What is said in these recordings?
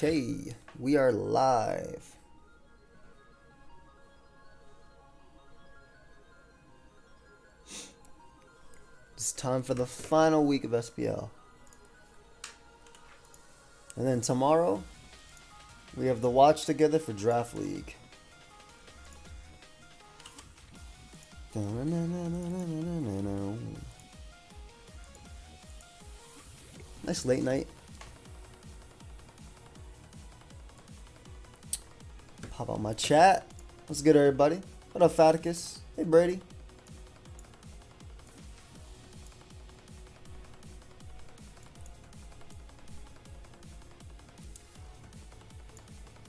Okay, we are live. It's time for the final week of SPL. And then tomorrow, we have the watch together for Draft League. Nice late night. Pop out my chat. What's good, everybody? What up, Faticus? Hey, Brady.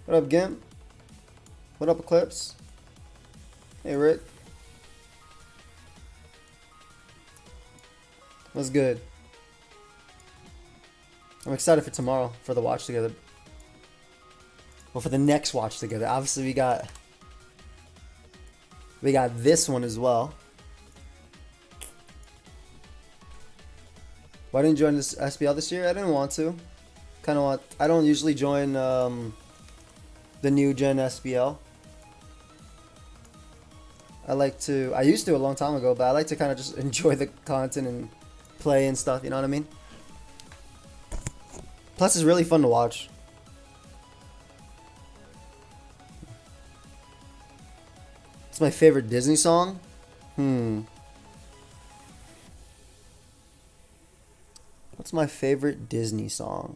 What up, Gimp? What up, Eclipse? Hey, Rick. What's good? I'm excited for tomorrow for the watch together. Well, for the next watch together. Obviously, we got this one as well. Why didn't you join this SPL this year? I didn't want to. I don't usually join the new gen SPL. I used to a long time ago, but I like to kind of just enjoy the content and play and stuff, you know what I mean? Plus, it's really fun to watch. It's my favorite Disney song. What's my favorite Disney song?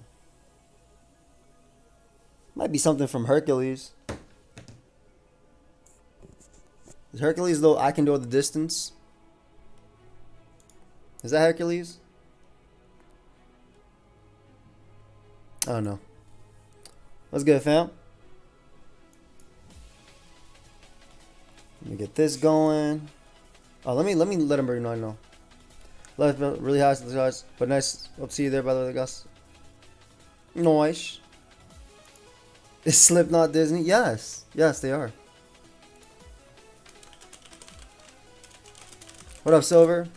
Might be something from Hercules. Is Hercules though I Can Go the Distance? Is that Hercules? I don't know. What's good, fam? Let me get this going. Oh, let me let him know. I know. Left really high, but nice. Hope to see you there, by the way, guys. Nice. Is Slipknot Disney? Yes, they are. What up, Silver?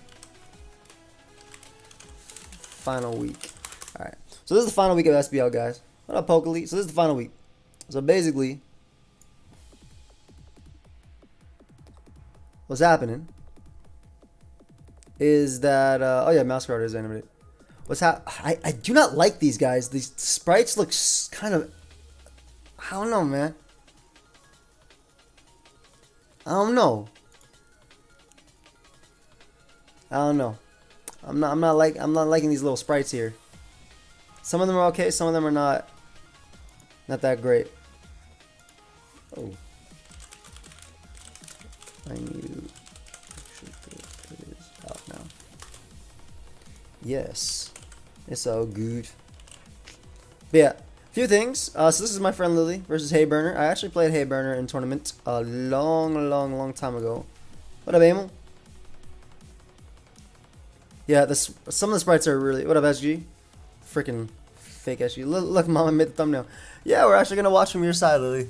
Final week. All right. So this is the final week of SBL, guys. What up, Pokelete? So this is the final week. So basically, what's happening is that oh yeah, Masquerade is animated. I do not like these guys. These sprites look kind of, I don't know, man. I don't know. I'm not liking these little sprites here. Some of them are okay, some of them are not that great. Oh. I need out now. Yes. It's all good. But yeah, a few things. So this is my friend Lily versus Hayburner. I actually played Hayburner in tournament a long time ago. What up, Emil? Yeah, some of the sprites are really... What up, SG? Freaking fake SG. Look, Mama made the thumbnail. Yeah, we're actually going to watch from your side, Lily.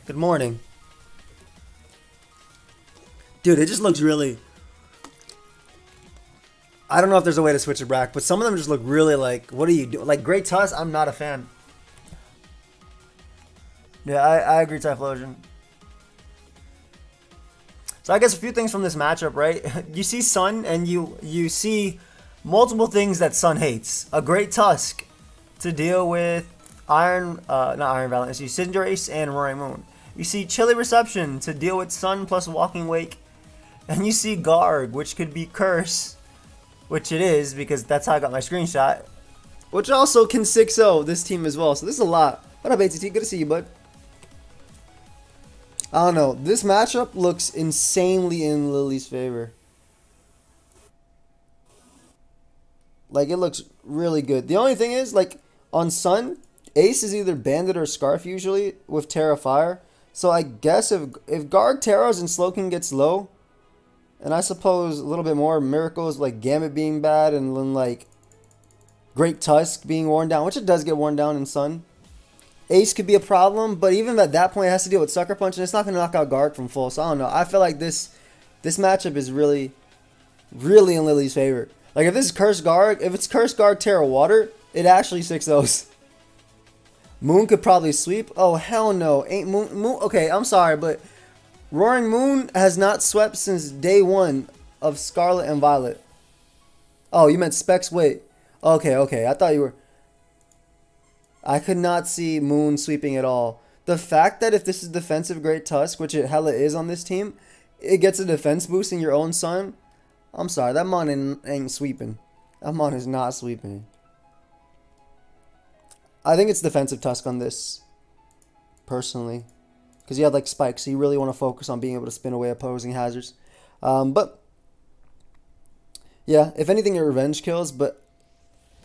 Good morning. Dude, it just looks really... I don't know if there's a way to switch it back, but some of them just look really like... What are you doing? Like, Great Tusk, I'm not a fan. Yeah, I agree, Typhlosion. So I guess a few things from this matchup, right? You see Sun, and you see multiple things that Sun hates. A Great Tusk to deal with not Iron Valiant. You see Cinderace and Roaring Moon. You see Chilly Reception to deal with Sun plus Walking Wake. And you see Garg, which could be Curse, which it is because that's how I got my screenshot. Which also can 6-0 this team as well. So this is a lot. What up, ATT? Good to see you, bud. I don't know. This matchup looks insanely in Lily's favor. Like, it looks really good. The only thing is, like, on Sun, Ace is either Bandit or Scarf usually with Terra Fire. So I guess if Garg Terras and Slowking gets low, and I suppose a little bit more miracles like Gambit being bad and then like Great Tusk being worn down, which it does get worn down in Sun. Ace could be a problem, but even at that point it has to deal with Sucker Punch, and it's not going to knock out Garg from full. So I don't know. I feel like this matchup is really in Lily's favor. Like if this is Curse Garg, if it's Curse Garg Terra Water, it actually 6-0s. Moon could probably sweep. Oh, hell no. Ain't Moon. Okay, I'm sorry, but Roaring Moon has not swept since day one of Scarlet and Violet. Oh, you meant Specs? Wait. Okay, okay. I thought you were... I could not see Moon sweeping at all. The fact that if this is defensive Great Tusk, which it hella is on this team, it gets a defense boost in your own Sun. I'm sorry, that Mon ain't sweeping. That Mon is not sweeping. I think it's defensive Tusk on this, personally. Because you have like spikes, so you really want to focus on being able to spin away opposing hazards. But, yeah, if anything, it revenge kills, but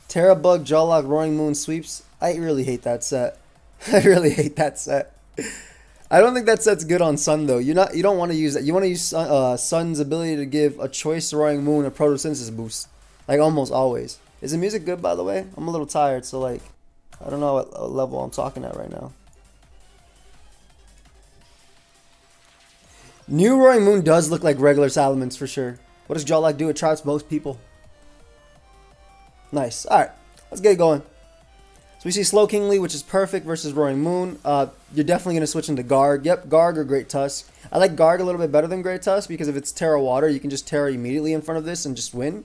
Terra Bug, Jawlock, Roaring Moon sweeps, I really hate that set. I really hate that set. I don't think that set's good on Sun though. You don't want to use that. You want to use Sun's ability to give a choice Roaring Moon a photosynthesis boost, like almost always. Is the music good, by the way? I'm a little tired, so like, I don't know what level I'm talking at right now. New Roaring Moon does look like regular Salamence for sure. What does Jawlock do? It traps most people. Nice. All right, let's get it going. So we see Slow Kingly, which is perfect versus Roaring Moon. You're definitely going to switch into Garg. Yep, Garg or Great Tusk. I like Garg a little bit better than Great Tusk because if it's Terra Water, you can just Terra immediately in front of this and just win.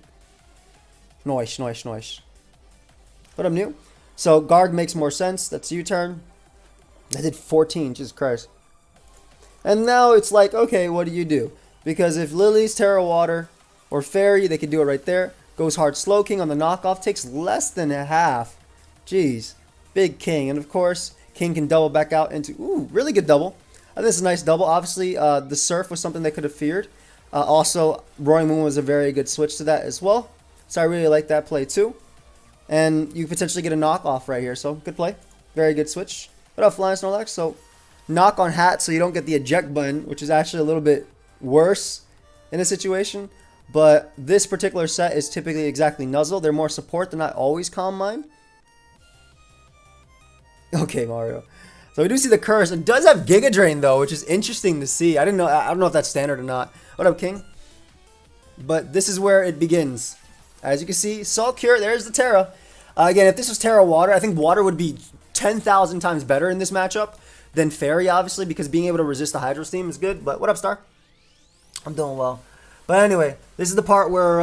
Noish, noish, noish. What up, New? So Garg makes more sense. That's U-turn. I did 14, Jesus Christ. And now it's like, okay, what do you do? Because if Lily's Terra Water or Fairy, they can do it right there. Goes hard Slow King on the knockoff. Takes less than a half. Jeez. Big King. And of course, King can double back out into... Ooh, really good double. I think it's a nice double. Obviously, the Surf was something they could have feared. Also, Roaring Moon was a very good switch to that as well. So I really like that play too. And you potentially get a knockoff right here. So good play. Very good switch. What up, Flying Snorlax? So knock on Hat so you don't get the eject button, which is actually a little bit worse in a situation. But this particular set is typically exactly Nuzzle. They're more support. They're not always Calm Mind. Okay, Mario. So we do see the Curse. It does have Giga Drain though, which is interesting to see. I don't know if that's standard or not. What up, King? But this is where it begins. As you can see, Salt Cure. There's the Terra. Again, if this was Terra Water, I think Water would be 10,000 times better in this matchup than Fairy, obviously, because being able to resist the Hydro Steam is good. But what up, Star? I'm doing well. But anyway, this is the part where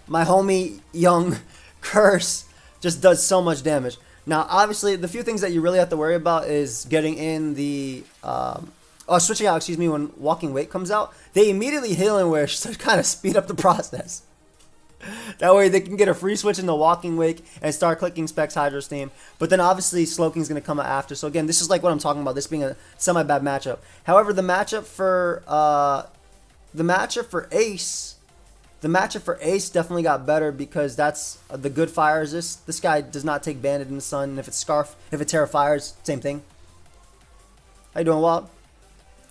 my homie Young Curse just does so much damage. Now, obviously, the few things that you really have to worry about is getting in the... switching out, excuse me, when Walking Wake comes out. They immediately heal and Wish to kind of speed up the process. That way they can get a free switch in the Walking Wake and start clicking Specs Hydro Steam. But then obviously Slowking's going to come out after. So again, this is like what I'm talking about, this being a semi-bad matchup. However, the matchup for Ace... The matchup for Ace definitely got better because that's the good fire resist. This guy does not take Bandit in the Sun. And if it's Scarf, if it Terra Fires, same thing. How you doing, Wild?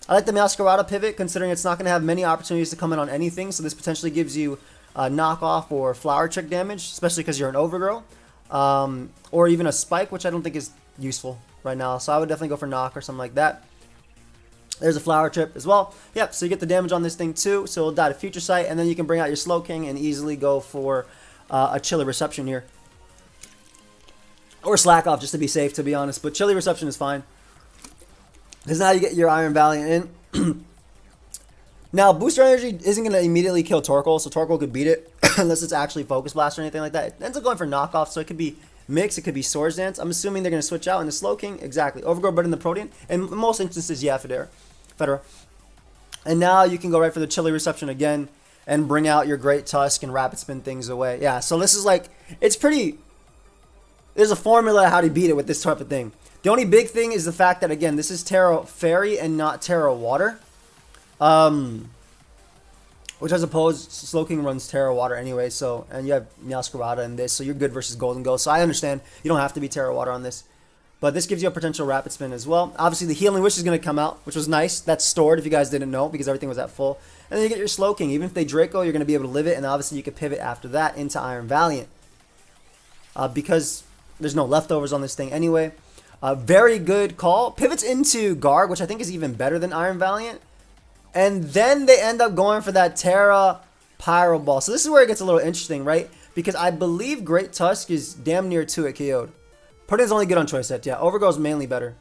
I like the Masquerada pivot considering it's not going to have many opportunities to come in on anything. So this potentially gives you knockoff or flower trick damage, especially because you're an Overgrow. Or even a Spike, which I don't think is useful right now. So I would definitely go for knock or something like that. There's a flower trip as well. Yep, so you get the damage on this thing too. So it'll die to Future Sight, and then you can bring out your Slow King and easily go for a Chilly Reception here. Or Slack Off, just to be safe, to be honest. But Chilly Reception is fine. Because now you get your Iron Valiant in. Now, Booster Energy isn't going to immediately kill Torkoal, so Torkoal could beat it. Unless it's actually Focus Blast or anything like that. It ends up going for knockoff, so it could be Mix, it could be Swords Dance. I'm assuming they're going to switch out in the Slow King. Exactly. Overgrow, but in the Protean. In most instances, yeah, Federa. And now you can go right for the Chilly Reception again and bring out your Great Tusk and Rapid Spin things away. Yeah, so this is like, it's pretty, there's a formula how to beat it with this type of thing. The only big thing is the fact that, again, this is Terra Fairy and not Terra Water. Which I suppose Slowking runs Terra Water anyway, so, and you have Meowscarada in this, so you're good versus Golden Ghost. So I understand you don't have to be Terra Water on this. But this gives you a potential Rapid Spin as well. Obviously, the Healing Wish is going to come out, which was nice. That's stored if you guys didn't know, because everything was at full. And then you get your Slowking. Even if they Draco, you're going to be able to live it, and obviously you can pivot after that into Iron Valiant. Because there's no leftovers on this thing anyway. Very good call. Pivots into Garg, which I think is even better than Iron Valiant. And then they end up going for that Terra Pyro Ball. So this is where it gets a little interesting, right? Because I believe Great Tusk is damn near 2 at KO'd. Protean's only good on choice set. Yeah, Overgrow's mainly better.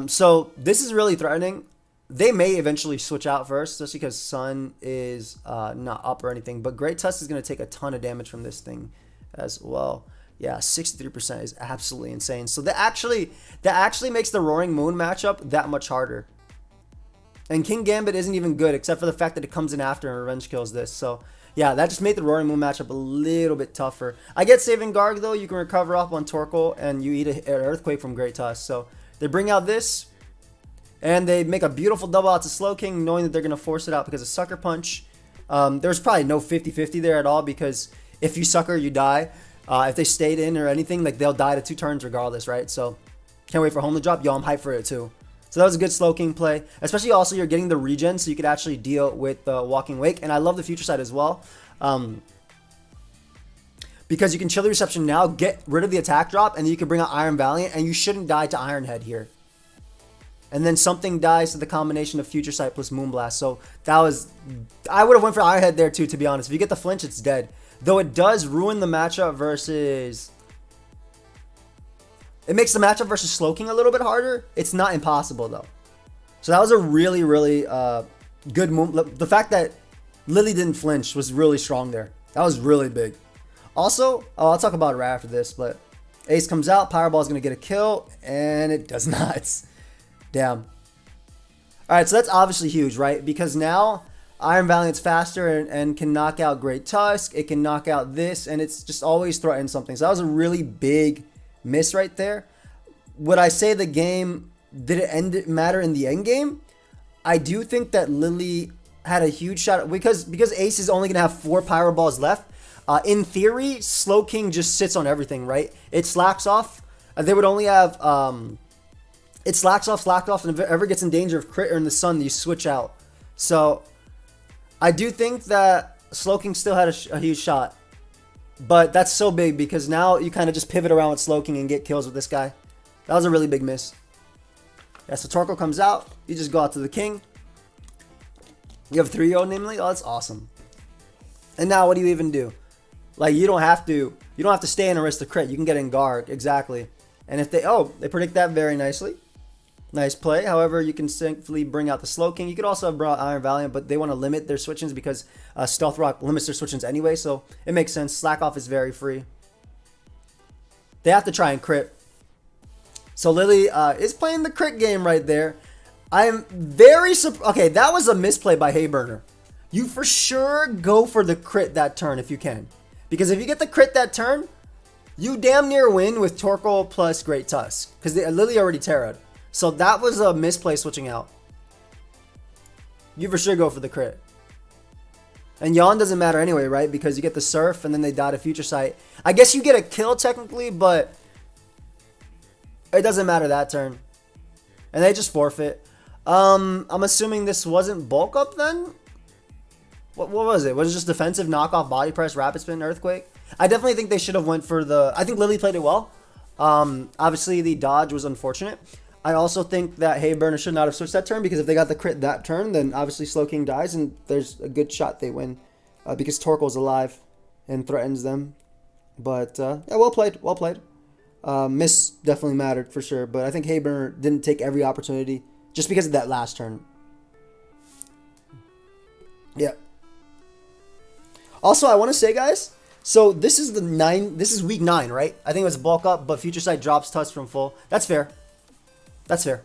So this is really threatening. They may eventually switch out first, just because Sun is not up or anything. But Great Tusk is going to take a ton of damage from this thing as well. Yeah, 63% is absolutely insane. So that actually makes the Roaring Moon matchup that much harder. And King Gambit isn't even good, except for the fact that it comes in after and revenge kills this. So yeah, that just made the Roaring Moon matchup a little bit tougher. I get Saving Garg though. You can recover up on Torkoal and you eat an Earthquake from Great Tusk. So they bring out this. And they make a beautiful double out to Slowking, knowing that they're going to force it out because of Sucker Punch. There's probably no 50-50 there at all, because if you Sucker, you die. If they stayed in or anything, like, they'll die to 2 turns regardless, right? So, can't wait for Home to drop. Yo, I'm hyped for it too. So that was a good Slowking play. Especially also you're getting the regen, so you could actually deal with the Walking Wake. And I love the Future Sight as well. Because you can chill the Reception now, get rid of the attack drop, and then you can bring out Iron Valiant, and you shouldn't die to Iron Head here. And then something dies to the combination of Future Sight plus Moonblast. So that was... I would have went for Iron Head there too, to be honest. If you get the flinch, it's dead. Though it does ruin the matchup versus... It makes the matchup versus Slowking a little bit harder. It's not impossible though. So that was a really, really good move. The fact that Lily didn't flinch was really strong there. That was really big. Also, I'll talk about it right after this, but Ace comes out. Powerball is going to get a kill, and it does not. Damn. Alright, so that's obviously huge, right? Because now Iron Valiant's faster and can knock out Great Tusk. It can knock out this, and it's just always threatened something. So that was a really big miss right there. Would I say the game, did it matter in the end game? I do think that Lily had a huge shot, because Ace is only going to have 4 Pyro Balls left. In theory, Slowking just sits on everything, right? It slacks off. They would only have... It slacks off, and if it ever gets in danger of crit or in the sun, you switch out. So, I do think that Slowking still had a huge shot. But that's so big, because now you kind of just pivot around with Slowking and get kills with this guy. That was a really big miss. Yeah, so Torkoal comes out. You just go out to the king. You have 3-0 namely. Oh, that's awesome. And now what do you even do? Like, you don't have to stay in a risk to crit. You can get in Garg, exactly. And if they predict that very nicely. Nice play. However, you can simply bring out the Slowking. You could also have brought Iron Valiant, but they want to limit their switch-ins because Stealth Rock limits their switch-ins anyway, so it makes sense. Slack Off is very free. They have to try and crit. So Lily is playing the crit game right there. I'm very surprised. Okay, that was a misplay by Hayburner. You for sure go for the crit that turn if you can. Because if you get the crit that turn, you damn near win with Torkoal plus Great Tusk. Because Lily already terra'd. So that was a misplay switching out. You for sure go for the crit. And Yawn doesn't matter anyway, right? Because you get the Surf and then they die to Future Sight. I guess you get a kill technically, but it doesn't matter that turn. And they just forfeit. I'm assuming this wasn't bulk up then? What was it? Was it just defensive knockoff body press, rapid spin, earthquake? I definitely think they should have went for the... I think Lily played it well. Obviously, the dodge was unfortunate. I also think that Hayburner should not have switched that turn, because if they got the crit that turn, then obviously Slowking dies, and there's a good shot they win. Because Torkoal's alive and threatens them. But, yeah, well played. Well played. Miss definitely mattered for sure, but I think Hayburner didn't take every opportunity just because of that last turn. Yeah. Also, I want to say, guys, so this is week 9, right? I think it was bulk up, but Future Sight drops Tusk from full. That's fair. That's fair.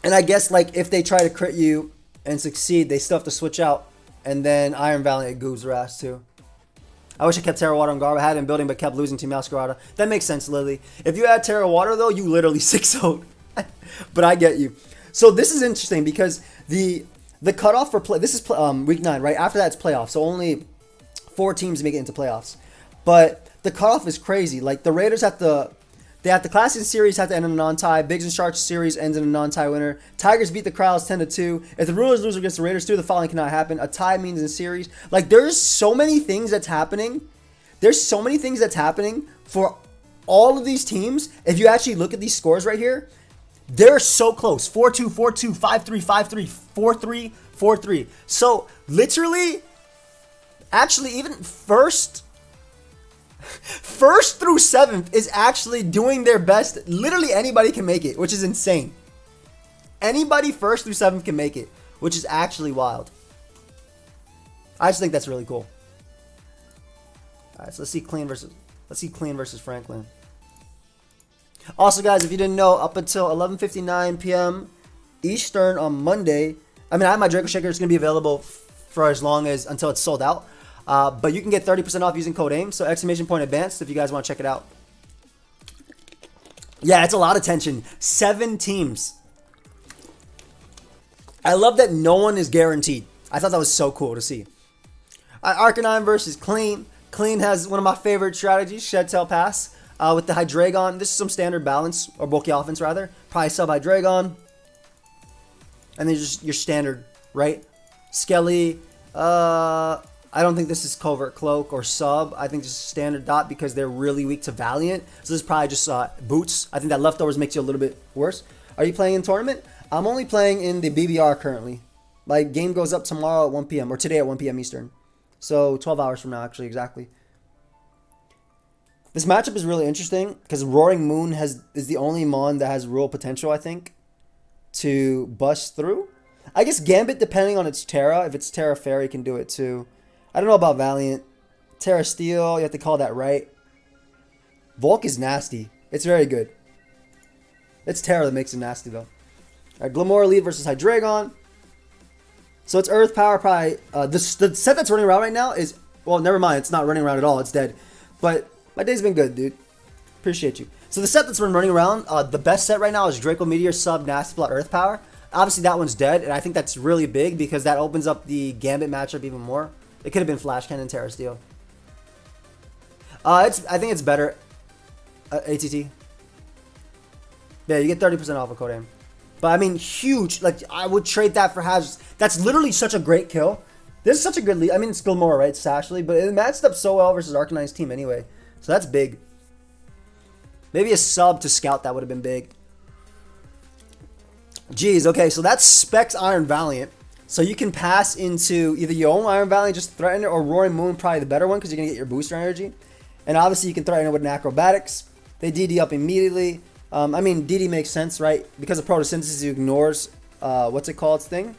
And I guess, like, if they try to crit you and succeed, they still have to switch out. And then Iron Valiant goobs their ass, too. I wish I kept Terra Water on Garb. I had it in building, but kept losing to Masquerada. That makes sense, Lily. If you had Terra Water, though, you literally 6-0'd. But I get you. So this is interesting, because the cutoff for play... This is week 9, right? After that, it's playoffs. So only 4 teams make it into playoffs. But the cutoff is crazy. Like, the Raiders have to... the Classic Series have to end in a non-tie. Biggs and Sharks Series ends in a non-tie winner. Tigers beat the Crowds 10-2. If the Rulers lose against the Raiders 2, the following cannot happen. A tie means in series. Like, there's so many things that's happening. There's so many things that's happening for all of these teams. If you actually look at these scores right here, they're so close. 4-2, 4-2, 5-3, 5-3, 4-3, 4-3. So, literally, Actually, even first through 7th is actually doing their best. Literally anybody can make it, which is insane. Anybody 1st through 7th can make it, which is actually wild. I just think that's really cool. All right, so let's see Clean versus Franklin. Also, guys, if you didn't know, up until 11:59 p.m. Eastern on Monday, I have my Draco Shaker. It's gonna be available for as long as until it's sold out. But you can get 30% off using code AIM. So !advanced if you guys want to check it out. Yeah, it's a lot of tension. 7 teams. I love that no one is guaranteed. I thought that was so cool to see. Arcanine versus Clean. Clean has one of my favorite strategies, Shed Tail Pass. With the Hydreigon. This is some standard balance, or bulky offense rather. Probably sub Hydreigon. And then just your standard, right? Skelly. I don't think this is Covert Cloak or sub. I think this is standard dot because they're really weak to Valiant. So this is probably just boots. I think that leftovers makes you a little bit worse. Are you playing in tournament? I'm only playing in the BBR currently. My game goes up tomorrow at 1 p.m. or today at 1 p.m. Eastern. So 12 hours from now, actually, exactly. This matchup is really interesting because Roaring Moon is the only Mon that has real potential, I think, to bust through. I guess Gambit, depending on its Terra. If it's Terra Fairy, can do it too. I don't know about Valiant. Terra Steel, you have to call that right. Volk is nasty. It's very good. It's Terra that makes it nasty, though. All right, Glimmora lead versus Hydreigon. So it's Earth Power, probably. The set that's running around right now is... Well, never mind. It's not running around at all. It's dead. But my day's been good, dude. Appreciate you. So the set that's been running around, the best set right now is Draco Meteor sub Nasty Plot Earth Power. Obviously, that one's dead, and I think that's really big because that opens up the Gambit matchup even more. It could have been Flash Cannon, Terra Steel. I think it's better. ATT. Yeah, you get 30% off of code AIM. But I mean, huge. Like, I would trade that for Hazards. That's literally such a great kill. This is such a good lead. I mean, it's Glimmora, right? It's Sashly, but it matched up so well versus Arcanine's team anyway. So that's big. Maybe a sub to Scout, that would have been big. Jeez, okay, so that's Specs Iron Valiant. So you can pass into either your own Iron Valiant, just threaten it, or Roaring Moon, probably the better one, because you're going to get your booster energy. And obviously you can threaten it with an Acrobatics. They DD up immediately. I mean, DD makes sense, right? Because of Photosynthesis, it ignores, what's it called, thing.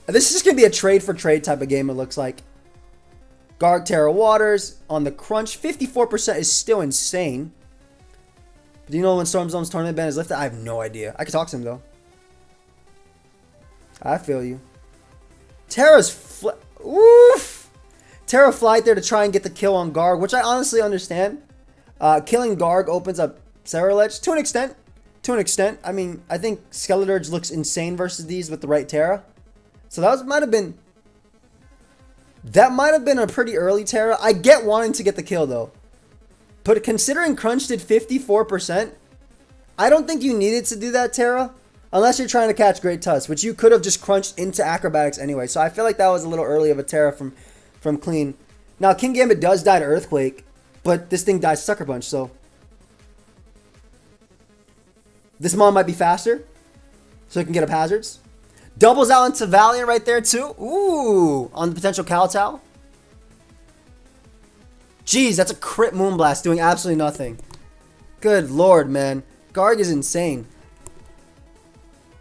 This is just going to be a trade for trade type of game, it looks like. Garg Terra Waters on the crunch. 54% is still insane. Do you know when Storm Zone's tournament ban is lifted? I have no idea. I could talk to him, though. I feel you. Terra's... Oof! Terra Flight there to try and get the kill on Garg, which I honestly understand. Killing Garg opens up Cerulege to an extent. To an extent. I mean, I think Skeleturge looks insane versus these with the right Terra. So that might have been... That might have been a pretty early Terra. I get wanting to get the kill, though. But considering Crunch did 54%, I don't think you needed to do that, Terra. Unless you're trying to catch Great Tusk, which you could have just crunched into Acrobatics anyway. So I feel like that was a little early of a Terra from Clean. Now, King Gambit does die to Earthquake, but this thing dies Sucker Punch, so... This Mon might be faster, so it can get up Hazards. Doubles out into Valiant right there, too. Ooh, on the potential Kowtow. Jeez, that's a crit Moonblast doing absolutely nothing. Good lord, man. Garg is insane.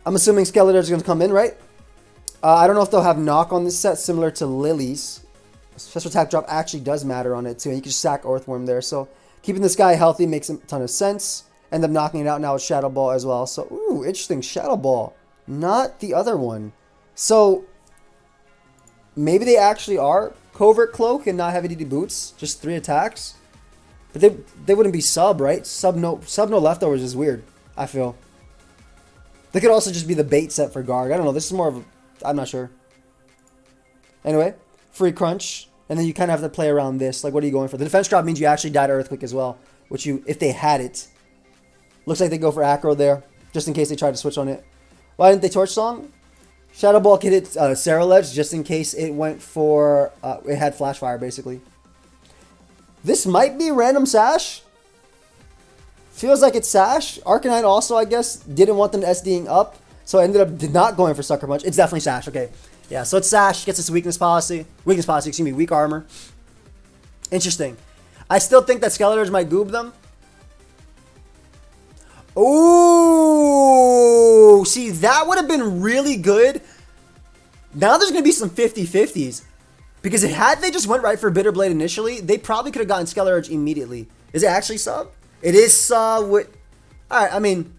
I'm assuming Skeletor is going to come in, right? I don't know if they'll have knock on this set, similar to Lily's. Special attack drop actually does matter on it, too. And you can just sack Earthworm there. So, keeping this guy healthy makes a ton of sense. End up knocking it out now with Shadow Ball as well. So, ooh, interesting. Shadow Ball. Not the other one. So, maybe they actually are Covert Cloak and not Heavy Duty Boots. Just 3 attacks. But they wouldn't be sub, right? Sub no leftovers is weird, I feel. They could also just be the bait set for Garg. I don't know. This is more of a... I'm not sure. Anyway, free crunch. And then you kind of have to play around this. Like, what are you going for? The defense drop means you actually die to Earthquake as well. Which you, if they had it. Looks like they go for Acro there. Just in case they try to switch on it. Why didn't they Torch Song? Shadow Ball could hit Cerulege just in case it went for... it had Flash Fire, basically. This might be random Sash. Feels like it's Sash. Arcanine also, I guess, didn't want them SDing up. So ended up not going for Sucker Punch. It's definitely Sash, okay. Yeah, so it's Sash, gets its weakness policy, excuse me, weak armor. Interesting. I still think that Skeletors might goob them. Ooh, see, that would have been really good. Now there's going to be some 50-50s. Because had they just went right for Bitter Blade initially, they probably could have gotten Skeletors immediately. Is it actually sub? It is sub with... Alright, I mean,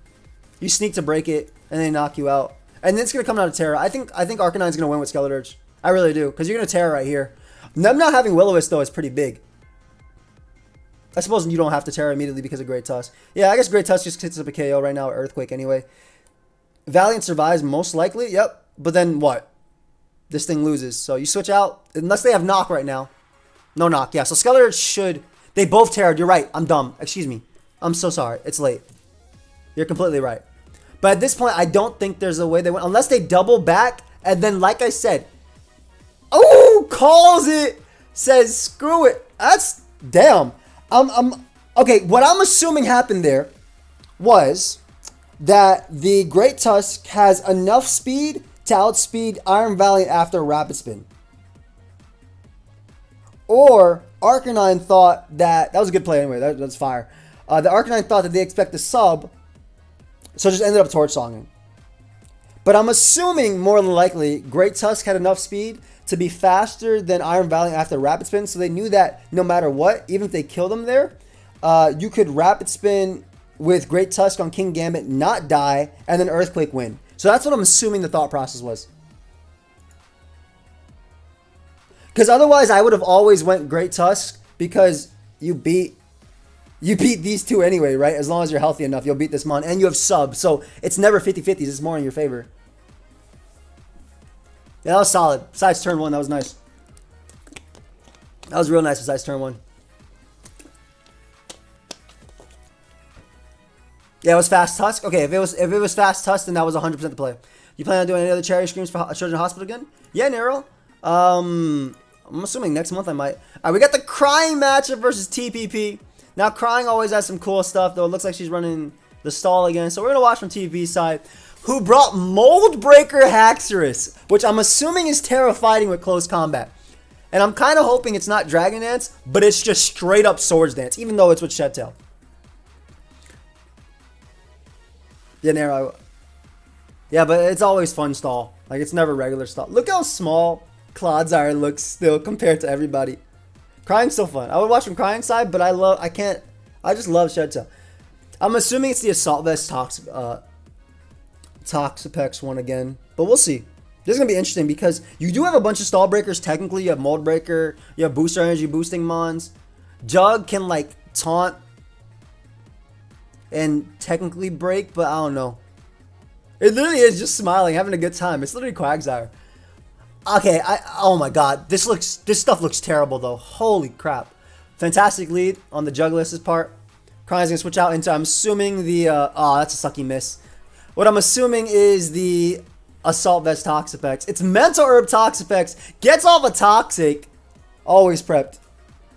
you sneak to break it, and they knock you out. And then it's going to come out of Terra. I think Arcanine's going to win with Skeletors. I really do, because you're going to Terra right here. Them not having Will-O-Wisp, though, is pretty big. I suppose you don't have to Terra immediately because of Great Tusk. Yeah, I guess Great Tusk just hits up a KO right now, Earthquake anyway. Valiant survives, most likely. Yep. But then what? This thing loses. So you switch out, unless they have knock right now. No knock. Yeah, so Skeletor should... They both Terra'd. You're right. I'm dumb. Excuse me. I'm so sorry. It's late. You're completely right. But at this point, I don't think there's a way they win. Unless they double back, and then, like I said... Oh! Calls it! Says, screw it. That's... Damn. Okay, what I'm assuming happened there was that the Great Tusk has enough speed to outspeed Iron Valiant after Rapid Spin. Or Arcanine thought that was a good play anyway, that's fire. The Arcanine thought that they expect the sub, so just ended up Torch Songing. But I'm assuming more than likely Great Tusk had enough speed to be faster than Iron Valiant after Rapid Spin, so they knew that no matter what, even if they killed them there, you could Rapid Spin with Great Tusk on King Gambit, not die, and then Earthquake win. So that's what I'm assuming the thought process was. Because otherwise, I would have always went Great Tusk, because you beat these two anyway, right? As long as you're healthy enough, you'll beat this mon, and you have sub, so it's never 50-50s, it's more in your favor. Yeah, that was solid. Besides turn 1, that was nice. That was real nice besides turn 1. Yeah, it was Fast Tusk. Okay, if it was Fast Tusk, then that was 100% the play. You plan on doing any other charity streams for Children's Hospital again? Yeah, Nero. I'm assuming next month I might. Alright, we got the Crying matchup versus TPP. Now, Crying always has some cool stuff, though. It looks like she's running the stall again. So we're going to watch from TPP's side. Who brought Mold Breaker Haxorus, which I'm assuming is Terra fighting with close combat. And I'm kind of hoping it's not Dragon Dance, but it's just straight up Swords Dance, even though it's with Shed Tail. Yeah, Nero. Yeah, but it's always fun stall. Like, it's never regular stall. Look how small Clodsire looks still compared to everybody. Crying's still fun. I would watch from Crying side, but I just love Shed Tail. I'm assuming it's the Assault Vest Toxapex one again, but we'll see. This is going to be interesting because you do have a bunch of stall breakers. Technically, you have Mold Breaker, you have Booster Energy boosting mons. Jug can like taunt and technically break, but I don't know. It literally is just smiling, having a good time. It's literally Quagsire. Okay, oh my god, this stuff looks terrible though. Holy crap. Fantastic lead on the Juglist's part. Crying's going to switch out into, I'm assuming the, oh, that's a sucky miss. What I'm assuming is the Assault Vest Toxapex. It's Mental Herb Toxapex. Gets off a Toxic. Always prepped.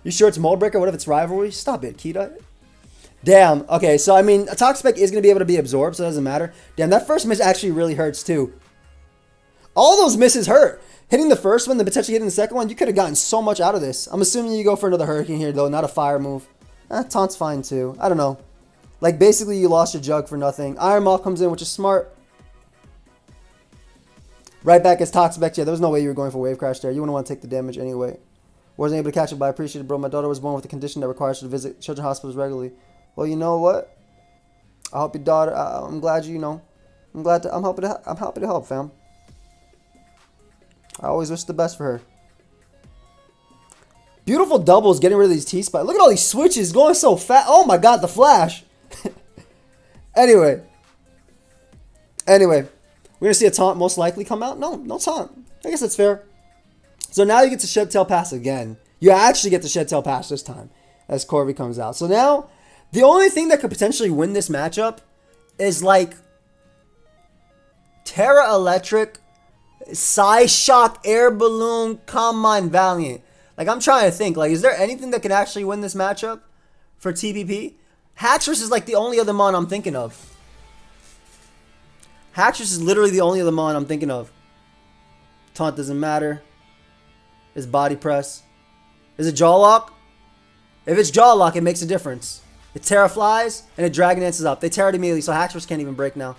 You sure it's Mold Breaker? What if it's Rivalry? Stop it, Kita. Damn. Okay, so I mean, a Toxapex is going to be able to be absorbed, so it doesn't matter. Damn, that first miss actually really hurts too. All those misses hurt. Hitting the first one, then potentially hitting the second one, you could have gotten so much out of this. I'm assuming you go for another Hurricane here, though, not a Fire move. Taunt's fine too. I don't know. Like, basically, you lost your Jug for nothing. Iron Maw comes in, which is smart. Right back as Toxapex. Yeah, there was no way you were going for Wave Crash there. You wouldn't want to take the damage anyway. Wasn't able to catch it, but I appreciate it, bro. My daughter was born with a condition that requires her to visit children's hospitals regularly. Well, you know what? I hope your daughter... I'm glad you know. I'm happy to help, fam. I always wish the best for her. Beautiful doubles getting rid of these T-spots. Look at all these switches going so fast. Oh my god, the flash. Anyway, we're going to see a taunt most likely come out. No taunt. I guess that's fair. So now you get to Shed Tail Pass again. You actually get to Shed Tail Pass this time as Corby comes out. So now, the only thing that could potentially win this matchup is like Terra Electric, Psyshock, Air Balloon, Calm Mind, Valiant. Like, I'm trying to think. Like, is there anything that can actually win this matchup for TPP? Haxorus is like the only other mon I'm thinking of. Haxorus is literally the only other mon I'm thinking of Taunt doesn't matter. Is body press. Is it jaw lock? If it's jaw lock, it makes a difference. It Terra flies and it Dragon Dances up. They Terra immediately, so Haxorus can't even break now.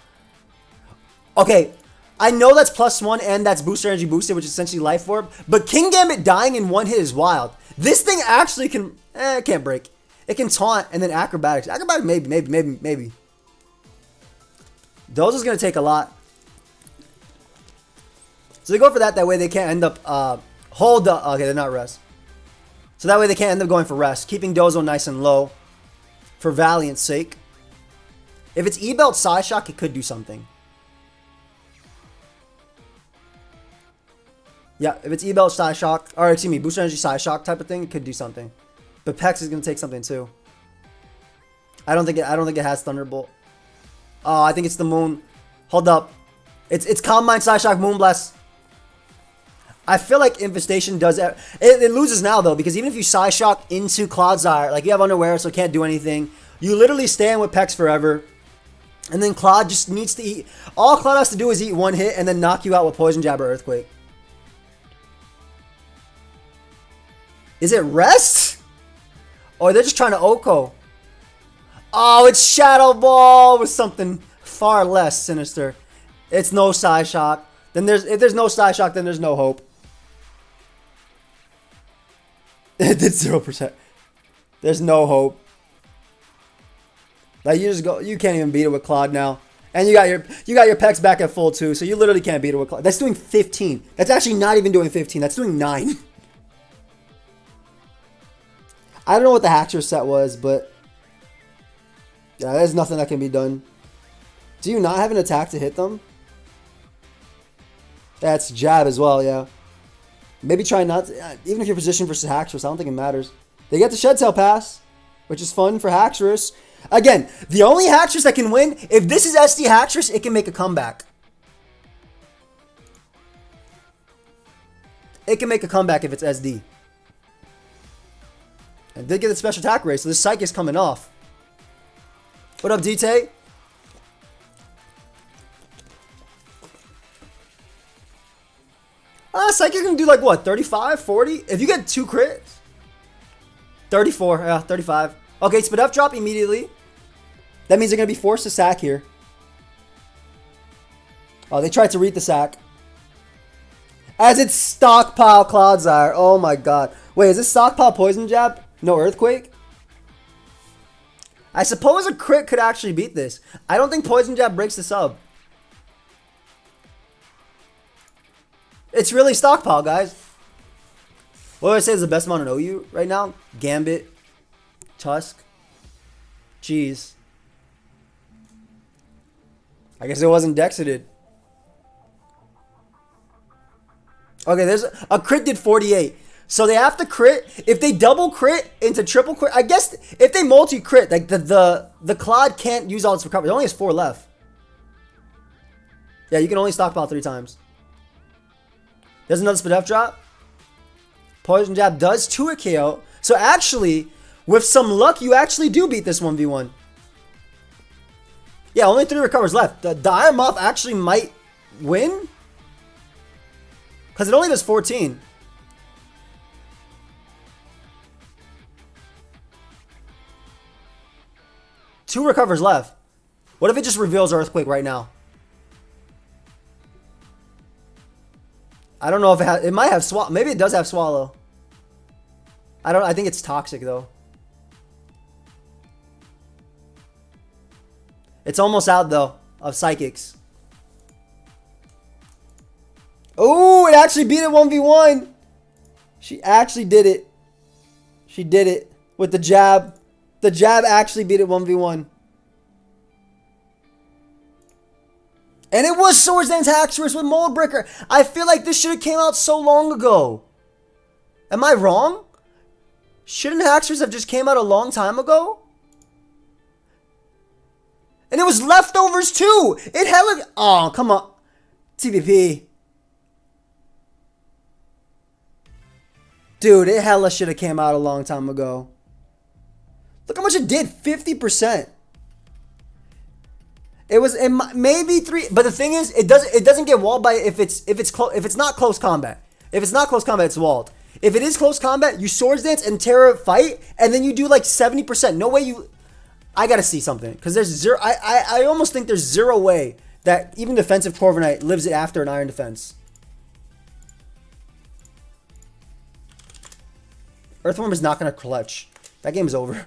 Okay, I know that's +1 and that's booster energy boosted, which is essentially Life Orb. But King Gambit dying in one hit is wild. This thing actually can... it can't break. It can taunt and then acrobatics. Acrobatics, maybe. Those is going to take a lot. So they go for that. That way they can't end up... hold the... Okay, they're not rest. So that way they can't end up going for rest. Keeping Dozo nice and low. For Valiant's sake. If it's E-Belt Psyshock, it could do something. Yeah, if it's E-Belt Psyshock, or excuse me, Booster Energy Psyshock type of thing, it could do something. But Pex is gonna take something too. I don't think it has Thunderbolt. Oh, I think it's the Moon. Hold up. It's Calm Mind Psyshock Moonblast. I feel like Infestation does it loses now though, because even if you Psyshock into Clodsire, like you have Unaware, so it can't do anything. You literally stand with Pex forever. And then Claude just needs to eat. All Claude has to do is eat one hit and then knock you out with Poison Jab or Earthquake. Is it rest? Or they're just trying to Oko? Oh, it's Shadow Ball with something far less sinister. It's no Psyshock. Then if there's no Psyshock, then there's no hope. It did 0%. There's no hope. Like you can't even beat it with Claude now. And you got your Pex back at full too, so you literally can't beat it with Claude. That's doing 15. That's actually not even doing 15. That's doing 9. I don't know what the Haxorus set was, but yeah, there's nothing that can be done. Do you not have an attack to hit them? That's jab as well, yeah. Maybe try not to, even if you're positioned versus Haxorus, I don't think it matters. They get the Shed Tail pass, which is fun for Haxorus. Again, the only Haxorus that can win, if this is SD Haxorus, it can make a comeback. It can make a comeback if it's SD. And did get the special attack race, so this Psych is coming off. What up, DT? Psych is going to do like what, 35, 40? If you get 2 crits? 34, yeah, 35. Okay, Speed F drop immediately. That means they're going to be forced to sack here. Oh, they tried to read the sack. As it's Stockpile Clodsire. Oh my god. Wait, is this Stockpile Poison Jab? No Earthquake? I suppose a crit could actually beat this. I don't think Poison Jab breaks the sub. It's really Stockpile, guys. What would I say is the best amount in OU right now? Gambit. Tusk. Jeez. I guess it wasn't Dexited. Okay, there's a crit did 48. So they have to crit. If they double crit into triple crit, I guess if they multi crit, like the Claude can't use all its recovery. It only has 4 left. Yeah, you can only stockpile 3 times. There's another Speed F drop. Poison Jab does 2 a KO. So actually, with some luck, you actually do beat this 1v1. Yeah, only 3 recovers left. The Iron Moth actually might win. Because it only does 14. Two recovers left. What if it just reveals Earthquake right now? I don't know if it has... It might have Swallow. Maybe it does have Swallow. I think it's Toxic, though. It's almost out, though, of Psychics. Oh, it actually beat it 1v1. She actually did it. She did it with the jab. The jab actually beat it 1v1. And it was Swords Dance Haxorus with Mold Breaker. I feel like this should have came out so long ago. Am I wrong? Shouldn't Haxorus have just came out a long time ago? And it was leftovers too. It hella... Oh, come on. TVP. Dude, it hella should have came out a long time ago. Look how much it did. 50%. maybe 3, but the thing is, it doesn't get walled by if it's not close combat. If it's not close combat, it's walled. If it is close combat, you Swords Dance and Terra fight, and then you do like 70%. No way you. I gotta see something because there's zero. I almost think there's zero way that even defensive Corviknight lives it after an Iron Defense. Earthworm is not gonna clutch. That game is over.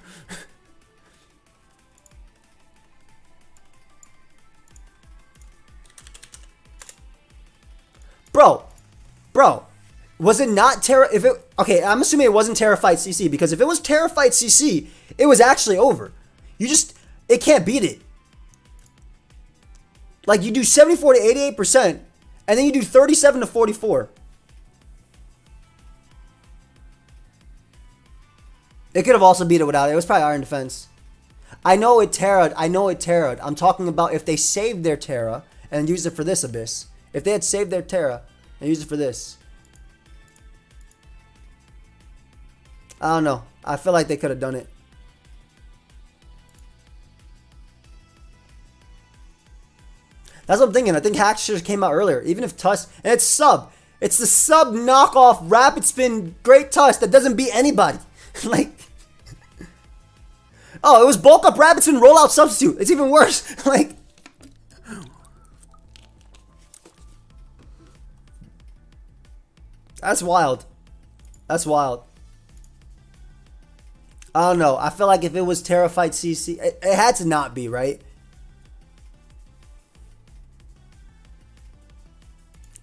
Bro, was it not Terra? Okay, I'm assuming it wasn't Terra Fight CC because if it was Terra Fight CC, it was actually over. It can't beat it. Like you do 74 to 88%, and then you do 37 to 44. It could have also beat it without it. It was probably Iron Defense. I know it Terra'd. I'm talking about if they saved their Terra and used it for this Abyss. If they had saved their Terra and used it for this. I don't know. I feel like they could have done it. That's what I'm thinking. I think Hack should have came out earlier. Even if Tusk, and it's sub. It's the sub knockoff Rapid Spin Great Tusk that doesn't beat anybody. Like, oh, it was bulk up Rapid Spin rollout substitute. It's even worse. Like, that's wild. That's wild. I don't know. I feel like if it was Terra Fight CC, it had to not be, right?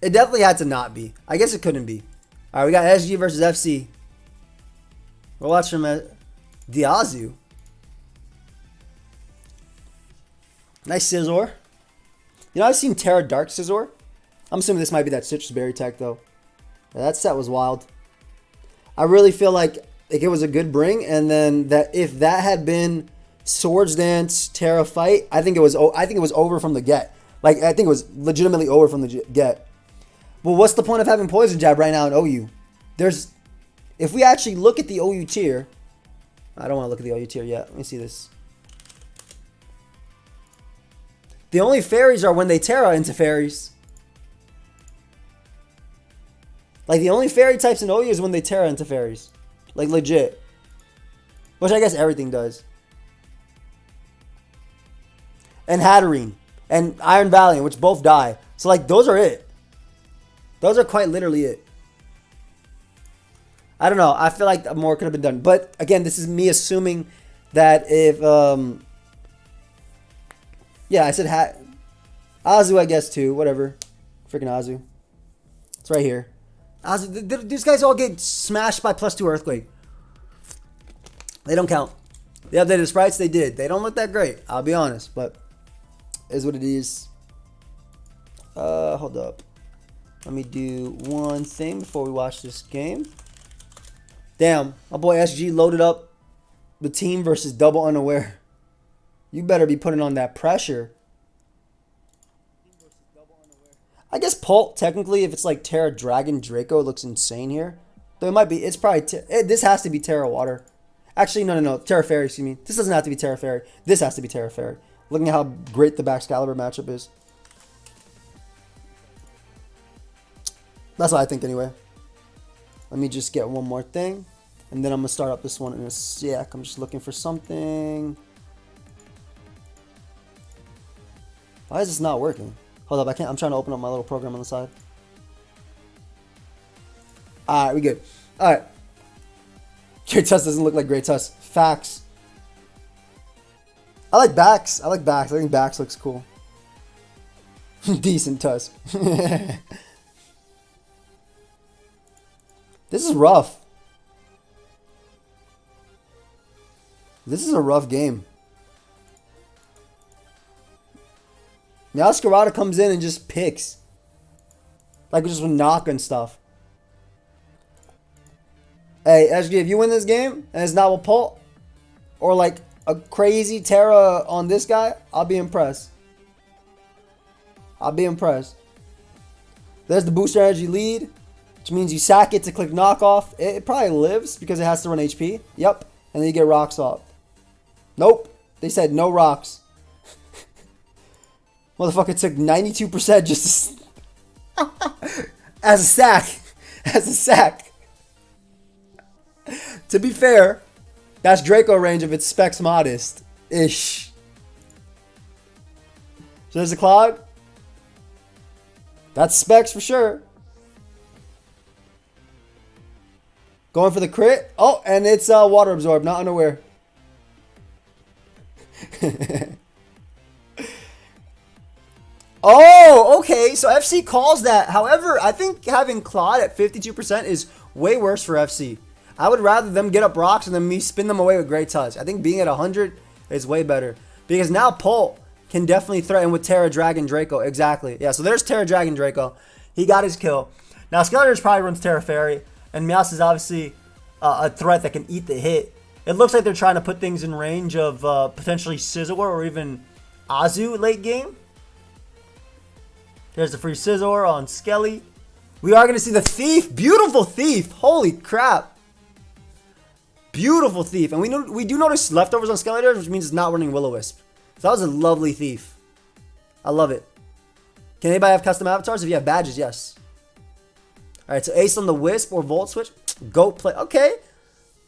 It definitely had to not be. I guess it couldn't be. All right, we got SG versus FC. We're watching them at Diazu. Nice Scizor. You know, I've seen Terra Dark Scizor. I'm assuming this might be that Citrus Berry tech, though. Yeah, that set was wild. I really feel like it was a good bring, and then that if that had been Swords Dance Terra Fight, I think it was over from the get. Like, I think it was legitimately over from the get. Well, what's the point of having Poison Jab right now in OU? If we actually look at the OU tier, I don't want to look at the OU tier yet. Let me see this. The only fairies are when they Terra into fairies. Like, the only fairy types in OU is when they Terra into fairies. Like, legit. Which I guess everything does. And Hatterene. And Iron Valiant, which both die. So, like, those are it. Those are quite literally it. I don't know. I feel like more could have been done. But, again, this is me assuming that if... yeah, I said Azu, I guess, too. Whatever. Freaking Azu. It's right here. Azu, these guys all get smashed by +2 Earthquake. They don't count. The updated sprites, they did. They don't look that great. I'll be honest. But it is what it is. Hold up. Let me do one thing before we watch this game. Damn, my boy SG loaded up the team versus Double Unaware. You better be putting on that pressure. I guess Pult, technically, if it's like Terra Dragon Draco, it looks insane here. Though it might be, it's probably, this has to be Terra Water. Actually, no. Terra Fairy, excuse me. This doesn't have to be Terra Fairy. This has to be Terra Fairy. Looking at how great the Baxcalibur matchup is. That's what I think anyway. Let me just get one more thing. And then I'm going to start up this one in a sec. I'm just looking for something. Why is this not working? Hold up, I can't. I'm trying to open up my little program on the side. Alright, we good. Alright. Great Tusk doesn't look like Great Tusk. Facts. I like Bax. I think Bax looks cool. Decent Tusk. This is rough. This is a rough game. Now Scarlet comes in and just picks. Like just with knock and stuff. Hey, SG, if you win this game and it's not with Pult or like a crazy Terra on this guy, I'll be impressed. I'll be impressed. There's the booster energy lead, which means you sack it to click knockoff. It probably lives because it has to run HP. Yep. And then you get rocks off. Nope. They said no rocks. Motherfucker took 92% just as a sack. As a sack. To be fair, that's Draco range if its specs modest. Ish. So there's a cloud. That's specs for sure. Going for the crit. Oh, and it's water absorb, not unaware. Oh, okay. So FC calls that. However, I think having Claude at 52% is way worse for FC. I would rather them get up rocks and then me spin them away with Great Touch. I think being at 100 is way better. Because now Pult can definitely threaten with Terra Dragon Draco. Exactly. Yeah, so there's Terra Dragon Draco. He got his kill. Now Skeletor's probably runs Terra Fairy. And Meowth is obviously a threat that can eat the hit. It looks like they're trying to put things in range of potentially Scizor or even Azu late game. There's the free Scizor on Skelly. We are going to see the Thief. Beautiful Thief. Holy crap. Beautiful Thief. And we do notice leftovers on Skeletor, which means it's not running Will-O-Wisp. So that was a lovely Thief. I love it. Can anybody have custom avatars? If you have badges, yes. Alright, so Ace on the Wisp or Volt Switch. Goat play. Okay.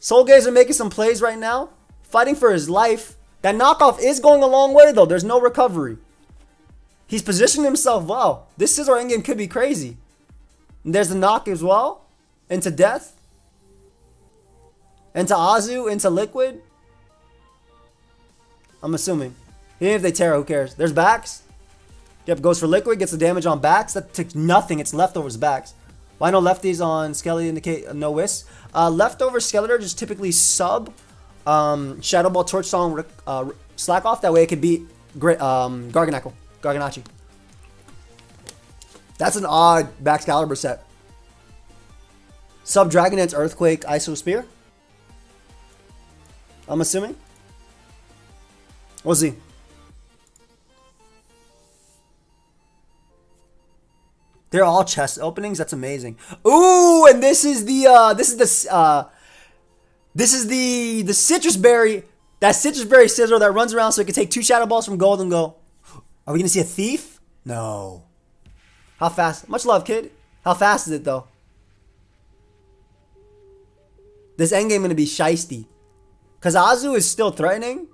Soul Gazer making some plays right now. Fighting for his life. That knockoff is going a long way, though. There's no recovery. He's positioned himself well. This Scizor endgame could be crazy. And there's the knock as well. Into Death. Into Azu. Into Liquid. I'm assuming. Even if they Terra, who cares? There's backs. Yep, goes for Liquid. Gets the damage on backs. That took nothing. It's leftovers backs. Why no lefties on Skelly indicate no wisp? Leftover Skeletor just typically sub Shadow Ball, Torch Song, Slack Off. That way it could beat Garganachi. That's an odd Baxcalibur set. Sub Dragonette's Earthquake, Iso Spear. I'm assuming. We'll see. They're all chest openings. That's amazing. Ooh, and this is the citrus berry. That citrus berry Scizor that runs around so it can take 2 Shadow Balls from gold and go. Are we gonna see a Thief? No. How fast? Much love, kid. How fast is it though? This endgame gonna be shiesty. Cause Azu is still threatening.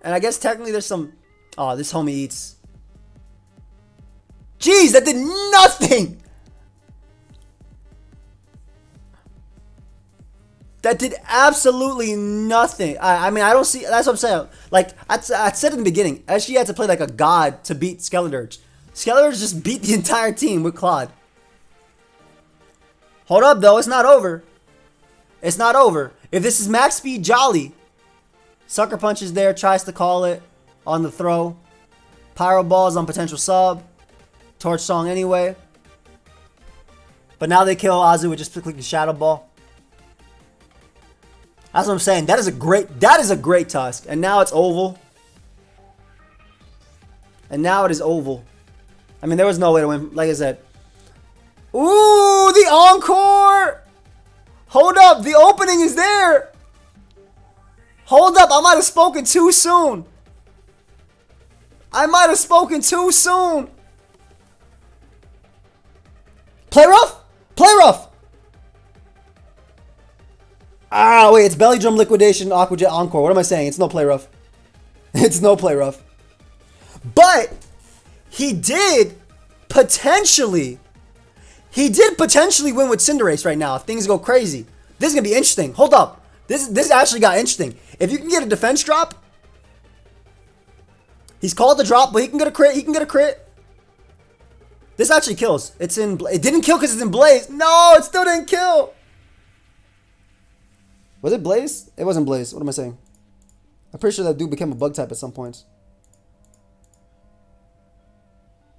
And I guess technically there's some. Oh, this homie eats. Jeez, that did nothing! That did absolutely nothing. I mean, I don't see... That's what I'm saying. Like, I said in the beginning, SG had to play like a god to beat Skeletor. Skeletor just beat the entire team with Claude. Hold up, though. It's not over. It's not over. If this is max speed, jolly. Sucker Punch is there. Tries to call it on the throw. Pyro Balls on potential sub. Torch Song anyway. But now they kill Azu with just clicking Shadow Ball. That's what I'm saying. That is a great Tusk. And now it's oval. And now it is oval. I mean, there was no way to win. Like I said. Ooh, the Encore! Hold up, the opening is there! Hold up, I might have spoken too soon. Play rough? Play rough! Ah, wait, it's Belly Drum Liquidation, Aqua Jet Encore. What am I saying? It's no play rough. It's no play rough. But he did potentially win with Cinderace right now if things go crazy. This is going to be interesting. Hold up. This actually got interesting. If you can get a defense drop, he's called the drop, but he can get a crit. This actually kills. It didn't kill because it's in Blaze. No, it still didn't kill. Was it Blaze? It wasn't Blaze. What am I saying? I'm pretty sure that dude became a bug type at some points.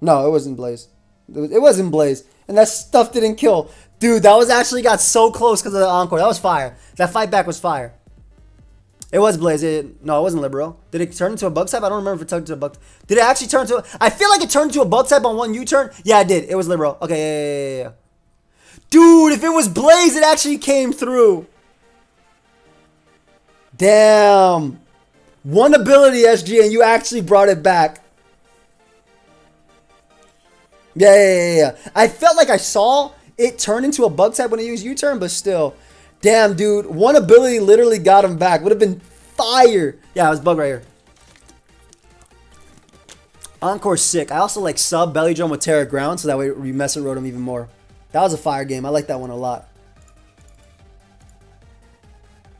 No, it wasn't Blaze. It wasn't Blaze. And that stuff didn't kill. Dude, that was actually got so close because of the Encore. That was fire. That fight back was fire. It was Blaze. No, it wasn't Libero. Did it turn into a bug type? I don't remember if it turned into a bug. Did it actually turn into I feel like it turned into a bug type on one U-turn. Yeah, it did. It was Libero. Okay, yeah. Dude, if it was Blaze, it actually came through. Damn. One ability, SG, and you actually brought it back. Yeah. I felt like I saw it turn into a bug type when I used U-turn, but still. Damn, dude. One ability literally got him back. Would have been fire. Yeah, it was bug right here. Encore's sick. I also like sub belly drum with Terra Ground, so that way we mess with Rotom even more. That was a fire game. I like that one a lot.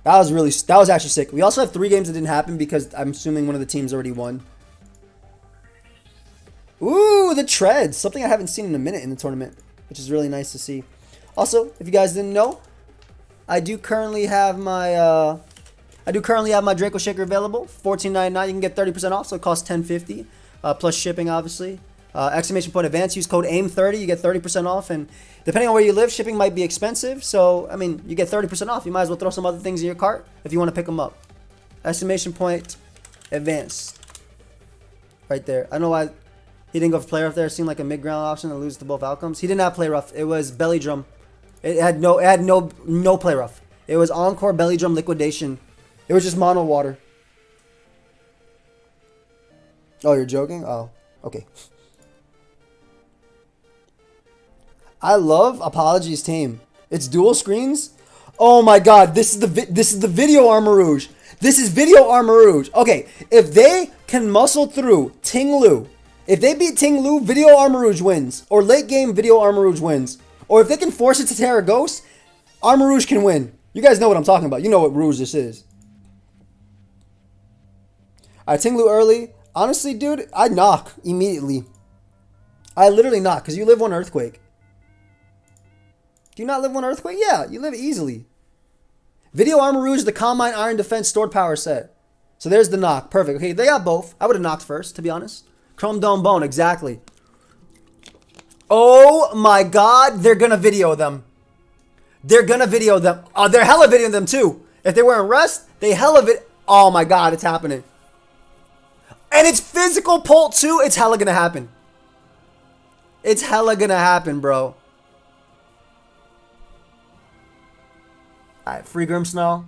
That was actually sick. We also have 3 games that didn't happen because I'm assuming one of the teams already won. Ooh, the treads. Something I haven't seen in a minute in the tournament, which is really nice to see. Also, if you guys didn't know, I do currently have my Draco Shaker available. $14.99. You can get 30% off, so it costs $10.50 plus shipping, obviously. Exclamation point advance. Use code AIM30. You get 30% off, and depending on where you live, shipping might be expensive. So, I mean, you get 30% off. You might as well throw some other things in your cart if you want to pick them up. Exclamation point advance. Right there. I don't know why he didn't go for play rough there. It seemed like a mid-ground option that loses to both outcomes. He didn't have play rough. It was belly drum. It had no play rough. It was Encore belly drum liquidation. It was just mono water. Oh, you're joking? Oh, okay. I love Apology's team. It's dual screens. Oh my god, this is the video Armarouge. This is video Armarouge. Okay, if they can muscle through Ting Lu, if they beat Ting Lu, video Armarouge wins. Or late game, video Armarouge wins. Or if they can force it to Terra Ghost, Armarouge can win. You guys know what I'm talking about. You know what Rouge this is. Alright, Ting Lu early. Honestly, dude, I'd knock immediately. I literally knock, because you live one Earthquake. Do you not live one Earthquake? Yeah, you live easily. Video Armarouge, the Combine Iron Defense Stored Power set. So there's the knock. Perfect. Okay, they got both. I would have knocked first, to be honest. Chrome Dome Bone, exactly. Oh my god, they're gonna video them. They're gonna video them. They're hella videoing them too. If they weren't rest, they hella Oh my god, it's happening. And it's physical Pult too. It's hella gonna happen. It's hella gonna happen, bro. Alright, free Grimmsnarl.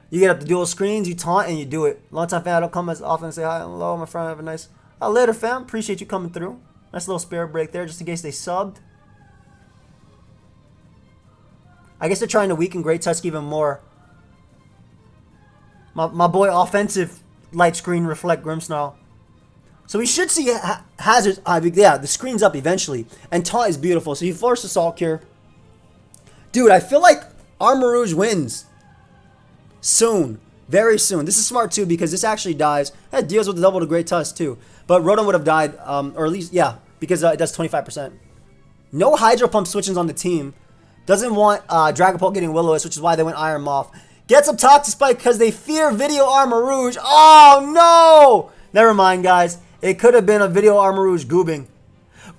You get up the dual screens, you taunt, and you do it. Long time fan, I don't come as often and say hi. Hello, my friend. Have a nice... later, fam. Appreciate you coming through. Nice little spirit break there, just in case they subbed. I guess they're trying to weaken Great Tusk even more. My boy, offensive light screen reflect Grimmsnarl. So we should see hazards. Yeah, the screen's up eventually. And taunt is beautiful. So you force Assault Cure. Dude, I feel like Armarouge wins. Soon. Very soon. This is smart too because this actually dies. It deals with the double to Great Tusk too. But Rotom would have died, or at least, yeah, because it does 25%. No Hydro Pump switchings on the team. Doesn't want Dragapult getting Will-O-Wisp, which is why they went Iron Moth. Gets up Toxic Spike because they fear Video Armarouge. Oh, no! Never mind, guys. It could have been a Video Armarouge goobing.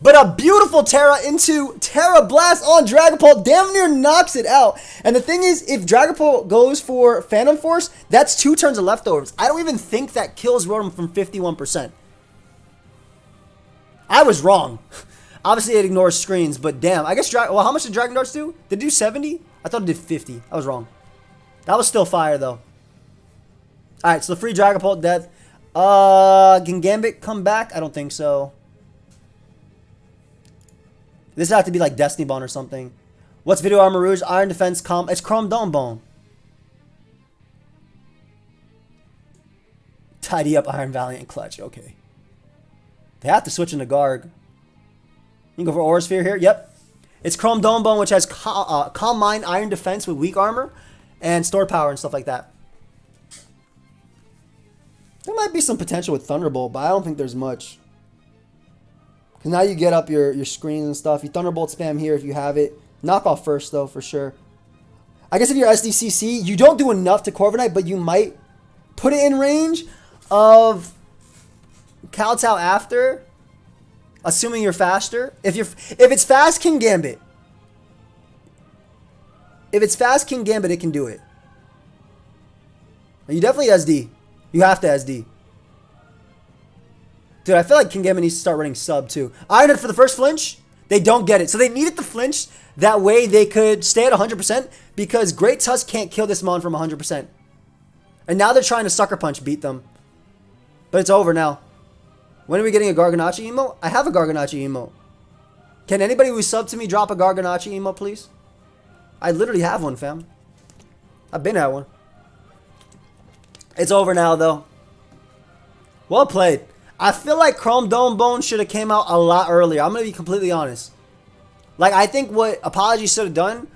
But a beautiful Terra into Terra Blast on Dragapult. Damn near knocks it out. And the thing is, if Dragapult goes for Phantom Force, that's 2 turns of leftovers. I don't even think that kills Rotom from 51%. I was wrong. Obviously, it ignores screens, but damn. I guess, well, how much did Dragon Darts do? Did it do 70? I thought it did 50. I was wrong. That was still fire, though. Alright, so the free Dragapult death. Can Gambit come back? I don't think so. This would have to be like Destiny Bond or something. What's Video Armarouge? Iron Defense It's Chrome Dome Bone. Tidy up Iron Valiant Clutch. Okay. They have to switch into Garg. You can go for Aura Sphere here. Yep. It's Chrome Dome Bone, which has Calm Mind Iron Defense with weak armor and stored power and stuff like that. There might be some potential with Thunderbolt, but I don't think there's much. Because now you get up your screens and stuff. You Thunderbolt spam here if you have it. Knock off first, though, for sure. I guess if you're SDCC, you don't do enough to Corviknight, but you might put it in range of Kowtow after, assuming you're faster. If it's fast King Gambit. If it's fast King Gambit, it can do it. You definitely SD. You have to SD. Dude, I feel like King Gambit needs to start running sub too. Iron Head for the first flinch. They don't get it. So they needed the flinch. That way they could stay at 100% because Great Tusk can't kill this Mon from 100%. And now they're trying to Sucker Punch beat them. But it's over now. When are we getting a Garganacci emote? I have a Garganacci emote. Can anybody who subbed to me drop a Garganacci emote, please? I literally have one, fam. I've been at one. It's over now, though. Well played. I feel like Chrome Dome Bone should have came out a lot earlier. I'm going to be completely honest. Like, I think what Apology should have done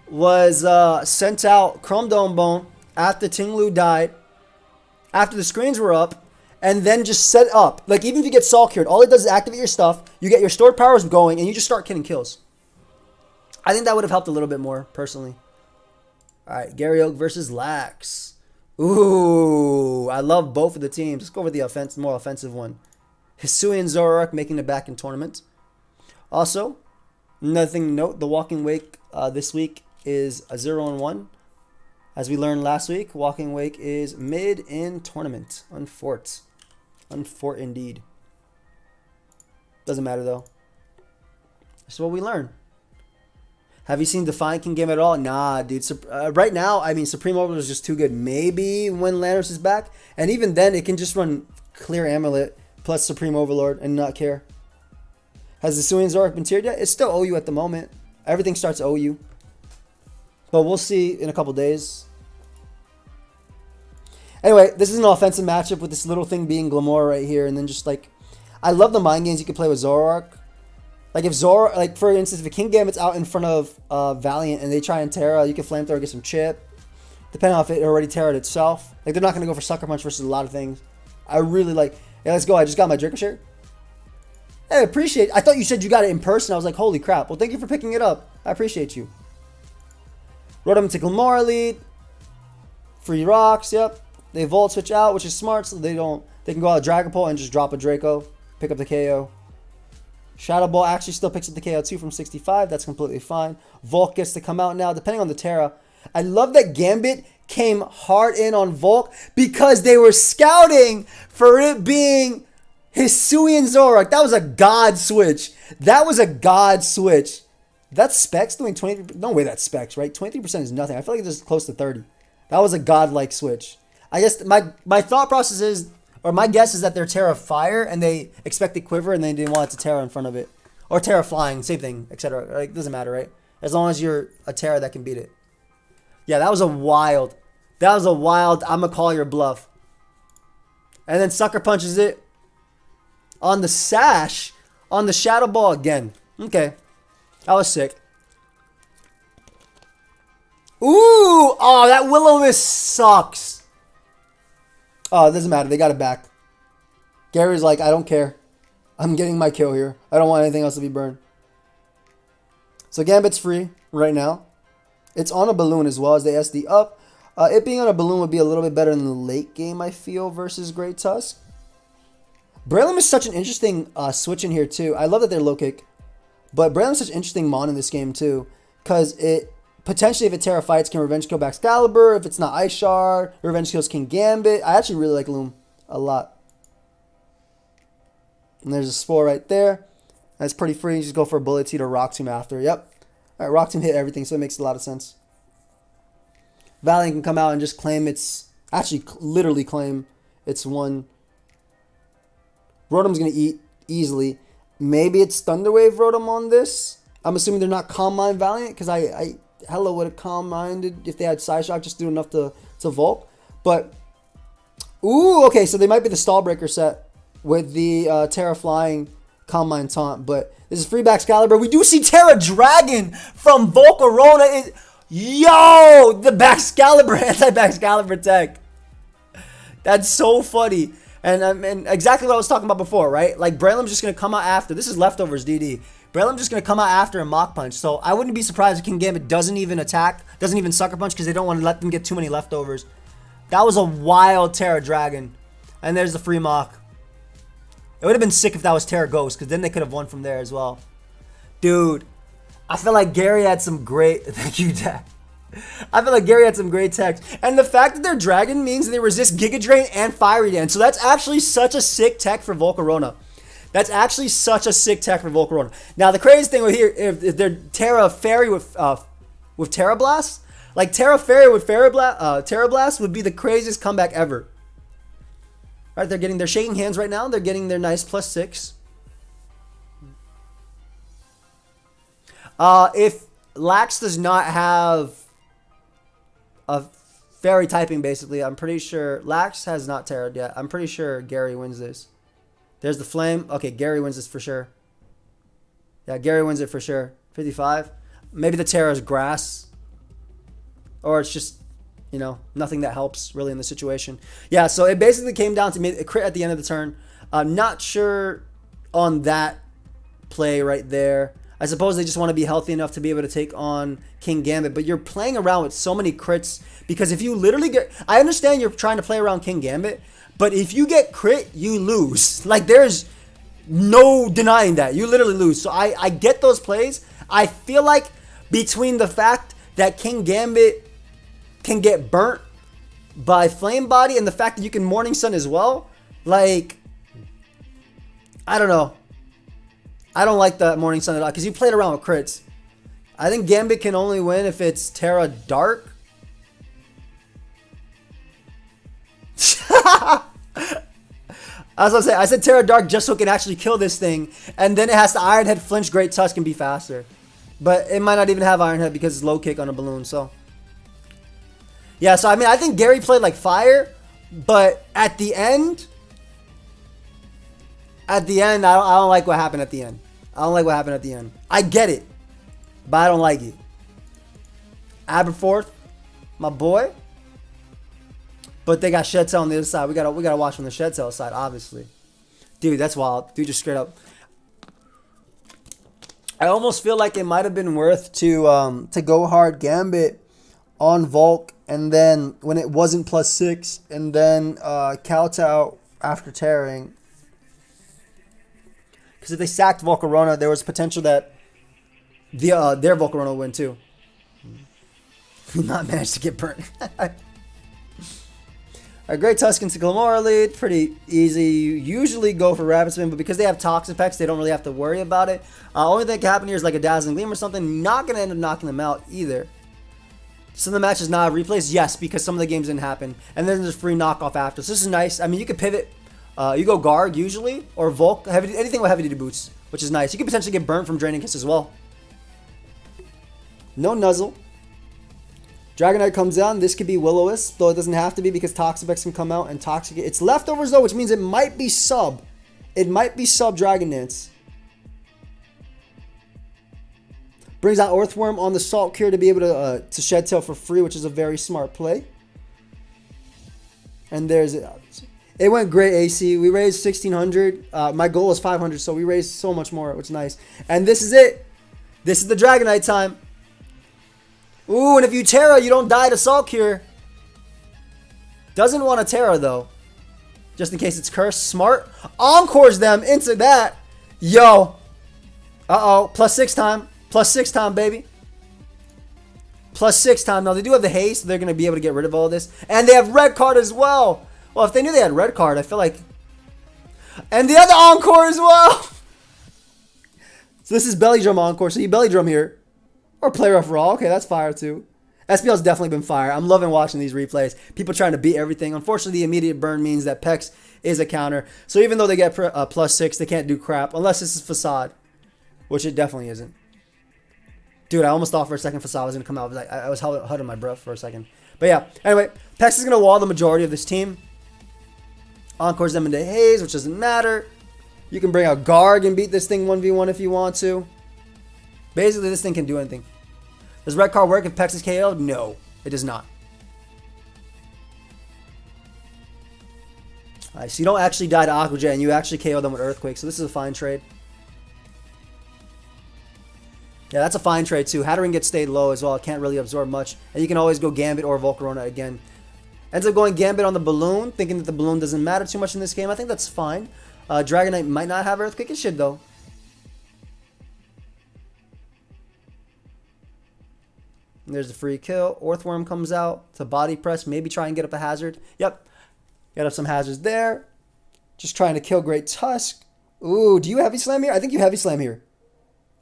was sent out Chrome Dome Bone after Tinglu died, after the screens were up, and then just set up. Like, even if you get Soul Cured, all it does is activate your stuff, you get your stored powers going, and you just start getting kills. I think that would have helped a little bit more, personally. Alright, Gary Oak versus Lax. Ooh, I love both of the teams. Let's go with the more offensive one. Hisui and Zoroark making it back in tournament. Also, another thing to note, the Walking Wake this week is a 0-1. As we learned last week, Walking Wake is mid in tournament. Unfort. Unfort indeed. Doesn't matter though. That's what we learn. Have you seen Defiant King game at all? Nah, dude. Right now, I mean, Supreme Overlord is just too good. Maybe when Landorus is back. And even then, it can just run Clear Amulet plus Supreme Overlord and not care. Has the Sui and Zoroark been tiered yet? It's still OU at the moment. Everything starts OU. But we'll see in a couple days. Anyway, this is an offensive matchup with this little thing being Glamora right here. And then just like, I love the mind games you can play with Zoroark. Like if like for instance, if a King Gambit's out in front of Valiant and they try and Terra, you can Flamethrower, get some chip. Depending on if it already Terra'd itself. Like they're not going to go for Sucker Punch versus a lot of things. I really like, hey, let's go. I just got my Draco shirt. Hey, I appreciate it. I thought you said you got it in person. I was like, holy crap. Well, thank you for picking it up. I appreciate you. Rotom to Glamora lead. Free rocks, yep. They Volt switch out, which is smart, so they can go out of Dragapult and just drop a Draco. Pick up the KO. Shadow Ball actually still picks up the KO 2 from 65. That's completely fine. Volk gets to come out now, depending on the Terra. I love that Gambit came hard in on Volk because they were scouting for it being Hisui and Zoroark. That was a god switch. That was a god switch. That's Specs doing 20. No way that's Specs, right? 23% is nothing. I feel like it's close to 30. That was a godlike switch. I guess my thought process is, or my guess is that they're Terra Fire and they expect the Quiver and they didn't want it to Terra in front of it. Or Terra Flying, same thing, etc. Like, doesn't matter, right? As long as you're a Terra that can beat it. Yeah, that was a wild, I'm going to call your bluff. And then Sucker Punches it on the Sash, on the Shadow Ball again. Okay, that was sick. Ooh, oh, that Will-O-Wisp sucks. Oh, it doesn't matter. They got it back. Gary's like, I don't care. I'm getting my kill here. I don't want anything else to be burned. So Gambit's free right now. It's on a balloon as well as the SD up. It being on a balloon would be a little bit better in the late game, I feel, versus Great Tusk. Breloom is such an interesting switch in here, too. I love that they're low kick. But Breloom is such an interesting mon in this game, too. Because it potentially, if it Terra fights, can revenge kill back Excalibur. If it's not Ice Shard, revenge kills King Gambit. I actually really like Loom a lot. And there's a Spore right there. That's pretty free. You just go for a Bullet Seed or Rock Tomb after. Yep. All right, Rock Tomb hit everything, so it makes a lot of sense. Valiant can come out and just claim its... Actually, literally claim its one. Rotom's going to eat easily. Maybe it's Thunderwave Rotom on this. I'm assuming they're not Calm Mind Valiant, because I hella would have Calm Minded if they had Side Shock, just do enough to Volk. But, ooh, okay, so they might be the Stall Breaker set with the Terra Flying Calm Mind Taunt. But this is free back Excalibur. We do see Terra Dragon from Volcarona. Yo, the Baxcalibur, anti-Baxcalibur tech. That's so funny. And exactly what I was talking about before, right? Like, Breloom's just going to come out after. This is Leftovers DD. Breloom's just going to come out after and Mach Punch. So I wouldn't be surprised if King Gambit doesn't even attack, doesn't even Sucker Punch, because they don't want to let them get too many leftovers. That was a wild Terra Dragon. And there's the free Mach. It would have been sick if that was Terra Ghost, because then they could have won from there as well. Dude, I feel like Gary had some great... Thank you, Dad. I feel like Gary had some great techs. And the fact that they're Dragon means they resist Giga Drain and Fiery Dance. So that's actually such a sick tech for Volcarona. That's actually such a sick tech for Volcarona. Now, the crazy thing with here, if they're Terra Fairy with Terra Blast, like Terra Fairy with Terra Blast would be the craziest comeback ever. Right, they're shaking hands right now. They're getting their nice +6. If Lax does not have a fairy typing, basically, I'm pretty sure Lax has not terrored yet. I'm pretty sure Gary wins this. There's the flame. Okay, Gary wins this for sure. Yeah, Gary wins it for sure. 55. Maybe the terror is grass. Or it's just, you know, nothing that helps really in the situation. Yeah, so it basically came down to a crit at the end of the turn. I'm not sure on that play right there. I suppose they just want to be healthy enough to be able to take on King Gambit. But you're playing around with so many crits. Because if you literally get... I understand you're trying to play around King Gambit. But if you get crit, you lose. Like, there's no denying that. You literally lose. So I get those plays. I feel like between the fact that King Gambit can get burnt by Flame Body and the fact that you can Morning Sun as well, like, I don't know. I don't like the Morning Sun at all because you played around with crits. I think Gambit can only win if it's Terra Dark. As I say, I said Terra Dark just so it can actually kill this thing, and then it has to Iron Head, Flinch, Great Tusk, and be faster. But it might not even have Iron Head because it's low kick on a balloon. So yeah, so I mean, I think Gary played like fire, but at the end, I don't like what happened at the end. I don't like what happened at the end. I get it, but I don't like it. Aberforth, my boy. But they got Shed Tail on the other side. We gotta watch from the Shed Tail side, obviously. Dude, that's wild. Dude, just straight up. I almost feel like it might have been worth to go hard Gambit on Volk, and then when it wasn't +6, and then kowtow after tearing. Because if they sacked Volcarona, there was potential that their Volcarona would win too. Not managed to get burnt. Great Tusk into Glamora lead. Pretty easy. You usually go for Rapid Spin, but because they have Toxic Pecks, they don't really have to worry about it. Only thing that can happen here is like a Dazzling Gleam or something. Not going to end up knocking them out either. Some of the matches not replays, yes, because some of the games didn't happen. And then there's free knockoff after. So this is nice. I mean, you could pivot. You go Guard usually, or Volk. Anything with heavy duty boots, which is nice. You could potentially get burnt from Draining Kiss as well. No Nuzzle. Dragonite comes down. This could be Will-O-Wisp, though it doesn't have to be because Toxapex can come out and Toxic. It's leftovers though, which means it might be sub. It might be sub Dragon Dance. Brings out Earthworm on the Salt Cure to be able to Shed Tail for free, which is a very smart play. And there's it. It went great, AC. We raised 1,600. My goal was 500, so we raised so much more, which is nice. And this is it. This is the Dragonite time. Ooh, and if you Terra, you don't die to Salt Cure. Doesn't want to Terra, though. Just in case it's cursed. Smart. Encores them into that. Yo. Uh-oh. +6 time. +6 time, baby. +6 time. Now, they do have the haste. So they're going to be able to get rid of all this. And they have red card as well. Well, if they knew they had red card, I feel like... And the other Encore as well. So this is Belly Drum Encore. So you Belly Drum here. Or Play Rough Raw. Okay, that's fire too. SPL's definitely been fire. I'm loving watching these replays. People trying to beat everything. Unfortunately, the immediate burn means that Pex is a counter. So even though they get +6, they can't do crap. Unless this is Facade. Which it definitely isn't. Dude, I almost thought for a second Facade was going to come out. I was holding my breath for a second. But yeah, anyway. Pex is going to wall the majority of this team. Encores them into Haze, which doesn't matter. You can bring out Garg and beat this thing 1v1 if you want to. Basically, this thing can do anything. Does red card work if Pex is KO'd? No, it does not. Alright, so you don't actually die to Aqua Jet, and you actually KO them with Earthquake, so this is a fine trade. Yeah, that's a fine trade too. Hatterene gets stayed low as well. It can't really absorb much. And you can always go Gambit or Volcarona again. Ends up going Gambit on the Balloon, thinking that the Balloon doesn't matter too much in this game. I think that's fine. Dragonite might not have Earthquake. It should, though. And there's the free kill. Earthworm comes out to body press. Maybe try and get up a hazard. Yep. Get up some hazards there. Just trying to kill Great Tusk. Ooh, do you Heavy Slam here? I think you Heavy Slam here.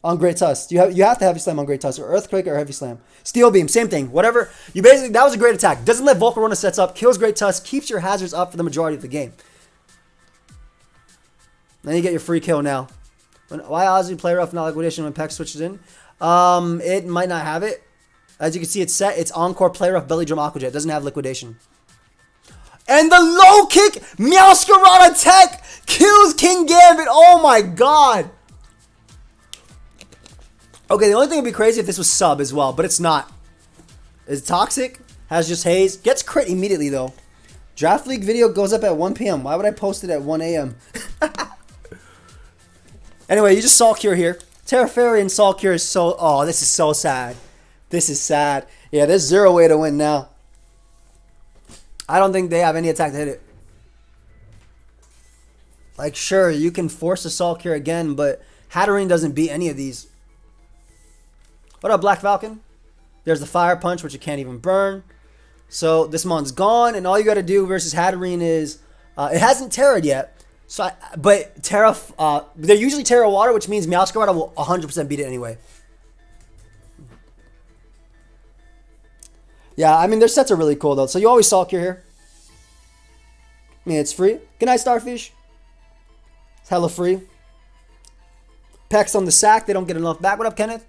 On Great Tusk. You have to Heavy Slam on Great Tusk. Or Earthquake or Heavy Slam. Steel Beam. Same thing. Whatever. You basically... That was a great attack. Doesn't let Volcarona sets up. Kills Great Tusk. Keeps your hazards up for the majority of the game. Then you get your free kill now. Why Ozzy play rough, not liquidation when Peck switches in? It might not have it. As you can see, it's set. It's Encore, Play Rough, Belly Drum, Aqua Jet. It doesn't have liquidation. And the low kick, Meowscarada Tech kills King Gambit. Oh my god. Okay, the only thing would be crazy if this was sub as well, but it's not. It's toxic, has just haze, gets crit immediately though. Draft League video goes up at 1 p.m. Why would I post it at 1 a.m.? Anyway, you just Salt Cure here. Terra Fairy and Salt Cure is so... Oh, this is so sad. This is sad. Yeah, there's 0 way to win now. I don't think they have any attack to hit it. Like, sure, you can force a Salt Cure again, but Hatterene doesn't beat any of these. What up, Black Falcon? There's the Fire Punch, which you can't even burn. So, this mon's gone, and all you got to do versus Hatterene is... it hasn't Terra'd yet. So, but Terra... they're usually Terra Water, which means Meowscarada will 100% beat it anyway. Yeah, I mean, their sets are really cool, though. So, you always Salt Cure here. I mean, it's free. Good night, Starfish. It's hella free. Peck's on the sack. They don't get enough back. What up, Kenneth?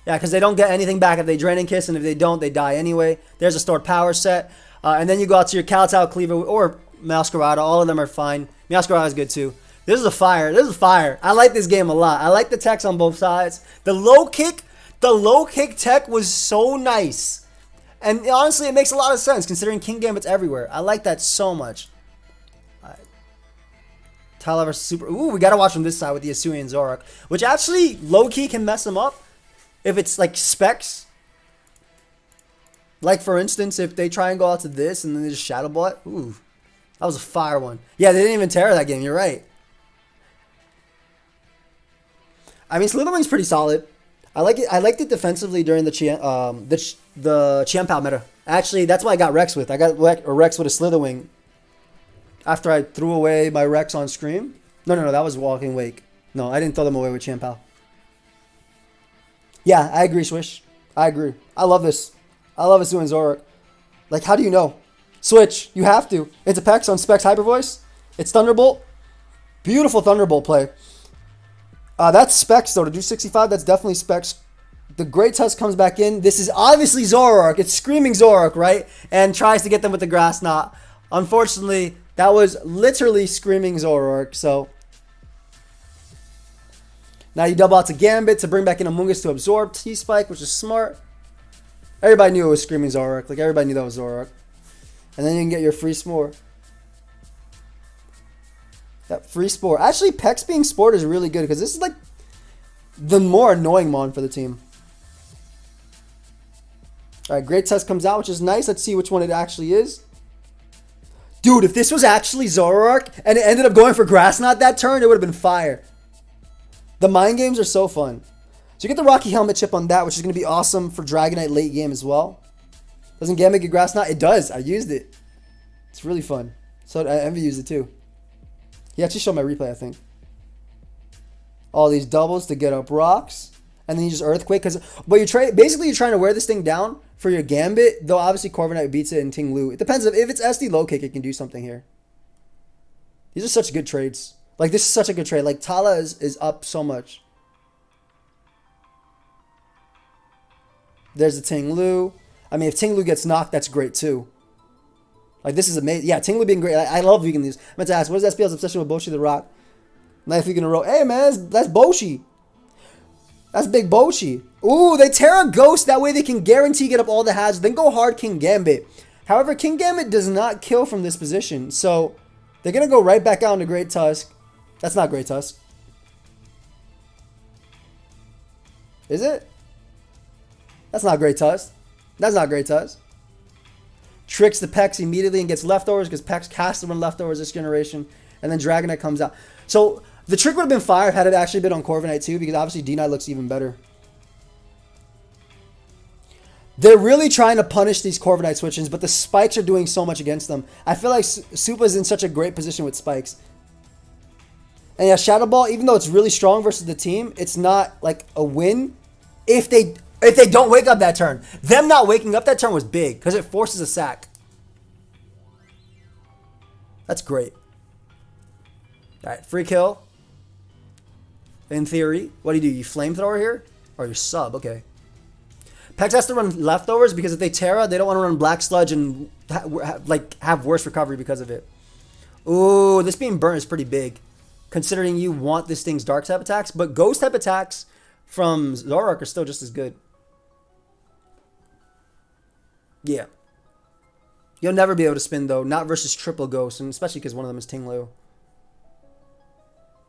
Yeah, because they don't get anything back if they Draining Kiss, and if they don't, they die anyway. There's a Stored Power set. And then you go out to your Kowtow, Cleaver, or Meowscarada. All of them are fine. Meowscarada is good, too. This is a fire. This is fire. I like this game a lot. I like the techs on both sides. The low kick tech was so nice. And honestly, it makes a lot of sense considering King Gambit's everywhere. I like that so much. Alright. Tyler versus Super. Ooh, we gotta watch from this side with the Asui and Zoroark. Which actually, low-key can mess him up. If it's like specs. Like, for instance, if they try and go out to this and then they just Shadow Ball it. Ooh. That was a fire one. Yeah, they didn't even Terra that game. You're right. I mean, Slitherwing's pretty solid. I like it. I liked it defensively during the Chiampao meta. Actually, that's why I got Rex with. I got Rex with a Slitherwing. After I threw away my Rex on Scream. No, that was Walking Wake. No, I didn't throw them away with Chiampao. Yeah, I agree, Swish. I agree. I love this. I love Asui and Zoroark. Like, how do you know? Switch. You have to. It's a Pex on Specs Hyper Voice. It's Thunderbolt. Beautiful Thunderbolt play. That's Specs, though. To do 65, that's definitely Specs. The Great Tusk comes back in. This is obviously Zoroark. It's screaming Zoroark, right? And tries to get them with the Grass Knot. Unfortunately, that was literally screaming Zoroark. So, now you double out to Gambit to bring back in Amoonguss to absorb T-Spike, which is smart. Everybody knew it was screaming Zoroark. Like, everybody knew that was Zoroark. And then you can get your free Spore. That free Spore. Actually, Pex being Spored is really good because this is like the more annoying Mon for the team. Alright, Great Test comes out, which is nice. Let's see which one it actually is. Dude, if this was actually Zoroark and it ended up going for Grass Knot that turn, it would have been fire. The mind games are so fun. So you get the Rocky Helmet chip on that, which is going to be awesome for Dragonite late game as well. Doesn't Gambit get Grass Knot? It does. I used it. It's really fun. So Envy used it too. He actually showed my replay, I think. All these doubles to get up rocks. And then you just Earthquake. But basically you're trying to wear this thing down for your Gambit. Though obviously Corviknight beats it in Ting Lu. It depends. If it's SD low kick, it can do something here. These are such good trades. Like, this is such a good trade. Like, Tala is up so much. There's the Ting Lu. I mean, if Ting Lu gets knocked, that's great too. Like, this is amazing. Yeah, Ting Lu being great. I love vegan these. I meant to ask, what is SPL's obsession with Boshi the Rock? Knife vegan in a row. Hey, man, that's Boshi. That's big Boshi. Ooh, they Terra Ghost. That way they can guarantee get up all the hazards. Then go hard King Gambit. However, King Gambit does not kill from this position. So, they're going to go right back out into Great Tusk. That's not Great Tusk. Is it? That's not Great Tusk. That's not Great Tusk. Tricks the Pex immediately and gets leftovers because Pex has to run leftovers this generation. And then Dragonite comes out. So the trick would have been fire had it actually been on Corviknight too, because obviously D-Knight looks even better. They're really trying to punish these Corviknight switch-ins, but the spikes are doing so much against them. I feel like Supa's in such a great position with spikes. And yeah, Shadow Ball, even though it's really strong versus the team, it's not like a win if they don't wake up that turn. Them not waking up that turn was big because it forces a sack. That's great. Alright, free kill. In theory. What do? You flamethrower here? Or you sub, okay. Pex has to run leftovers because if they Terra, they don't want to run Black Sludge and have worse recovery because of it. Ooh, this being burnt is pretty big. Considering you want this thing's dark type attacks. But ghost type attacks from Zoroark are still just as good. Yeah. You'll never be able to spin though. Not versus triple ghost. And especially because one of them is Tinglu.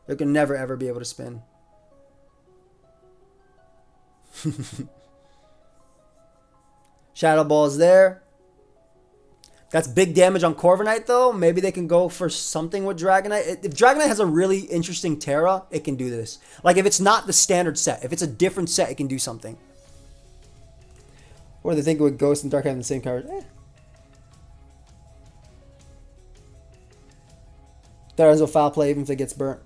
You can never ever be able to spin. Shadow Ball is there. That's big damage on Corviknight though. Maybe they can go for something with Dragonite. If Dragonite has a really interesting Terra, it can do this. Like if it's not the standard set. If it's a different set, it can do something. Or they think with Ghost and Dark having the same card. There's a foul play even if it gets burnt.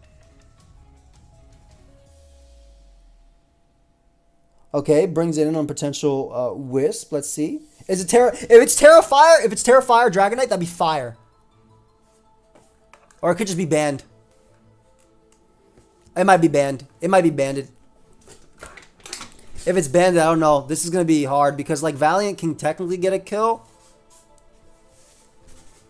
Okay, brings it in on potential Wisp. Let's see. Is it Terra? If it's Terra Fire, Dragonite, that'd be fire. Or it could just be banned. It might be banned. It might be banded. If it's banned, I don't know. This is gonna be hard because like Valiant can technically get a kill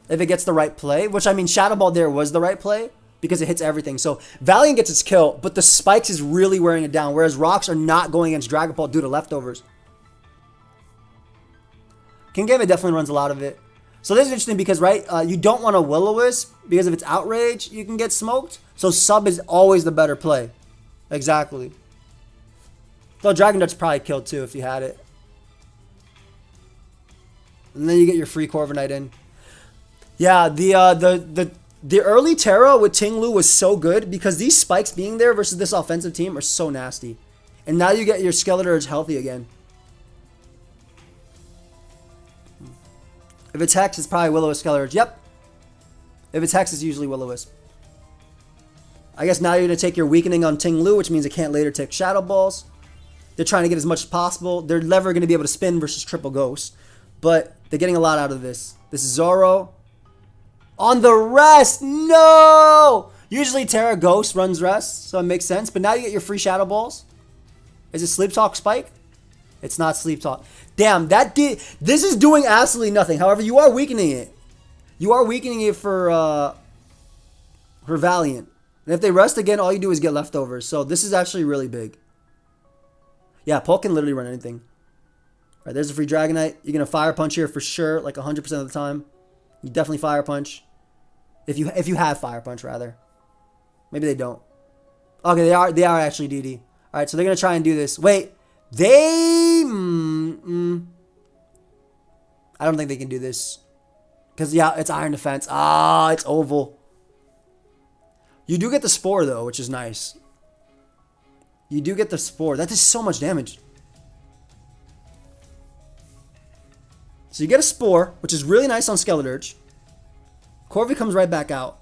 if it gets the right play. Which I mean, Shadow Ball there was the right play. Because it hits everything. So Valiant gets its kill, but the spikes is really wearing it down. Whereas rocks are not going against Dragon Ball due to leftovers. Kingambit definitely runs a lot of it. So this is interesting because, right, you don't want a Will-O-Wisp because if it's Outrage, you can get smoked. So sub is always the better play. Exactly. So Dragon Dart's probably killed too if you had it. And then you get your free Corviknight in. Yeah, the early Terra with Tinglu was so good because these spikes being there versus this offensive team are so nasty. And now you get your Skeletor's healthy again. If it's Hex, it's probably Will-O-Wisp Skeletor. Yep. If it's Hex, it's usually Will-O-Wisp. I guess now you're going to take your weakening on Tinglu, which means it can't later take Shadow Balls. They're trying to get as much as possible. They're never going to be able to spin versus triple Ghost. But they're getting a lot out of this. This is Zoro. On the rest, no! Usually Terra Ghost runs rest, so it makes sense. But now you get your free Shadow Balls. Is it Sleep Talk Spike? It's not Sleep Talk. Damn, this is doing absolutely nothing. However, you are weakening it. You are weakening it for Valiant. And if they rest again, all you do is get leftovers. So this is actually really big. Yeah, Poke can literally run anything. All right, there's a free Dragonite. You're going to Fire Punch here for sure, like 100% of the time. You definitely Fire Punch. If you have Fire Punch, rather. Maybe they don't. Okay, they are actually DD. All right, so they're going to try and do this. Wait, they... I don't think they can do this. Because, yeah, it's Iron Defense. Ah, it's Oval. You do get the Spore, though, which is nice. You do get the Spore. That does so much damage. So you get a Spore, which is really nice on Skeledirge. Corvi comes right back out.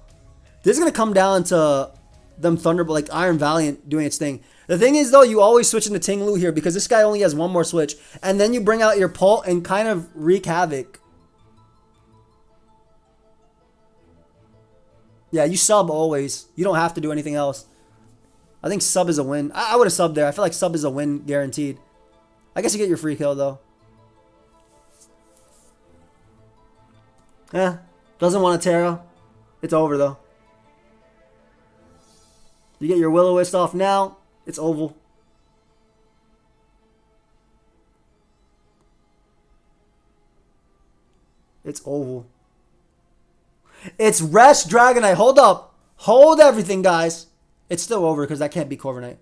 This is going to come down to them Thunderbolt, like Iron Valiant doing its thing. The thing is, though, you always switch into Tinglu here because this guy only has one more switch. And then you bring out your Pult and kind of wreak havoc. Yeah, you sub always. You don't have to do anything else. I think sub is a win. I would have subbed there. I feel like sub is a win guaranteed. I guess you get your free kill, though. Doesn't want a Terra. It's over, though. You get your Will-O-Wisp off now. It's Oval. It's Oval. It's Rest Dragonite. Hold up. Hold everything, guys. It's still over because that can't be Corviknight.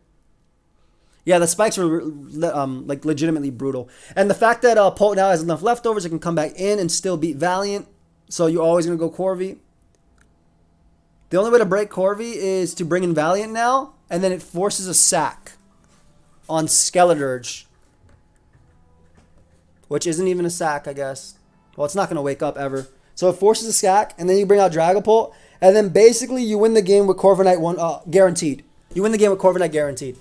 Yeah, the spikes were like legitimately brutal. And the fact that Polt now has enough leftovers, it can come back in and still beat Valiant. So you're always going to go Corvi. The only way to break Corvi is to bring in Valiant now. And then it forces a sack on Skeledirge. Which isn't even a sack, I guess. Well, it's not going to wake up ever. So it forces a sack. And then you bring out Dragapult. And then basically you win the game with Corviknight guaranteed. You win the game with Corviknight guaranteed.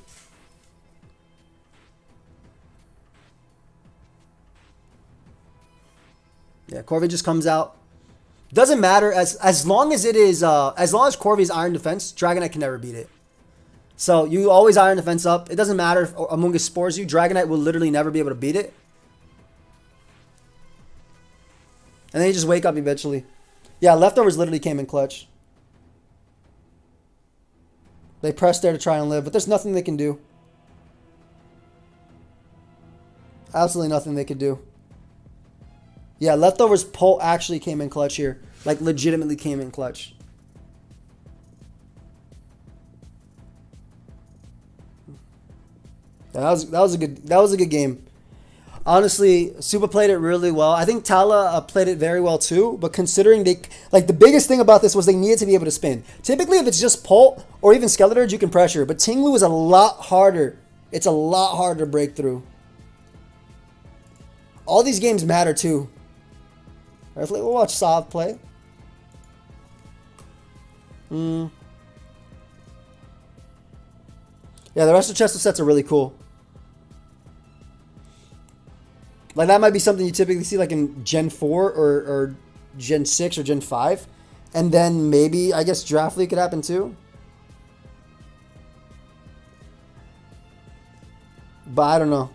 Yeah, Corvi just comes out. Doesn't matter as long as it is as long as Corvi is Iron Defense, Dragonite can never beat it. So you always Iron Defense up. It doesn't matter if Amoonguss spores you. Dragonite will literally never be able to beat it. And then you just wake up eventually. Yeah, leftovers literally came in clutch. They pressed there to try and live, but there's nothing they can do. Absolutely nothing they could do. Yeah, leftovers pull actually came in clutch here. Like legitimately came in clutch. That was a good game. Honestly, Super played it really well. I think Tala played it very well too. But considering the biggest thing about this was they needed to be able to spin. Typically, if it's just Pult or even Skeletor, you can pressure. But Tinglu is a lot harder. It's a lot harder to break through. All these games matter too. Alright, we'll watch Sav play. Yeah, the rest of Chesto sets are really cool. Like, that might be something you typically see like in Gen 4 or Gen 6 or Gen 5. And then maybe, I guess, Draft League could happen too. But I don't know.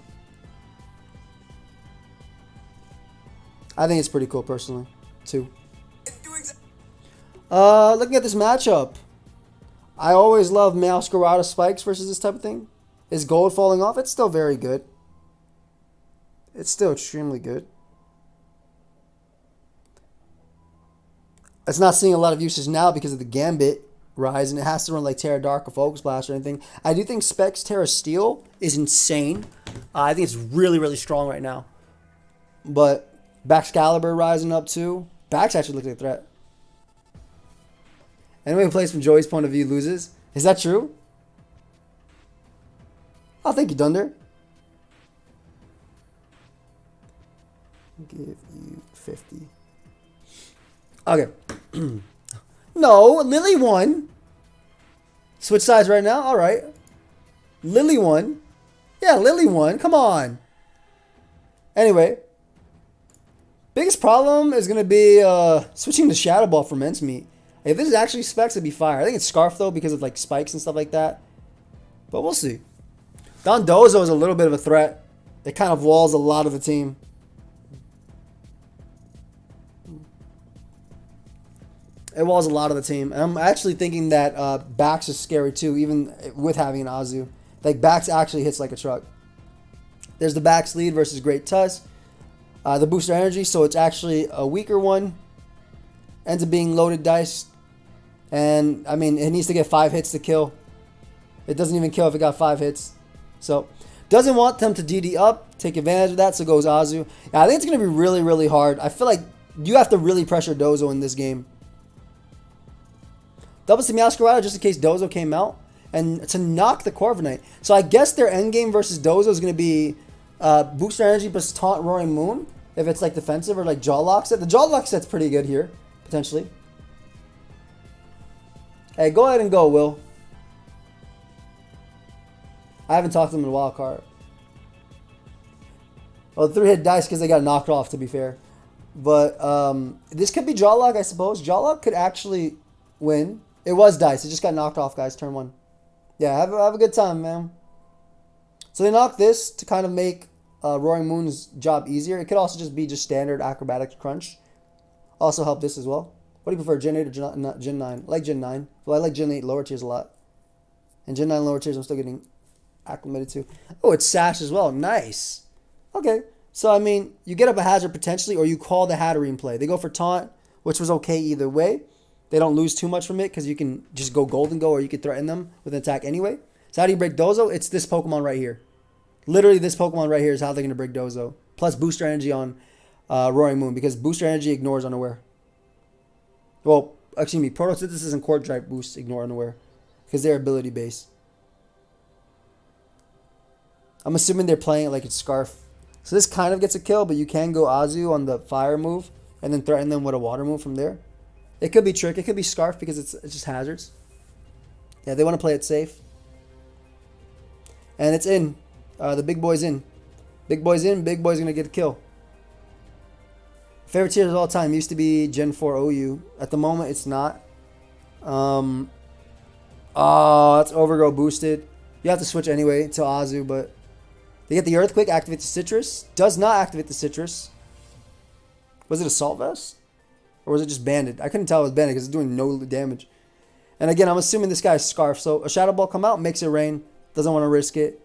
I think it's pretty cool personally, too. Looking at this matchup. I always love Masquerada Spikes versus this type of thing. Is gold falling off? It's still very good. It's still extremely good. It's not seeing a lot of uses now because of the Gambit rise, and it has to run like Terra Dark or Focus Blast or anything. I do think Specs Terra Steel is insane. I think it's really, really strong right now. But Baxcalibur rising up too. Bax actually looks like a threat. Anyone who plays from Joey's point of view loses. Is that true? Oh, thank you, Dunder. Give you 50. Okay. No, Lily won. Switch sides right now? Alright. Lily won. Yeah, Lily won. Come on. Anyway. Biggest problem is going to be switching to Shadow Ball for Mincemeat. If this is actually Specs, it'd be fire. I think it's Scarf, though, because of like spikes and stuff like that. But we'll see. Dondozo is a little bit of a threat. It kind of walls a lot of the team. It walls a lot of the team. And I'm actually thinking that Bax is scary too, even with having an Azu. Like, Bax actually hits like a truck. There's the Bax lead versus Great Tusk. The booster energy, so it's actually a weaker one. Ends up being loaded dice. And, I mean, it needs to get 5 hits to kill. It doesn't even kill if it got 5 hits. So, doesn't want them to DD up. Take advantage of that, so goes Azu. Yeah, I think it's going to be really, really hard. I feel like you have to really pressure Dozo in this game. Doubles to Meowscarada just in case Dozo came out. And to knock the Corviknight. So I guess their endgame versus Dozo is going to be Booster Energy plus Taunt Roaring Moon. If it's like defensive or like Jaw Lock set. The Jaw Lock set's pretty good here. Potentially. Hey, go ahead and go, Will. I haven't talked to them in a while, Car. Well, 3-hit dice because they got knocked off, to be fair. But this could be Jaw Lock, I suppose. Jaw Lock could actually win. It was dice. It just got knocked off, guys. Turn 1. Yeah, have a good time, man. So they knocked this to kind of make Roaring Moon's job easier. It could also just be standard Acrobatics Crunch. Also help this as well. What do you prefer, Gen 8 or Gen 9? I like Gen 9. Well, I like Gen 8 lower tiers a lot. And Gen 9 lower tiers I'm still getting acclimated to. Oh, it's Sash as well. Nice. Okay. So, I mean, you get up a hazard potentially, or you call the Hatterene play. They go for Taunt, which was okay either way. They don't lose too much from it because you can just go Golden Go, or you can threaten them with an attack anyway. So how do you break Dozo? It's this Pokemon right here. Literally, this Pokemon right here is how they're going to break Dozo. Plus Booster Energy on Roaring Moon, because Booster Energy ignores Unaware. Well, excuse me, Photosynthesis and Quartz Drive boosts ignore Unaware because they're ability based. I'm assuming they're playing it like it's Scarf. So this kind of gets a kill, but you can go Azu on the fire move and then threaten them with a water move from there. It could be Trick. It could be Scarf because it's just hazards. Yeah, they want to play it safe. And it's in. The big boy's in. Big boy's in. Big boy's going to get a kill. Favorite tiers of all time used to be Gen 4 OU. At the moment, it's not. Oh, that's Overgrow boosted. You have to switch anyway to Azu, but they get the Earthquake, activate the Citrus. Does not activate the Citrus. Was it Assault Vest? Or was it just Banded? I couldn't tell it was Banded because it's doing no damage. And again, I'm assuming this guy's Scarf. So a Shadow Ball come out, makes it rain. Doesn't want to risk it.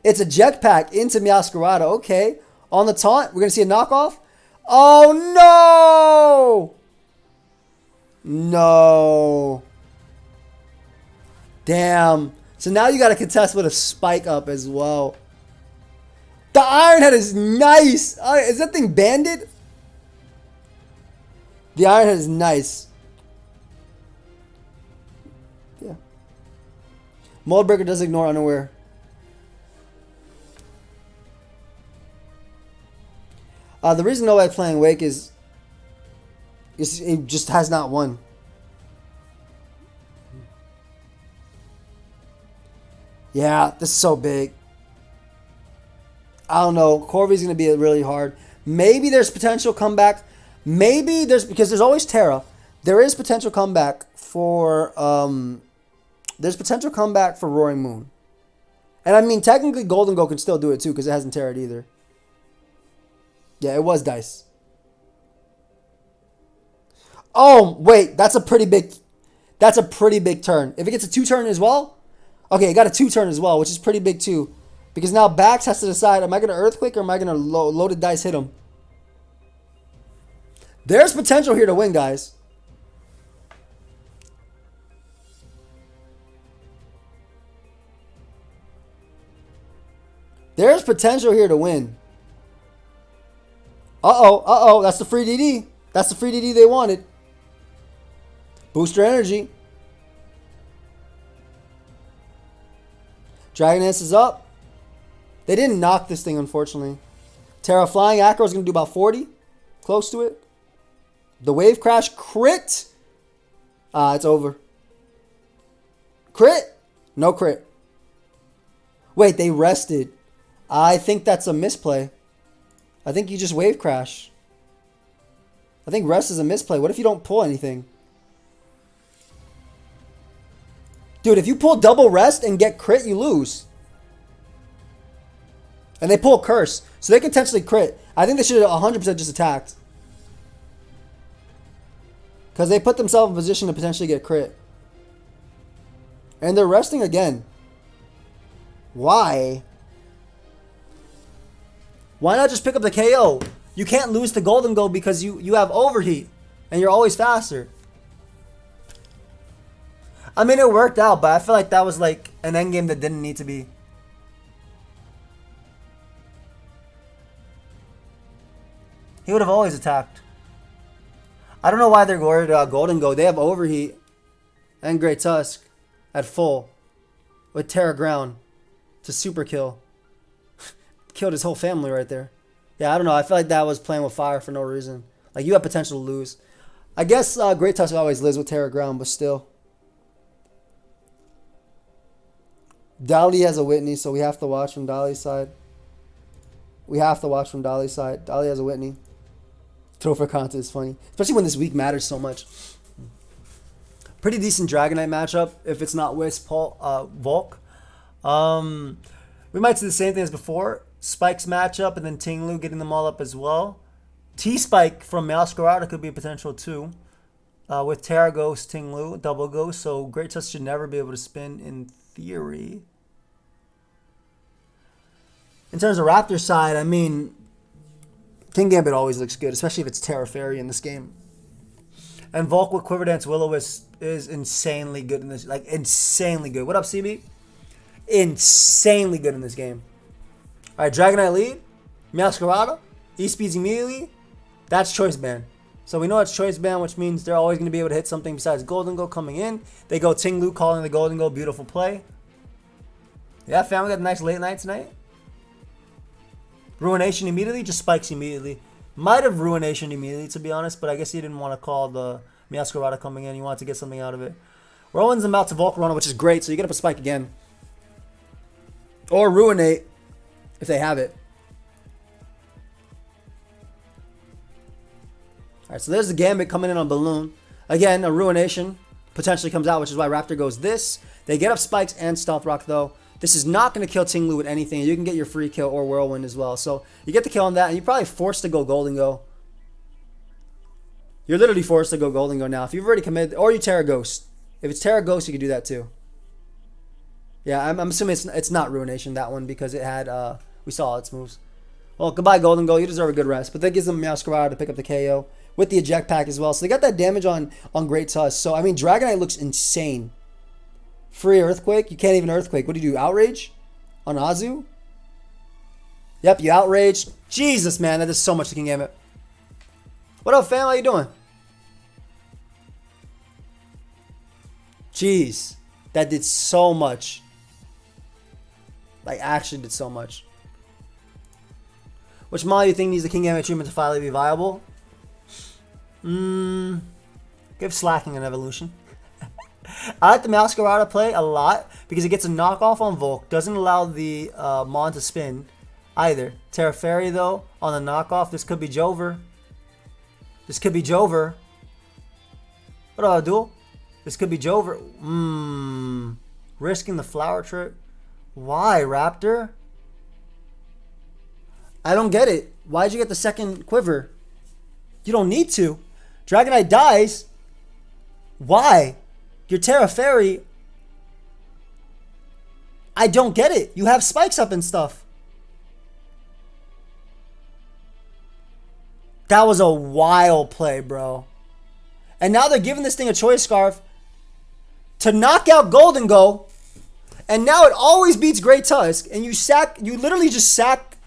It's a Jetpack into Meowscarada. Okay. On the taunt, we're going to see a knockoff. Oh, no! No. Damn. So now you got to contest with a Spike Up as well. The Iron Head is nice. Is that thing banded? The Iron Head is nice. Yeah. Mold Breaker does ignore Unaware. The reason nobody's playing Wake is it just has not won. Yeah, this is so big. I don't know. Corvi's going to be really hard. Maybe there's potential comeback. Maybe there's, because there's always Terra. There is potential comeback for there's potential comeback for Roaring Moon. And I mean, technically Golden Go can still do it too because it hasn't Terra'd either. Yeah, it was Dice. Oh, wait, that's a pretty big turn. If it gets a 2-turn as well, okay, it got a 2-turn as well, which is pretty big too. Because now Bax has to decide, am I going to Earthquake or am I going to loaded dice hit him? There's potential here to win, guys. There's potential here to win. Uh-oh. That's the free DD. That's the free DD they wanted. Booster energy. Dragon Dance is up. They didn't knock this thing, unfortunately. Terra Flying Acro is going to do about 40. Close to it. The Wave Crash crit. It's over. Crit? No crit. Wait, they rested. I think that's a misplay. I think you just Wave Crash. I think rest is a misplay. What if you don't pull anything? Dude, if you pull double rest and get crit, you lose. And they pull Curse. So they can potentially crit. I think they should have 100% just attacked. Because they put themselves in a position to potentially get crit. And they're resting again. Why? Why not just pick up the KO? You can't lose to Golden Go because you have Overheat. And you're always faster. I mean, it worked out, but I feel like that was like an endgame that didn't need to be. He would have always attacked. I don't know why they're worried about Golden Go. They have Overheat and Great Tusk at full with Terra Ground to super kill. Killed his whole family right there. Yeah, I don't know. I feel like that was playing with fire for no reason. Like, you have potential to lose. I guess Great Tusk always lives with Terra Ground, but still. Dali has a Whitney, so we have to watch from Dali's side. Dali has a Whitney. Throw for content is funny. Especially when this week matters so much. Pretty decent Dragonite matchup if it's not Wisp, Volk. We might see the same thing as before. Spike's matchup and then Tinglu getting them all up as well. T-Spike from Meowscarada could be a potential too. With Terra Ghost, Tinglu, Double Ghost. So Great Tusk should never be able to spin in theory. In terms of Raptor side, I mean, King Gambit always looks good, especially if it's Terra Fairy in this game. And Volk with Quiver Dance Will-O-Wisp is insanely good in this. Like, insanely good. What up, CB? Insanely good in this game. Alright, Dragonite lead. Meowscarada. E-Speeds immediately. That's Choice Band. So we know it's Choice Band, which means they're always going to be able to hit something besides Golden Go coming in. They go Tinglu calling the Golden Go. Beautiful play. Yeah, fam, we got a nice late night tonight. Ruination immediately. Just Spikes immediately. Might have Ruination immediately, to be honest, but I guess he didn't want to call the Meowscarada coming in. He wanted to get something out of it. Rowan's about to Volcarona, which is great, so you get up a Spike again. Or Ruinate, if they have it. Alright, so there's the Gambit coming in on Balloon. Again, a Ruination potentially comes out, which is why Raptor goes this. They get up Spikes and Stealth Rock, though. This is not going to kill Tinglu with anything. You can get your free kill or Whirlwind as well. So you get the kill on that, and you're probably forced to go Golden Go. You're literally forced to go Golden Go now. If you've already committed, or you Terra Ghost. If it's Terra Ghost, you can do that too. Yeah, I'm assuming it's not Ruination, that one, because it had, we saw its moves. Well, goodbye Golden Go. You deserve a good rest. But that gives them Meowscarada to pick up the KO with the eject pack as well. So they got that damage on Great Tusk. So, I mean, Dragonite looks insane. Free Earthquake. You can't even Earthquake. What do you do? Outrage? On Azu? Yep, you Outrage. Jesus, man. That does so much to King Gambit. What up, fam? How you doing? Jeez. That did so much. Like, actually did so much. Which model do you think needs the King Gambit treatment to finally be viable? Give Slacking an evolution. I like the Meowscarada play a lot because it gets a knockoff on Volk. Doesn't allow the Mon to spin either. Terra Fairy, though, on the knockoff. This could be Jover. This could be Jover. What about Duel? This could be Jover. Risking the Flower Trick. Why, Raptor? I don't get it. Why'd you get the second Quiver? You don't need to. Dragonite dies. Why? Your Terra Fairy. I don't get it. You have spikes up and stuff. That was a wild play, bro. And now they're giving this thing a Choice Scarf to knock out Golden Go. And now it always beats Great Tusk. And you literally just sack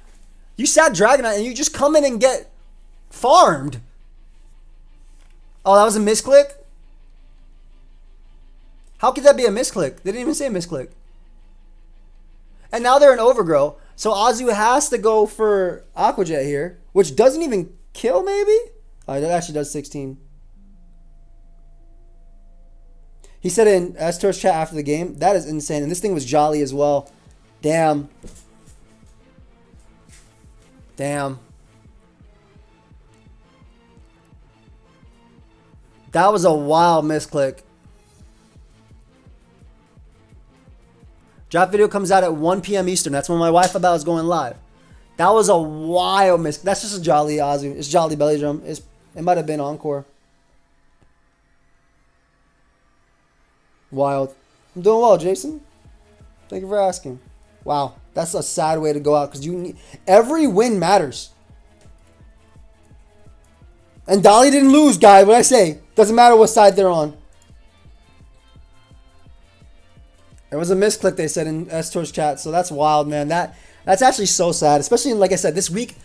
Dragonite and you just come in and get farmed. Oh, that was a misclick? How could that be a misclick? They didn't even say misclick. And now they're in Overgrow. So Azu has to go for Aqua Jet here, which doesn't even kill, maybe? Oh, that actually does 16. He said in Astor's chat after the game, that is insane. And this thing was jolly as well. Damn. Damn. That was a wild misclick. Draft video comes out at 1 p.m. Eastern. That's when my Wi-Fi battle is going live. That was a wild miss. That's just a jolly Azu. It's jolly belly drum. It might have been Encore. Wild. I'm doing well, Jason. Thank you for asking. Wow, that's a sad way to go out because every win matters. And Dolly didn't lose, guy. What I say doesn't matter what side they're on. It was a misclick, they said in Estor's chat, so that's wild, man. That's actually so sad, especially like I said, this week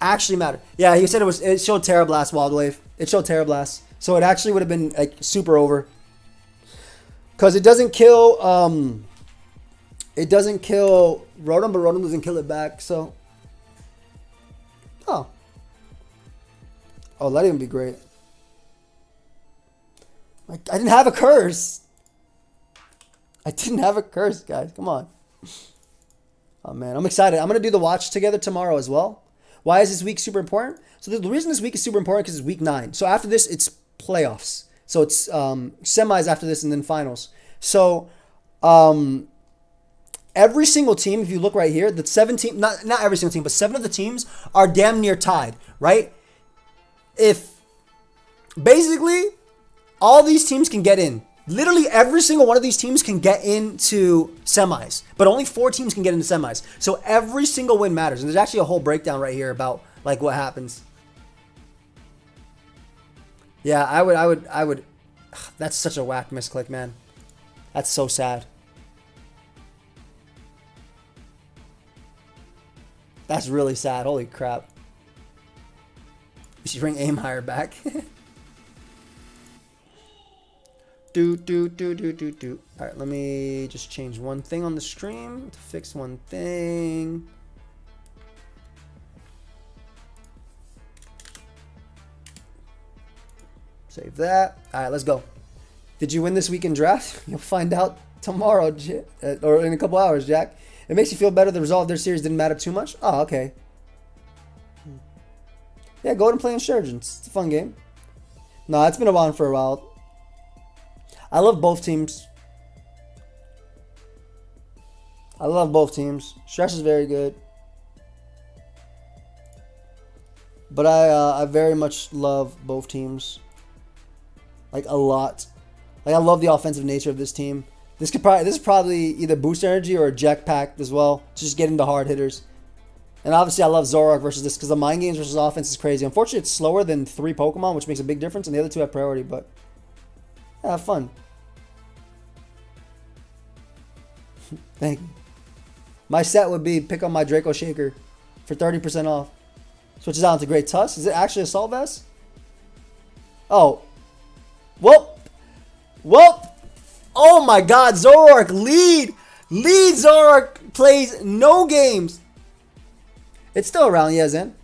actually mattered. Yeah, he said it showed Terra Blast Wild Wave. It showed Terra Blast, so it actually would have been like super over. Cause it doesn't kill Rotom, but Rotom doesn't kill it back. So, oh, that'd even be great. Like I didn't have a curse. I didn't have a curse, guys. Come on. Oh, man. I'm excited. I'm going to do the watch together tomorrow as well. Why is this week super important? So the reason this week is super important because it's week 9. So after this, it's playoffs. So it's semis after this and then finals. So every single team, if you look right here, the 7 team, not every single team, but 7 of the teams are damn near tied, right? If basically all these teams can get in. Literally every single one of these teams can get into semis, but only 4 teams can get into semis. So every single win matters. And there's actually a whole breakdown right here about like what happens. Yeah, I would. That's such a whack misclick, man. That's so sad. That's really sad. Holy crap. We should bring aim higher back. All right, let me just change one thing on the stream to fix one thing. Save that. All right, let's go. Did you win this weekend draft? You'll find out tomorrow, or in a couple hours, Jack. It makes you feel better. The result of their series didn't matter too much. Oh, okay. Yeah, go ahead and play Insurgents. It's a fun game. No, it's been around for a while. I love both teams. I love both teams. Stretch is very good. But I very much love both teams. Like, a lot. Like, I love the offensive nature of this team. This is probably either boost energy or eject packed as well. Just get into hard hitters. And obviously I love Zoroark versus this because the mind games versus offense is crazy. Unfortunately, it's slower than 3 Pokemon, which makes a big difference, and the other 2 have priority, but yeah, have fun. Thank you. My set would be pick up my Draco Shaker for 30% off. Switches out into Great Tusk. Is it actually Assault Vest? Oh. Whoop. Whoop. Oh my god, Zoroark lead. Lead Zoroark plays no games. It's still around, yeah, Zen.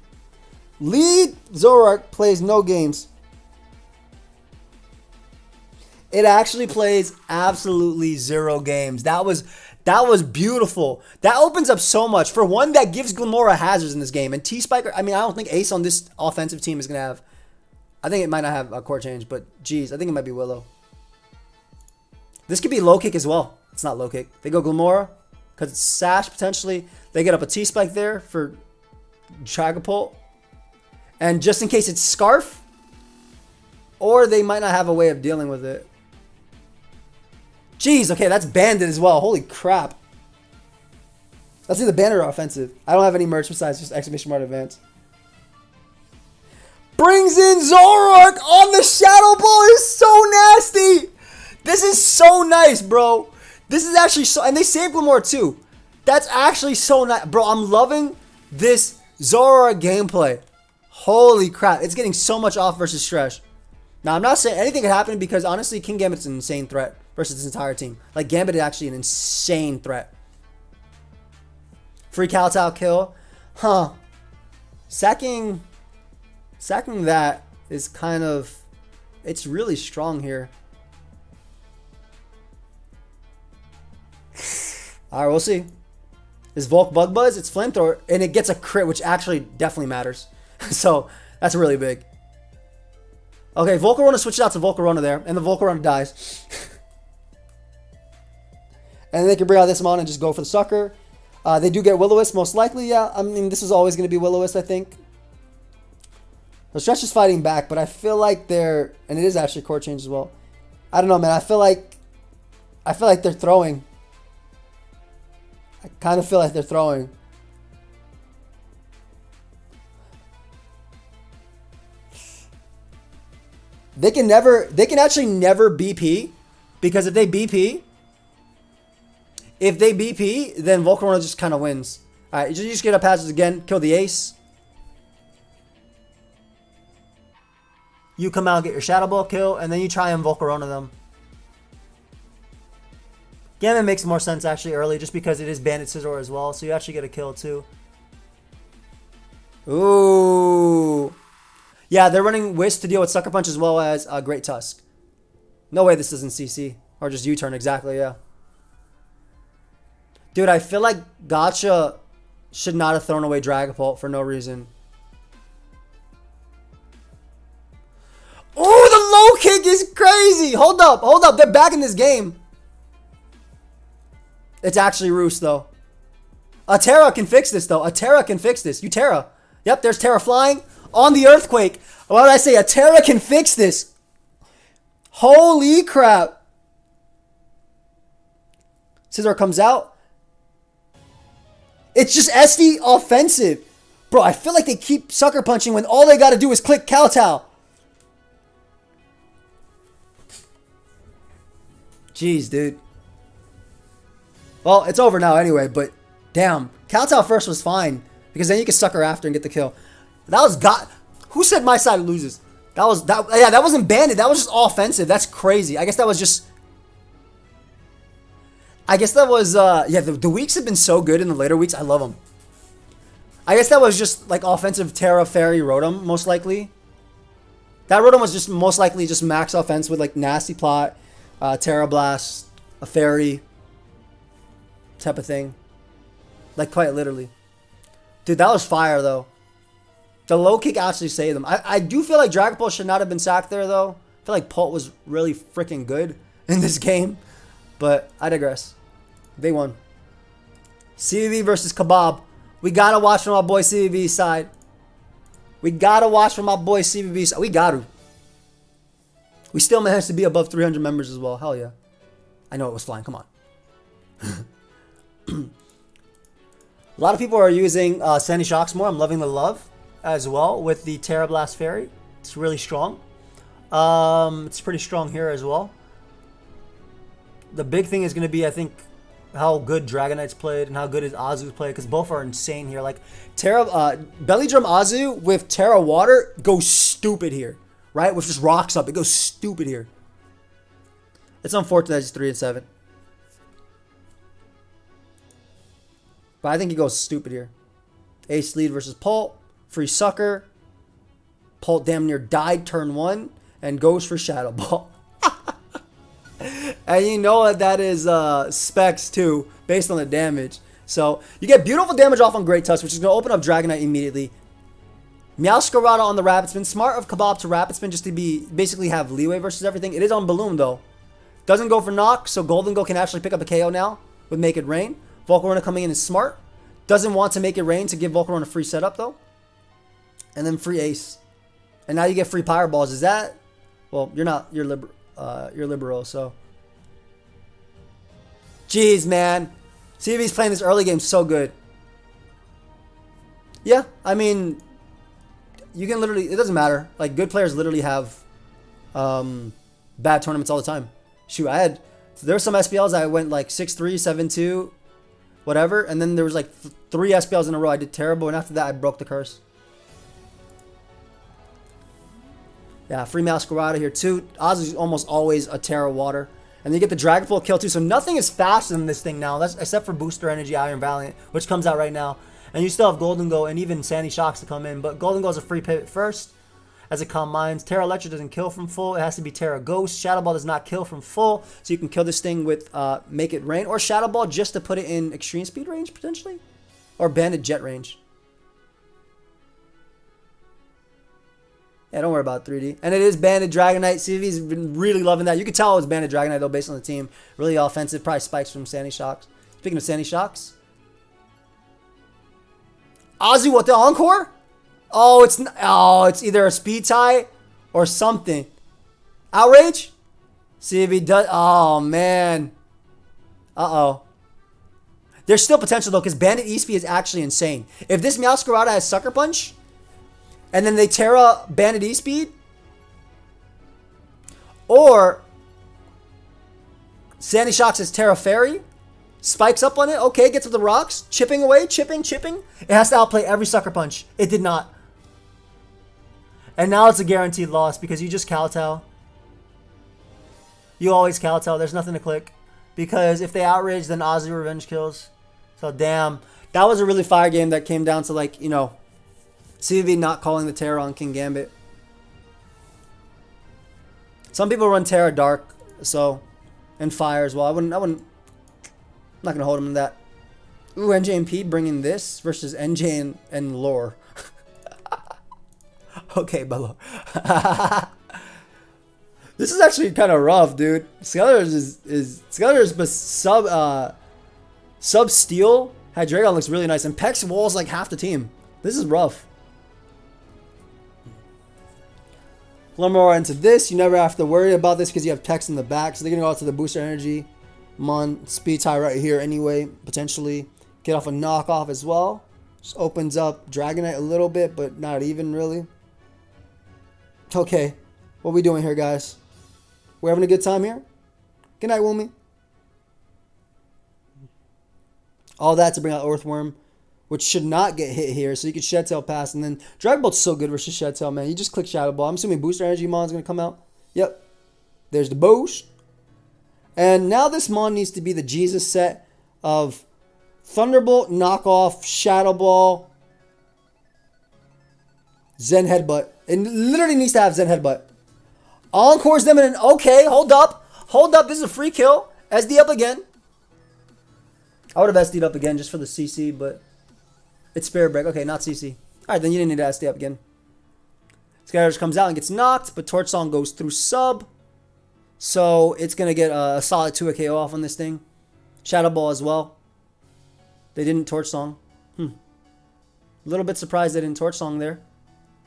Lead Zoroark plays no games. It actually plays absolutely 0 games. That was beautiful. That opens up so much. For one, that gives Glamora hazards in this game. And T-Spiker, I mean, I don't think Ace on this offensive team is going to have... I think it might not have a core change, but geez, I think it might be Willow. This could be low kick as well. It's not low kick. They go Glamora, because it's Sash potentially. They get up a T-Spike there for Dragapult. And just in case it's Scarf, or they might not have a way of dealing with it. Jeez, okay, that's Bandit as well. Holy crap. That's either Bandit or offensive. I don't have any merch besides just Exclamation Mark Advance. Brings in Zoroark on the Shadow Ball. Is so nasty. This is so nice, bro. This is actually so... And they saved Glamora too. That's actually so nice. Bro, I'm loving this Zoroark gameplay. Holy crap. It's getting so much off versus Stretch. Now, I'm not saying anything could happen because, honestly, King Gambit's an insane threat versus this entire team. Like, Gambit is actually an insane threat. Free Kowtow kill. Huh. Sacking that is kind of... It's really strong here. Alright, we'll see. Is Volk Bug Buzz? It's Flamethrower, and it gets a crit, which actually definitely matters. So, that's really big. Okay, Volcarona switches out to Volcarona there, and the Volcarona dies. And they can bring out this Mon and just go for the sucker. They do get Will-O-Wisp, most likely, yeah. I mean, this is always going to be Will-O-Wisp, I think. The Stretch is fighting back, but I feel like they're... And it is actually core change as well. I don't know, man. I feel like they're throwing. I kind of feel like they're throwing. They can actually never BP, because if they BP, then Volcarona just kind of wins. All right, you just get up passes again, kill the Ace. You come out, get your Shadow Ball kill, and then you try and Volcarona them. Gambit makes more sense actually early, just because it is Bandit Scizor as well, so you actually get a kill too. Ooh. Yeah, they're running Wisp to deal with Sucker Punch as well as Great Tusk. No way this isn't CC. Or just U-turn, exactly, yeah. Dude, I feel like Gotcha should not have thrown away Dragapult for no reason. Oh, the low kick is crazy! Hold up, they're back in this game. It's actually Roost, though. A Terra can fix this, though. A Terra can fix this. You Terra. Yep, there's Terra flying. On the Earthquake. What did I say? A Terra can fix this. Holy crap. Scizor comes out. It's just SD offensive. Bro, I feel like they keep sucker punching when all they got to do is click Kowtow. Jeez, dude. Well, it's over now anyway, but damn. Kowtow first was fine, because then you can sucker after and get the kill. That was who said my side loses? Yeah, that wasn't Bandit. That was just offensive. That's crazy. I guess that was yeah, the weeks have been so good in the later weeks. I love them. I guess that was just like offensive Terra Fairy Rotom, most likely. That Rotom was just most likely just max offense with like Nasty Plot, Terra Blast, a Fairy type of thing. Like quite literally. Dude, that was fire though. The low kick actually saved them. I do feel like Dragon Ball should not have been sacked there, though. I feel like Pult was really freaking good in this game. But I digress. They won. CVV versus Kebab. We got to watch from our boy CVV's side. We got to watch from our boy CVV's side. We got to. We still managed to be above 300 members as well. Hell yeah. I know it was flying. Come on. A lot of people are using Sandy Shocks more. I'm loving the love as well with the Terra Blast Fairy. It's really strong. It's pretty strong here as well. The big thing is going to be, I think, how good Dragonite's played and how good is Azu's played, because both are insane here. Like Terra, Belly Drum Azu with Terra Water goes stupid here, right? With just rocks up, it goes stupid here. It's unfortunate that it's 3 and 7, but I think he goes stupid here. Ace lead versus Pult, free sucker. Pult damn near died turn 1 and goes for Shadow Ball. And you know that is specs too, based on the damage. So you get beautiful damage off on Great Tusk, which is going to open up Dragonite immediately. Meowscarada on the Rapid Spin. Smart of Kebab to Rapid Spin just to be basically have leeway versus everything. It is on Balloon though. Doesn't go for knock, so Golden Go can actually pick up a KO now with Make It Rain. Volcarona coming in is smart. Doesn't want to Make It Rain to give Volcarona a free setup though. And then free Ace. And now you get free Pyro Balls. Is that... Well, you're not. You're Libero, so... Jeez, man. CV's playing this early game so good. Yeah, I mean... You can literally... It doesn't matter. Like, good players literally have... bad tournaments all the time. Shoot, I had... There were some SPLs I went like 6-3, 7-2, whatever. And then there was like 3 SPLs in a row I did terrible. And after that, I broke the curse. Yeah, free Masquerada here too. Oz is almost always a Terra Water. And then you get the Dragon Ball kill too. So nothing is faster than this thing now. That's except for Booster Energy Iron Valiant, which comes out right now. And you still have Golden Go and even Sandy Shocks to come in. But Golden Go is a free pivot first. As it Calm Minds. Terra Electric doesn't kill from full. It has to be Terra Ghost. Shadow Ball does not kill from full. So you can kill this thing with Make It Rain. Or Shadow Ball just to put it in Extreme Speed range potentially. Or Banded Jet range. Yeah, don't worry about 3D. And it is Banded Dragonite. CV's been really loving that. You can tell it was Banded Dragonite, though, based on the team. Really offensive. Probably spikes from Sandy Shocks. Speaking of Sandy Shocks. Azu, what, the Encore? Oh, it's either a speed tie or something. Outrage? CV does... Oh, man. Uh-oh. There's still potential, though, because Bandit E-Speed is actually insane. If this Meowscarada has Sucker Punch... And then they Terra Bandit E-Speed. Or Sandy Shocks is Terra Fairy. Spikes up on it. Okay, gets with the rocks. Chipping away. Chipping. It has to outplay every Sucker Punch. It did not. And now it's a guaranteed loss because you just kowtow. You always kowtow. There's nothing to click. Because if they outrage, then Ozzy revenge kills. So damn. That was a really fire game that came down to like, you know... CV not calling the Terra on King Gambit. Some people run Terra Dark, so, and Fire as well. I'm not gonna hold him to that. Ooh, NJ and P bringing this versus NJ and Lore. Okay, Bello. This is actually kind of rough, dude. Scarlet but sub Steel Hydreigon looks really nice, and Peck's Wall's like half the team. This is rough. A little more into this. You never have to worry about this because you have Pex in the back. So they're going to go out to the Booster Energy. Mon, Speed Tie right here anyway. Potentially get off a knockoff as well. Just opens up Dragonite a little bit, but not even really. Okay. What are we doing here, guys? We're having a good time here? Good night, Woomy. All that to bring out Earthworm, which should not get hit here. So you can Shed Tail pass. And then Dragon Bolt's so good versus Shed Tail, man. You just click Shadow Ball. I'm assuming Booster Energy Mon's going to come out. Yep. There's the boost. And now this Mon needs to be the Jesus set of Thunderbolt, Knockoff, Shadow Ball, Zen Headbutt. It literally needs to have Zen Headbutt. Encore's them in an... Okay, hold up. Hold up. This is a free kill. SD up again. I would have SD'd up again just for the CC, but... It's Spirit Break. Okay, not CC. Alright, then you didn't need to SD up again. Scarlet comes out and gets knocked, but Torch Song goes through sub. So it's going to get a solid 2 KO off on this thing. Shadow Ball as well. They didn't Torch Song. A little bit surprised they didn't Torch Song there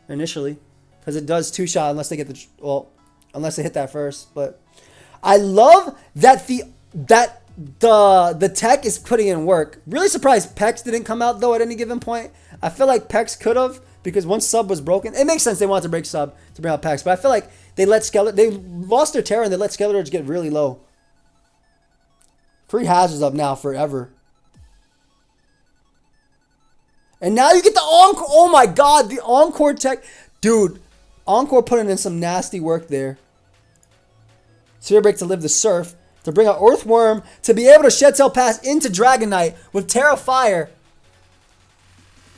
initially. Because it does 2-shot unless they get the... Well, unless they hit that first. But I love that the tech is putting in work. Really surprised Pex didn't come out though at any given point. I feel like Pex could have, because once sub was broken, it makes sense they wanted to break sub to bring out Pex, but I feel like they lost their terror and they let Skeletor get really low. Free hazards up now forever. And now you get the Encore. Oh my god, the Encore tech. Dude, Encore putting in some nasty work there. Sphere Break to live the Surf. To bring out Earthworm. To be able to Shed Tail Pass into Dragon Knight with Terra Fire.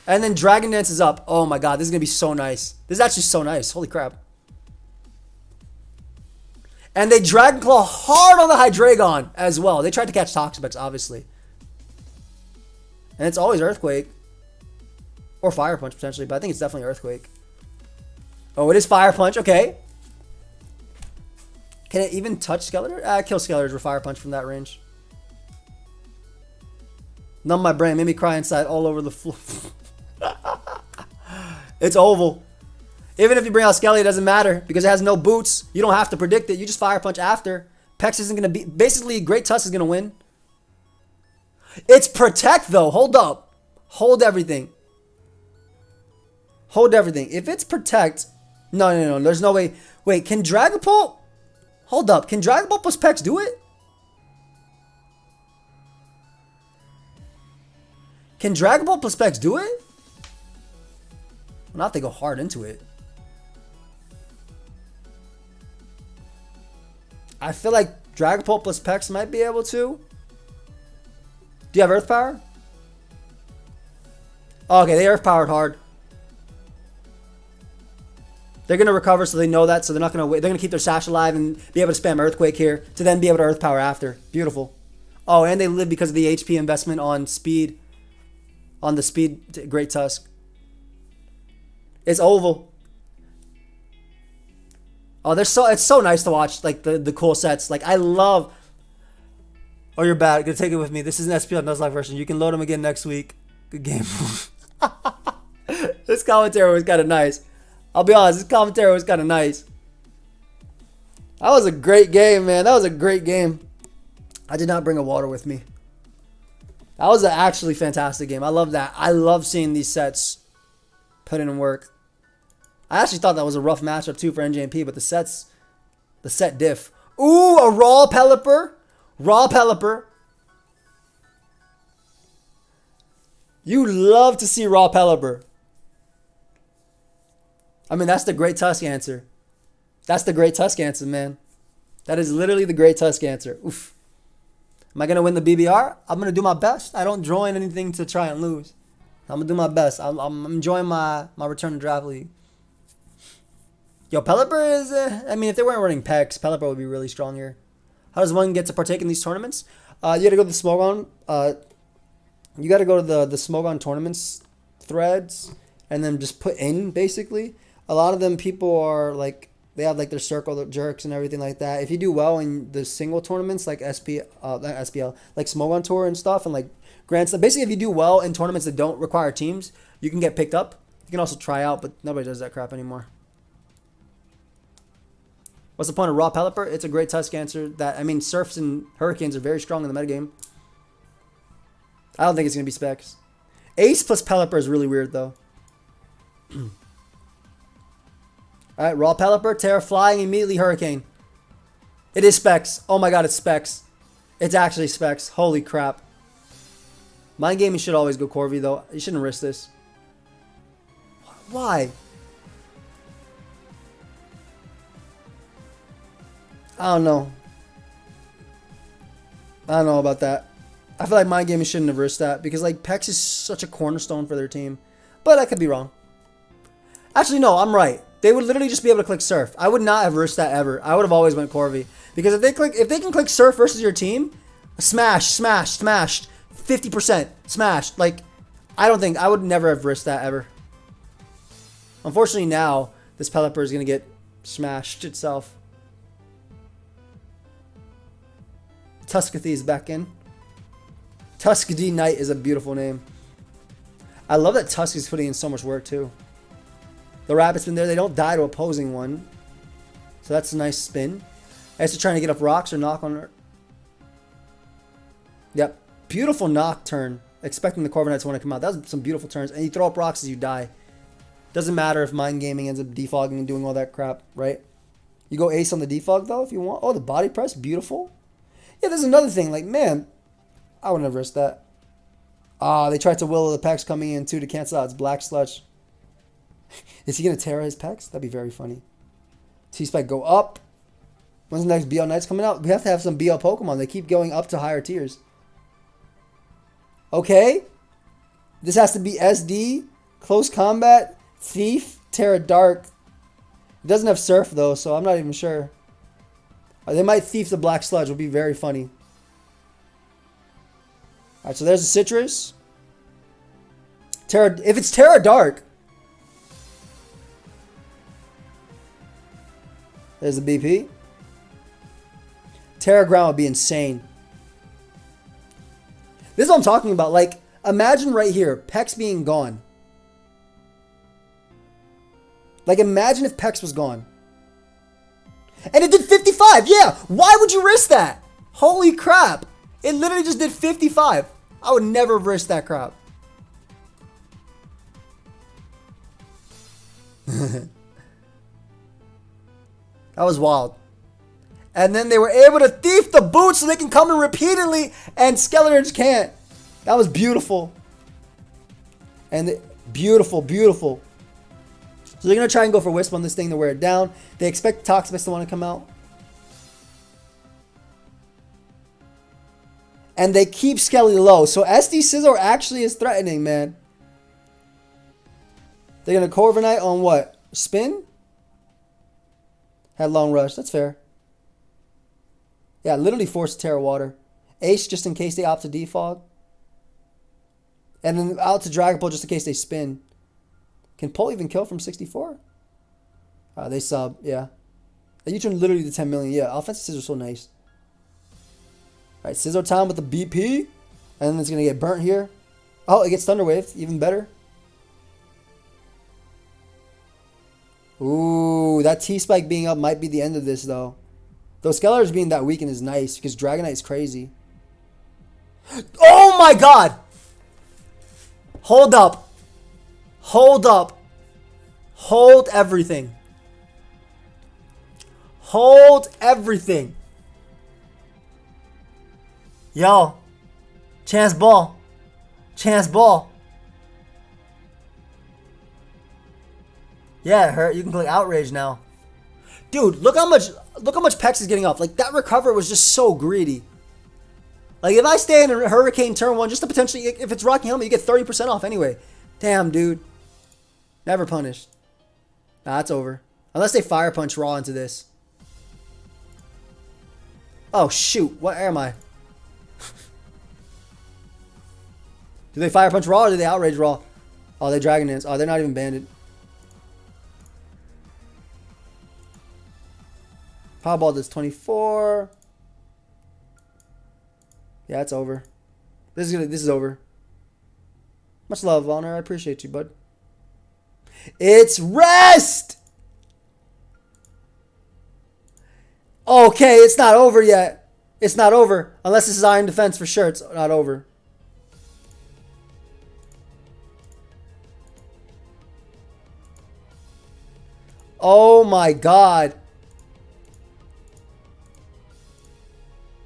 And then Dragon Dance is up. Oh my god, this is going to be so nice. This is actually so nice. Holy crap. And they Dragon Claw hard on the Hydreigon as well. They tried to catch Toxapex, obviously. And it's always Earthquake. Or Fire Punch, potentially. But I think it's definitely Earthquake. Oh, it is Fire Punch. Okay. Can it even touch Skeletor? Kill Skeletors with Fire Punch from that range. Numb my brain. Made me cry inside all over the floor. It's oval. Even if you bring out Skelly, it doesn't matter. Because it has no boots. You don't have to predict it. You just Fire Punch after. Pex isn't going to be... Basically, Great Tusk is going to win. It's Protect, though. Hold up. Hold everything. Hold everything. If it's Protect... No. There's no way... Wait, can Dragapult... Hold up. Can Dragon Ball plus Pex do it? Can Dragon Ball plus Pex do it? Well, not if they go hard into it. I feel like Dragon Ball plus Pex might be able to. Do you have Earth Power? Oh, okay, they Earth Powered hard. They're going to recover, so they know that, so they're not going to wait. They're going to keep their Sash alive and be able to spam Earthquake here to then be able to Earth Power after. Beautiful. Oh, and they live because of the HP investment on speed. On the speed Great Tusk. It's oval. Oh, it's so nice to watch, like, the cool sets. Like, I love... Oh, you're bad. Gonna take it with me. This is an SPL Nuzlocke version. You can load them again next week. Good game. This commentary was kind of nice. I'll be honest, this commentary was kind of nice. That was a great game, man. That was a great game. I did not bring a water with me. That was an actually fantastic game. I love that. I love seeing these sets put in work. I actually thought that was a rough matchup too for NJMP, but the set diff. Ooh, a raw Pelipper. Raw Pelipper. You love to see raw Pelipper. I mean, that's the Great Tusk answer. That's the Great Tusk answer, man. That is literally the Great Tusk answer. Oof. Am I going to win the BBR? I'm going to do my best. I don't join anything to try and lose. I'm going to do my best. I'm enjoying my return to Draft League. Yo, Pelipper is... I mean, if they weren't running Pex, Pelipper would be really strong here. How does one get to partake in these tournaments? You got to go to the Smogon. You got to go to the Smogon tournaments threads and then just put in, basically. A lot of them, people are like, they have like their circle, their jerks and everything like that. If you do well in the single tournaments like not SPL, like Smogon Tour and stuff and like Grand Slam. Basically, if you do well in tournaments that don't require teams, you can get picked up. You can also try out, but nobody does that crap anymore. What's the point of raw Pelipper? It's a Great Tusk answer. That, I mean, Surfs and Hurricanes are very strong in the metagame. I don't think it's going to be Specs. Ace plus Pelipper is really weird, though. Alright, raw Pelipper, Terra Flying, immediately Hurricane. It is Specs. Oh my god, it's Specs. It's actually Specs. Holy crap. Mind Gaming should always go Corvi, though. You shouldn't risk this. Why? I don't know. I don't know about that. I feel like Mind Gaming shouldn't have risked that because like Pex is such a cornerstone for their team. But I could be wrong. Actually, no, I'm right. They would literally just be able to click Surf. I would not have risked that ever. I would have always went Corvi. Because if they can click Surf versus your team, smashed, 50%, smashed. Like, I would never have risked that ever. Unfortunately now, this Pelipper is going to get smashed itself. Tuskathy is back in. Tuskathy Knight is a beautiful name. I love that Tusk is putting in so much work too. The rabbit's been there. They don't die to opposing one. So that's a nice spin. I guess they're trying to get up rocks or knock on her. Yep. Beautiful knock turn. Expecting the Corviknight to want to come out. That was some beautiful turns. And you throw up rocks as you die. Doesn't matter if Mind Gaming ends up defogging and doing all that crap, right? You go ace on the defog though if you want. Oh, the body press. Beautiful. Yeah, there's another thing. Like, man, I would never risk that. Ah, they tried to will the pecs coming in too to cancel out. It's Black Sludge. Is he going to tear his pecs? That'd be very funny. T-Spike go up. When's the next BL Knights coming out? We have to have some BL Pokemon. They keep going up to higher tiers. Okay. This has to be SD. Close Combat. Thief. Terra Dark. It doesn't have Surf though, so I'm not even sure. They might Thief the Black Sludge. Would be very funny. Alright, so there's a Citrus. Terra. If it's Terra Dark. There's the BP. Terra Ground would be insane. This is what I'm talking about. Like, imagine right here, Pex being gone. Like, imagine if Pex was gone. And it did 55. Yeah, why would you risk that? Holy crap. It literally just did 55. I would never risk that crap. That was wild. And then they were able to thief the boots so they can come in repeatedly and Skeletons can't. That was beautiful. And beautiful, beautiful. So they're going to try and go for Wisp on this thing to wear it down. They expect Toxapex to want to come out. And they keep Skelly low. So SD Scizor actually is threatening, man. They're going to Corviknight on what? Spin? Had Long Rush. That's fair. Yeah, literally forced Terra Water. Ace just in case they opt to defog. And then out to Dragon Pole just in case they spin. Can Pole even kill from 64? They sub, yeah. You turn literally to 10 million. Yeah, offensive Scissors so nice. Alright, Scizor time with the BP. And then it's going to get burnt here. Oh, it gets Thunder Waved. Even better. Ooh, that T-Spike being up might be the end of this, though. Though Skeletors being that weakened is nice, because Dragonite is crazy. Oh my god! Hold up. Hold up. Hold everything. Hold everything. Yo. Chance ball. Chance ball. Yeah, it hurt. You can click Outrage now. Dude, look how much Pex is getting off. Like, that recover was just so greedy. Like, if I stay in a Hurricane turn 1, just to potentially, if it's Rocky Helmet, you get 30% off anyway. Damn, dude. Never punished. Nah, it's over. Unless they Fire Punch Raw into this. Oh, shoot. What am I? Do they Fire Punch Raw or do they Outrage Raw? Oh, they Dragon Dance. Oh, they're not even banded. Powerball does 24. Yeah, it's over. This is over. Much love, Honor. I appreciate you, bud. It's rest! Okay, it's not over yet. It's not over. Unless this is Iron Defense for sure. It's not over. Oh my god.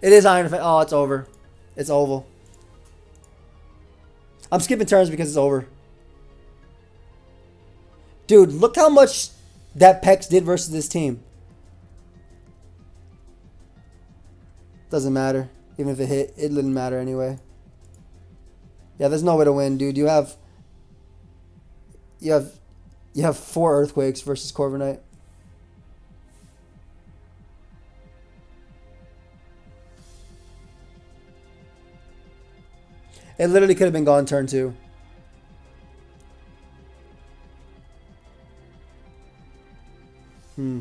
It is Iron Defense. Oh, it's over. It's oval. I'm skipping turns because it's over. Dude, look how much that Pex did versus this team. Doesn't matter. Even if it hit, it didn't matter anyway. Yeah, there's no way to win, dude. You have 4 Earthquakes versus Corviknight. It literally could have been gone turn 2. Hmm.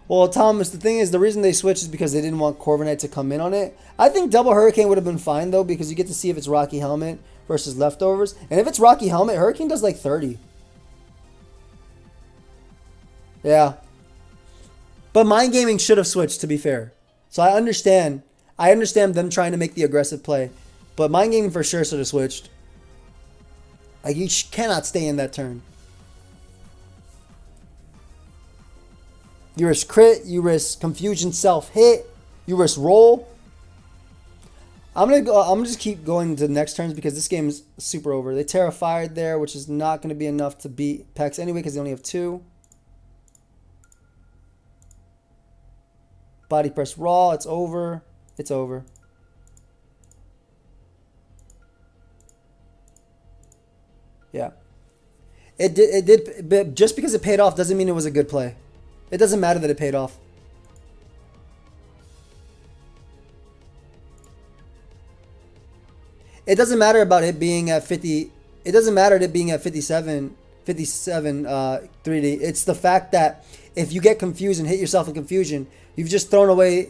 Well, Thomas, the thing is, the reason they switched is because they didn't want Corviknight to come in on it. I think Double Hurricane would have been fine, though, because you get to see if it's Rocky Helmet versus Leftovers. And if it's Rocky Helmet, Hurricane does like 30. Yeah. But Mind Gaming should have switched, to be fair. So I understand. I understand them trying to make the aggressive play. But Mind Gaming for sure should have switched. Like, you cannot stay in that turn. You risk crit, you risk confusion self-hit, you risk roll. I'm gonna just keep going to the next turns because this game is super over. They Terrified there, which is not gonna be enough to beat Pex anyway because they only have 2. Body press raw, it's over. It's over. Yeah. It did, but just because it paid off doesn't mean it was a good play. It doesn't matter that it paid off. It doesn't matter about it being at 50. It doesn't matter it being at 57 3D. It's the fact that if you get confused and hit yourself in confusion, you've just thrown away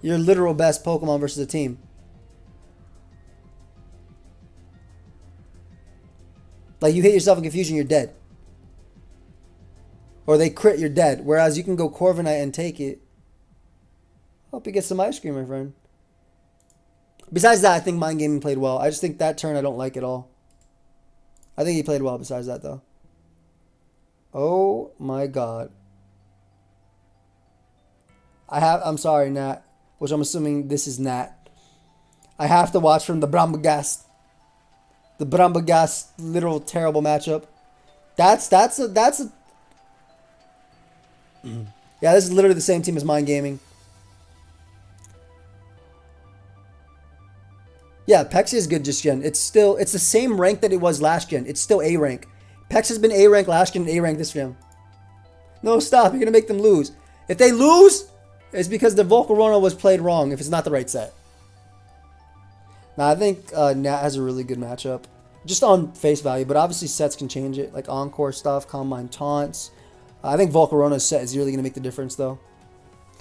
your literal best Pokemon versus a team. Like, you hit yourself in confusion, you're dead. Or they crit, you're dead. Whereas you can go Corviknight and take it. Hope you get some ice cream, my friend. Besides that, I think Mind Gaming played well. I just think that turn I don't like at all. I think he played well besides that, though. Oh, my God. I'm sorry, Nat. Which I'm assuming this is Nat. I have to watch from the Brambagast. The Brambagast literal terrible matchup. That's a yeah, this is literally the same team as Mind Gaming. Yeah, Pex is good this gen. It's the same rank that it was last gen. It's still A rank. Pex has been A rank last gen and A rank this gen. No, stop. You're going to make them lose. If they lose, it's because the Volcarona was played wrong if it's not the right set. Now, I think Nat has a really good matchup. Just on face value, but obviously sets can change it. Like Encore stuff, Combine Taunts. I think Volcarona's set is really going to make the difference, though.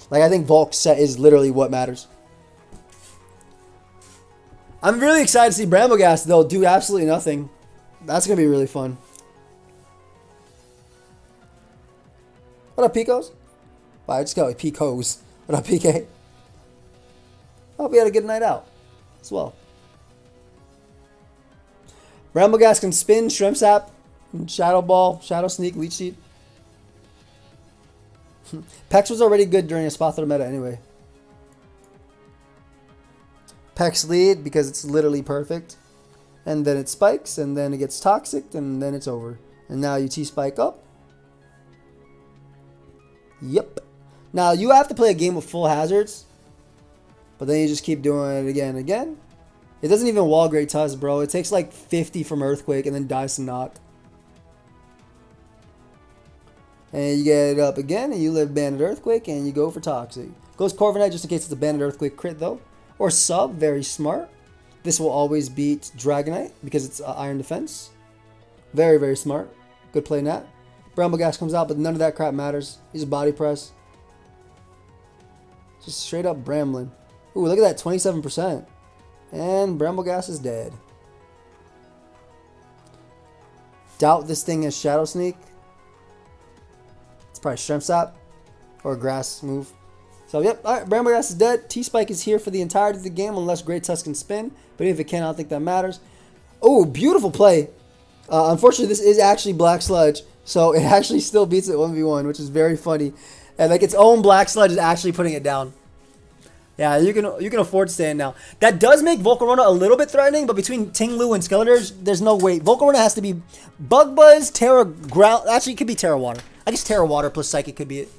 Like, I think Volk's set is literally what matters. I'm really excited to see Bramblegast, though, do absolutely nothing. That's going to be really fun. What up, Picos? Wow, I just got like Picos. What up, PK? I hope you had a good night out as well. Bramblegast can spin, Shrimp Sap, Shadow Ball, Shadow Sneak, Leech Seed. Pex was already good during a Spothler meta anyway. Pex lead because it's literally perfect. And then it spikes, and then it gets toxic, and then it's over. And now you T-spike up. Yep. Now you have to play a game with full hazards. But then you just keep doing it again and again. It doesn't even wall Great Tusk, bro. It takes like 50 from Earthquake and then dies to Knock. And you get it up again, and you live Banded Earthquake, and you go for Toxic. Goes Corviknight just in case it's a Banded Earthquake crit, though. Or Sub, very smart. This will always beat Dragonite because it's Iron Defense. Very, very smart. Good play, Nat. Bramblegast comes out, but none of that crap matters. He's a Body Press. Just straight up Bramblin. Ooh, look at that, 27%. And Bramblegast is dead. Doubt this thing is Shadow Sneak. It's probably Shrimp Sap or a Grass move. So, yep, all right, Bramblegast is dead. T-Spike is here for the entirety of the game unless Great Tusk can spin. But even if it can, I don't think that matters. Oh, beautiful play. Unfortunately, this is actually Black Sludge. So, it actually still beats it 1v1, which is very funny. And, like, its own Black Sludge is actually putting it down. Yeah, you can afford to stand now. That does make Volcarona a little bit threatening, but between Tinglu and Skeletor, there's no way. Volcarona has to be Bug Buzz, Terra Ground. Actually, it could be Terra Water. I guess Terra Water plus Psychic could be it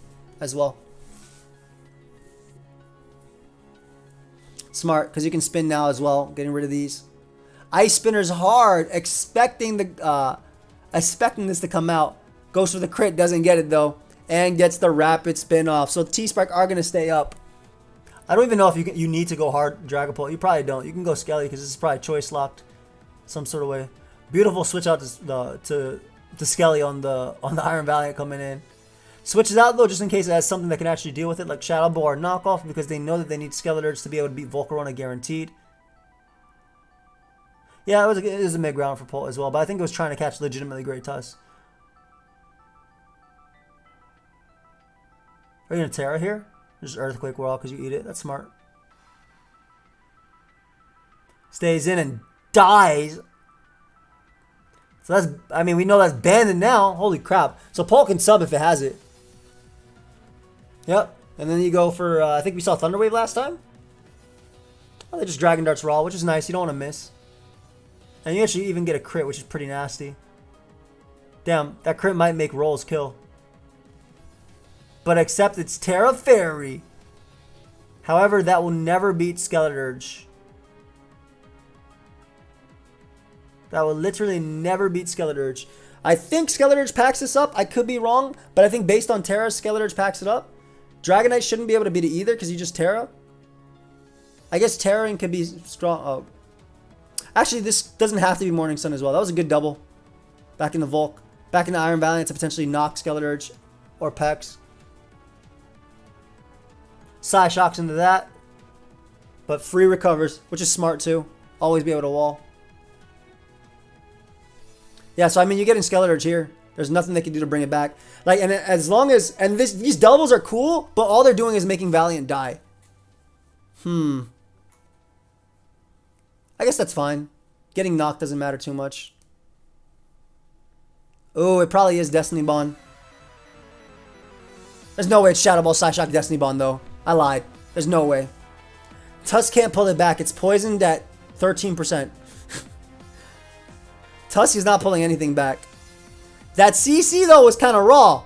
as well. Smart, because you can spin now as well, getting rid of these. Ice Spinner's hard, expecting this to come out. Goes for the crit, doesn't get it though, and gets the rapid spin off. So T-Spark are going to stay up. I don't even know if you need to go hard Dragapult. You probably don't. You can go Skelly because this is probably choice locked some sort of way. Beautiful switch out to Skelly on the Iron Valiant coming in. Switches out though just in case it has something that can actually deal with it, like Shadow Ball or knockoff, because they know that they need Skeleturge to be able to beat Volcarona guaranteed. Yeah, it was a mid round for Pult as well, but I think it was trying to catch legitimately great Tusk. Are you gonna Terra here? Just Earthquake Whirl because you eat it. That's smart. Stays in and dies. So that's, I mean, we know that's banned now. Holy crap. So Paul can sub if it has it. Yep. And then you go for, I think we saw Thunder Wave last time. Oh, they just Dragon Darts Raw, which is nice. You don't want to miss. And you actually even get a crit, which is pretty nasty. Damn, that crit might make rolls kill. But except it's Terra Fairy. However, that will never beat Skeleturge. That will literally never beat Skeleturge. I think Skeleturge packs this up. I could be wrong, but I think based on Terra, Skeleturge packs it up. Dragonite shouldn't be able to beat it either because you just Terra. I guess Terraing could be strong. Oh. Actually, this doesn't have to be Morning Sun as well. That was a good double. Back in the Volk. Back in the Iron Valiant to potentially knock Skeleturge or Pex. Psy shocks into that. But free recovers, which is smart too. Always be able to wall. Yeah, so I mean, you're getting Skeleturge here. There's nothing they can do to bring it back. Like, and as long as, and these doubles are cool, but all they're doing is making Valiant die. I guess that's fine. Getting knocked doesn't matter too much. Oh, it probably is Destiny Bond. There's no way it's Shadow Ball, Psyshock, Destiny Bond, though. I lied. There's no way. Tusk can't pull it back. It's poisoned at 13%. Tusk is not pulling anything back. That CC, though, was kind of raw.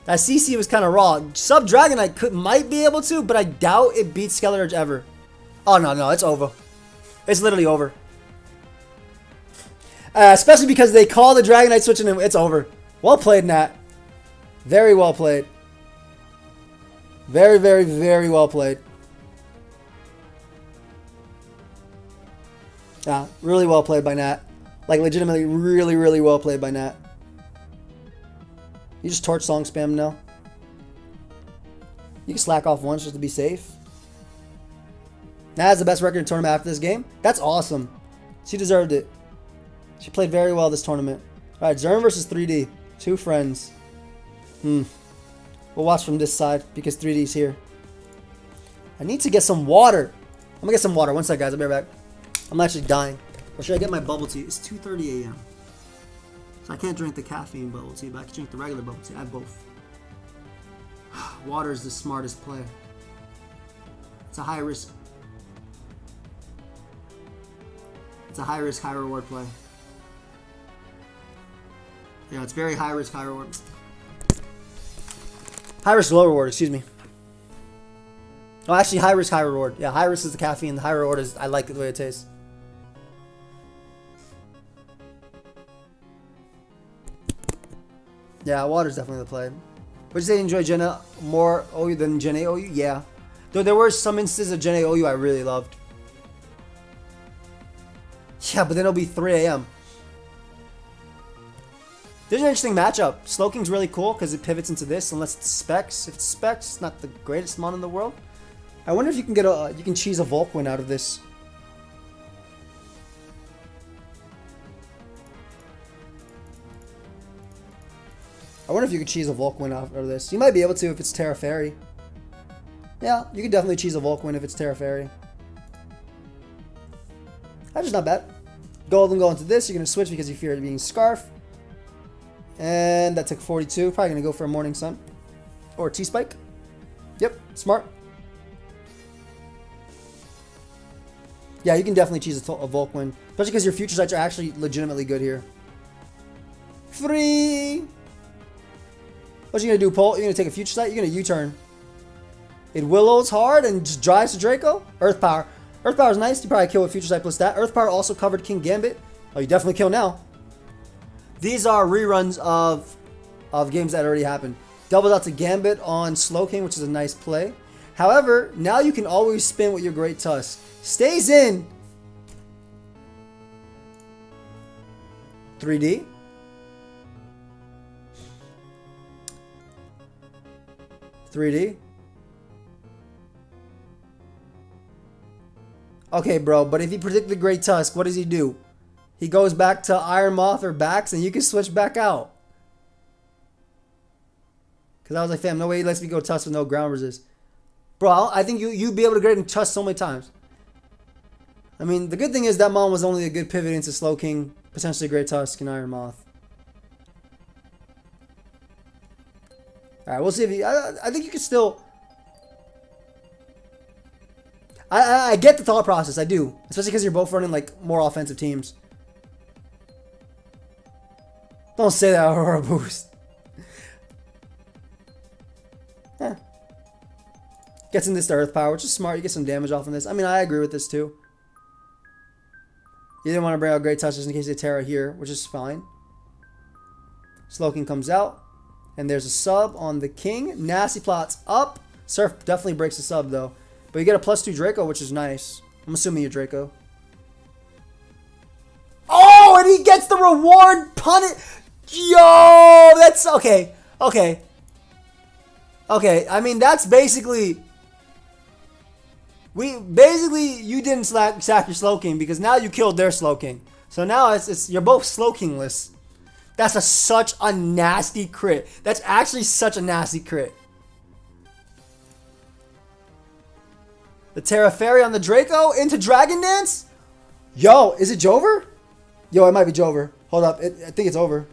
That CC was kind of raw. Sub Dragonite might be able to, but I doubt it beats Skeleturge ever. Oh, no, it's over. It's literally over. Especially because they call the Dragonite switch and it's over. Well played, Nat. Very well played. Very, very, very well played. Yeah, really well played by Nat. Like, legitimately, really, really well played by Nat. You just torch song spam now. You can slack off once just to be safe. Nat has the best record in tournament after this game. That's awesome. She deserved it. She played very well this tournament. Alright, Zern versus 3D. Two friends. We'll watch from this side because 3D's here. I need to get some water. I'm gonna get some water. One sec, guys. I'll be right back. I'm actually dying. Or should I get my bubble tea? It's 2:30 a.m. So I can't drink the caffeine bubble tea, but I can drink the regular bubble tea. I have both. Water is the smartest play. It's a high risk. It's a high risk, high reward play. Yeah, it's very high risk, high reward. High risk, low reward, excuse me. Oh, actually, high risk, high reward. Yeah, high risk is the caffeine. The high reward is I like the way it tastes. Yeah, water's definitely the play. Would you say you enjoy Gen A more OU than Gen A OU? Yeah. Though there were some instances of Gen A OU I really loved. Yeah, but then it'll be 3 a.m. There's an interesting matchup. Slowking's really cool because it pivots into this unless it's Specs. If it's Specs, it's not the greatest mon in the world. I wonder if you can get a you can cheese a Volk win out of this. I wonder if you could cheese a Volk win out of this. You might be able to if it's Terra Fairy. Yeah, you could definitely cheese a Volk win if it's Terra Fairy. That's just not bad. Golden go into this. You're going to switch because you fear it being Scarf. And that took 42. Probably going to go for a Morning Sun. Or T-Spike. Yep, smart. Yeah, you can definitely cheese a Volk win. Especially because your Future Sights are actually legitimately good here. 3. What you going to do, Pole? You're going to take a Future Sight? You're going to U-turn. It Willows hard and just drives to Draco. Earth Power. Earth Power is nice. You probably kill with Future Sight plus that. Earth Power also covered King Gambit. Oh, you definitely kill now. These are reruns of games that already happened. Doubled out to Gambit on Slowking, which is a nice play. However, now you can always spin with your Great Tusk. Stays in. 3D? Okay, bro, but if he predicted Great Tusk, what does he do? He goes back to Iron Moth or Bax, and you can switch back out. Because I was like, fam, no way he lets me go Tusk with no ground resist. Bro, I think you'd be able to get him Tusk so many times. I mean, the good thing is that Mon was only a good pivot into Slowking, potentially Great Tusk, and Iron Moth. Alright, we'll see if he... I think you can still... I get the thought process, I do. Especially because you're both running, like, more offensive teams. Don't say that, Aurora Boost. Eh. Gets in this to Earth Power, which is smart. You get some damage off of this. I mean, I agree with this, too. You didn't want to bring out Great Touch just in case they Terra here, which is fine. Slowking comes out. And there's a sub on the King. Nasty Plot's up. Surf definitely breaks the sub, though. But you get a +2 Draco, which is nice. I'm assuming you're Draco. Oh, and he gets the reward punish. Yo, that's okay. Okay. Okay, I mean, that's basically... you didn't sack your Slowking because now you killed their Slowking. So now you're both Slowkingless. That's such a nasty crit. That's actually such a nasty crit. The Terra Fairy on the Draco into Dragon Dance? Yo, is it Jover? Yo, it might be Jover. Hold up. I think it's over.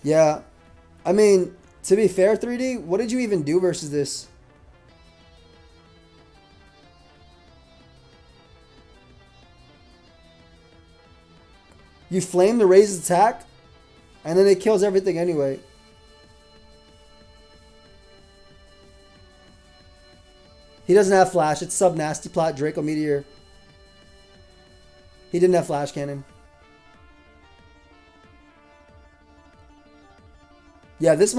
Yeah. I mean, to be fair, 3D, what did you even do versus this? You flame the raised attack, and then it kills everything anyway. He doesn't have flash. It's sub nasty plot Draco Meteor. He didn't have flash cannon. Yeah, this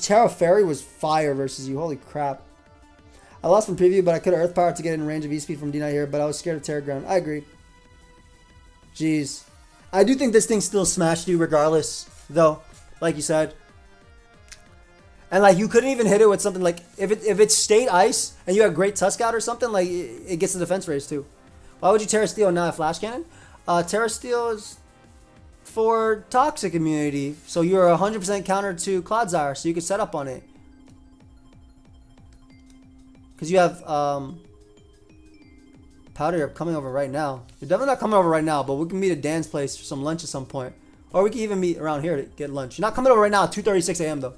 Terra Fairy was fire versus you. Holy crap. I lost from preview, but I could have Earth Power to get in range of E-Speed from D9 here, but I was scared of Terra Ground. I agree. Jeez. I do think this thing still smashed you regardless, though, like you said. And like you couldn't even hit it with something like if it stayed ice and you had Great Tusk out or something, like it gets the defense raise too. Why would you Terra Steel and not have Flash Cannon? Terra Steel is for Toxic Immunity, so you're 100% counter to Clodsire, so you can set up on it. Because you have Powder, you're coming over right now. You're definitely not coming over right now, but we can meet at Dan's place for some lunch at some point. Or we can even meet around here to get lunch. You're not coming over right now at 2:36 a.m. though.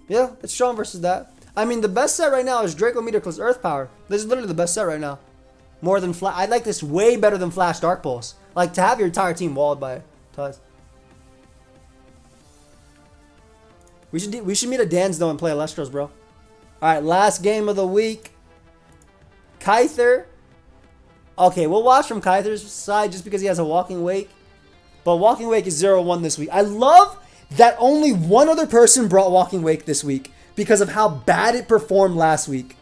Yeah, it's strong versus that. I mean, the best set right now is Draco Meteor plus Earth Power. This is literally the best set right now. More than Flash. I like this way better than Flash Dark Pulse. Like, to have your entire team walled by Tuz. We should meet at Dan's, though, and play Alestros, bro. Alright, last game of the week. Kyther. Okay, we'll watch from Kyther's side just because he has a Walking Wake. But Walking Wake is 0-1 this week. I love that only one other person brought Walking Wake this week because of how bad it performed last week.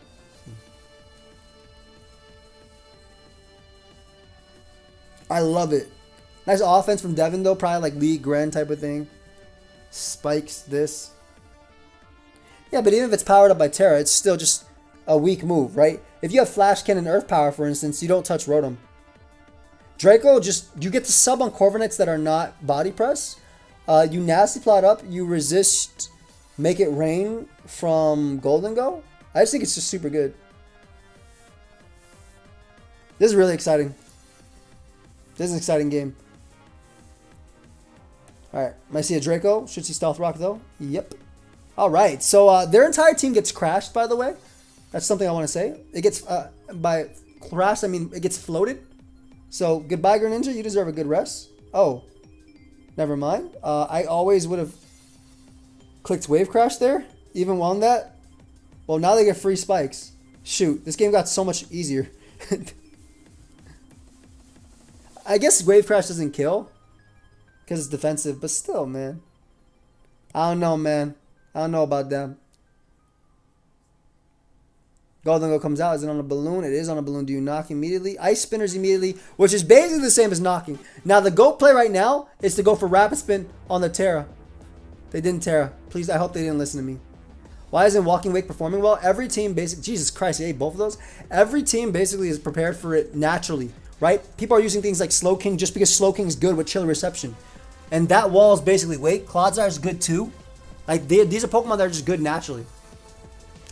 I love it. Nice offense from Devin, though. Probably like League Grand type of thing. Spikes this. Yeah, but even if it's powered up by Terra, it's still just a weak move, right? If you have Flash Cannon Earth Power, for instance, you don't touch Rotom. Draco, you get the sub on Corviknights that are not Body Press. You Nasty Plot up. You resist Make It Rain from Golden Go. I just think it's just super good. This is really exciting. This is an exciting game. Alright, might see a Draco. Should see Stealth Rock, though. Yep. Alright, so their entire team gets crashed, by the way. That's something I want to say. It gets, by crashed, I mean it gets floated. So, goodbye, Greninja. You deserve a good rest. Oh. Never mind. I always would have clicked Wave Crash there. Even won that. Well, now they get free spikes. Shoot, this game got so much easier. I guess Wave Crash doesn't kill. Because it's defensive. But still, man. I don't know, man. I don't know about them. Golden comes out. Is it on a balloon? It is on a balloon. Do you knock immediately? Ice spinners immediately, which is basically the same as knocking. Now, the GOAT play right now is to go for rapid spin on the Terra. They didn't Terra. Please, I hope they didn't listen to me. Why isn't Walking Wake performing well? Every team basically... Jesus Christ, he ate both of those. Every team basically is prepared for it naturally, right? People are using things like Slow King just because Slow King's good with chill reception. And that wall is basically Wake. Clodsire is good too. Like, these are Pokemon that are just good naturally.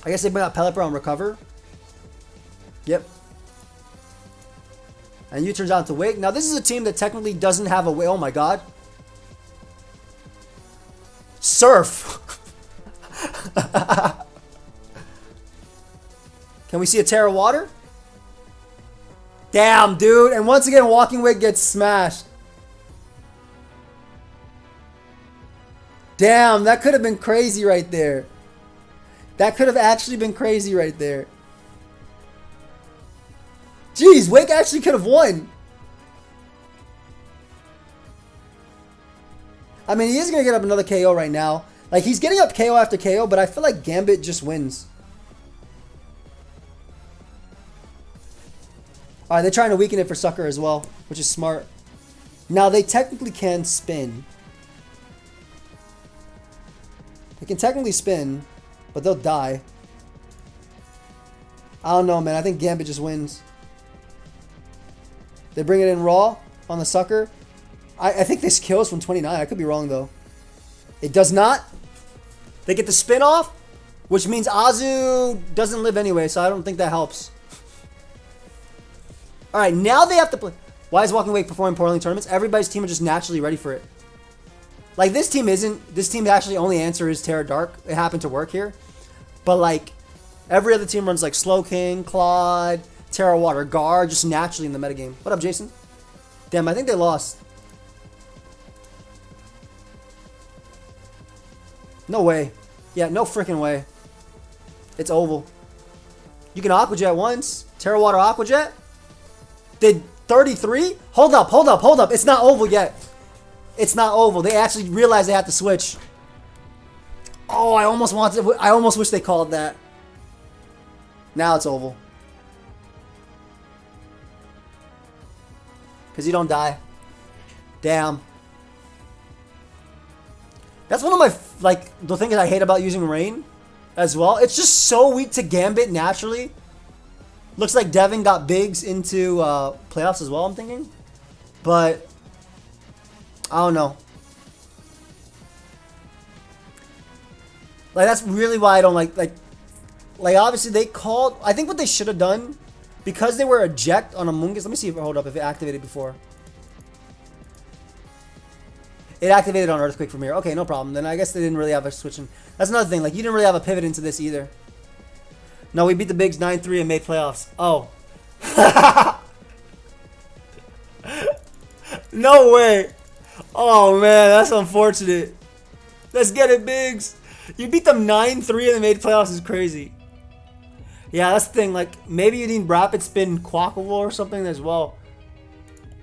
I guess they bring out Pelipper on Recover. Yep. And you turns out to Wake. Now, this is a team that technically doesn't have a Wake. Oh, my God. Surf. Can we see a Terra Water? Damn, dude. And once again, Walking Wake gets smashed. Damn, that could have been crazy right there. That could have actually been crazy right there. Jeez, Wake actually could have won. I mean, he is going to get up another KO right now. Like, he's getting up KO after KO, but I feel like Gambit just wins. Alright, they're trying to weaken it for Sucker as well, which is smart. Now, they technically can spin. They can technically spin, but they'll die. I don't know, man. I think Gambit just wins. They bring it in raw on the Sucker. I think this kills from 29. I could be wrong, though. It does not. They get the spin off, which means Azu doesn't live anyway, so I don't think that helps. All right, now they have to play. Why is Walking Wake performing poorly in tournaments? Everybody's team are just naturally ready for it. Like, this team isn't. This team actually only answer is Terra Dark. It happened to work here. But, like, every other team runs, like, Slow King, Claude, Terra Water, Guard, just naturally in the metagame. What up, Jason? Damn, I think they lost. No way. Yeah, no freaking way. It's oval. You can Aqua Jet once. Terra Water Aqua Jet. Did 33? Hold up, hold up, hold up. It's not oval yet. It's not oval. They actually realized they had to switch. Oh, I almost wish they called that. Now it's oval. Because you don't die. Damn. That's one of my, like, the things I hate about using Rain as well. It's just so weak to Gambit naturally. Looks like Devin got Biggs into playoffs as well, I'm thinking. But, I don't know. Like, that's really why I don't like, obviously they called, I think what they should have done, because they were eject on Amoonguss. Let me see if, hold up, if it activated before. It activated on Earthquake from here. Okay, no problem. Then I guess they didn't really have a switching. That's another thing. Like, you didn't really have a pivot into this either. No, we beat the Bigs 9-3 and made playoffs. Oh. No way. Oh, man. That's unfortunate. Let's get it, Bigs. You beat them 9-3 and they made playoffs is crazy. Yeah, that's the thing. Like, maybe you need Rapid Spin Quackable or something as well.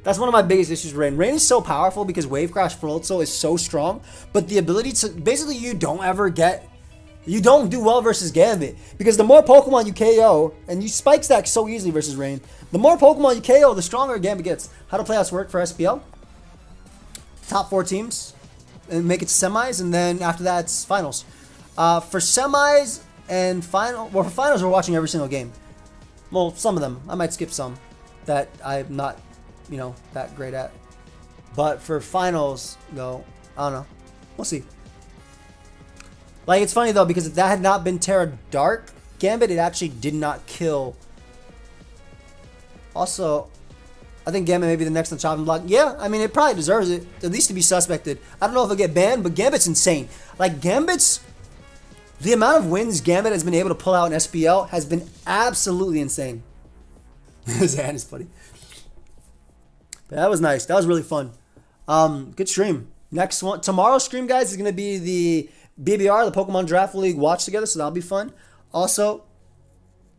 That's one of my biggest issues with Rain. Rain is so powerful because Wave Crash Ferozzo is so strong, but the ability to, basically you don't do well versus Gambit, because the more Pokemon you KO, and you spike stack so easily versus Rain, the more Pokemon you KO, the stronger Gambit gets. How do playoffs work for SPL? Top 4 teams, and make it to semis, and then after that it's finals. For semis and final, well, for finals we're watching every single game. Well, some of them. I might skip some that I'm not, you know, that great at. But for finals, go, I don't know. We'll see. Like, it's funny though, because if that had not been Terra Dark Gambit, it actually did not kill. Also, I think Gambit may be the next on the chopping block. Yeah, I mean, it probably deserves it, at least to be suspected. I don't know if it'll get banned, but Gambit's insane. Like, the amount of wins Gambit has been able to pull out in SPL has been absolutely insane. His hand is funny. But that was nice. That was really fun. Good stream. Next one, tomorrow's stream, guys, is going to be the BBR, the Pokemon Draft League watch together, so that'll be fun. Also,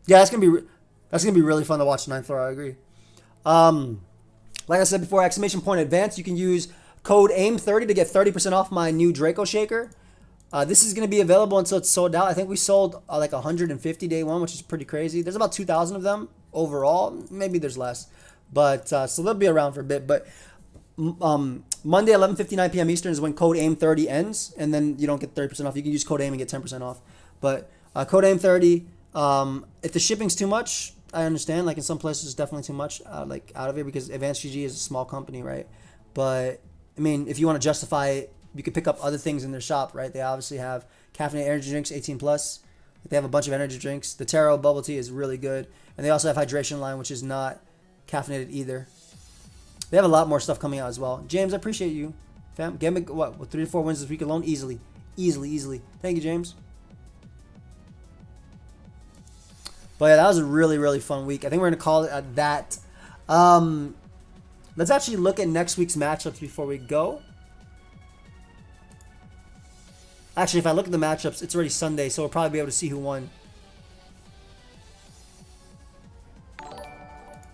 yeah, that's gonna be really fun to watch ninth floor. I agree. Like I said before, exclamation point advance. You can use code AIM30 to get 30% off my new Draco Shaker. This is going to be available until it's sold out. I think we sold like 150 day one, which is pretty crazy. There's about 2,000 of them overall. Maybe there's less. But so they'll be around for a bit. But Monday, 11:59 p.m. Eastern is when code AIM30 ends. And then you don't get 30% off. You can use code AIM and get 10% off. But code AIM30, if the shipping's too much, I understand. Like in some places, it's definitely too much like out of it because Advanced GG is a small company, right? But I mean, if you want to justify it, you could pick up other things in their shop, right? They obviously have caffeinated energy drinks, 18 plus. They have a bunch of energy drinks. The Taro bubble tea is really good, and they also have hydration line, which is not caffeinated either. They have a lot more stuff coming out as well. James, I appreciate you, fam. Get me what 3 to 4 wins this week alone, easily. Thank you, James. But yeah, that was a really, really fun week. I think we're gonna call it at that. Let's actually look at next week's matchups before we go. Actually, if I look at the matchups, it's already Sunday, so we'll probably be able to see who won.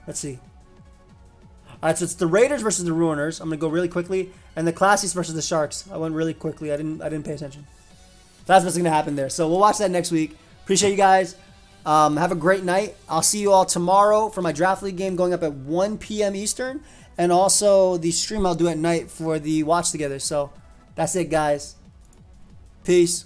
Let's see. All right, so it's the Raiders versus the Ruiners. I'm gonna go really quickly, and the Classies versus the Sharks. I went really quickly. I didn't pay attention. That's what's gonna happen there. So we'll watch that next week. Appreciate you guys. Have a great night. I'll see you all tomorrow for my Draft League game going up at 1 p.m. Eastern, and also the stream I'll do at night for the watch together. So that's it, guys. Peace.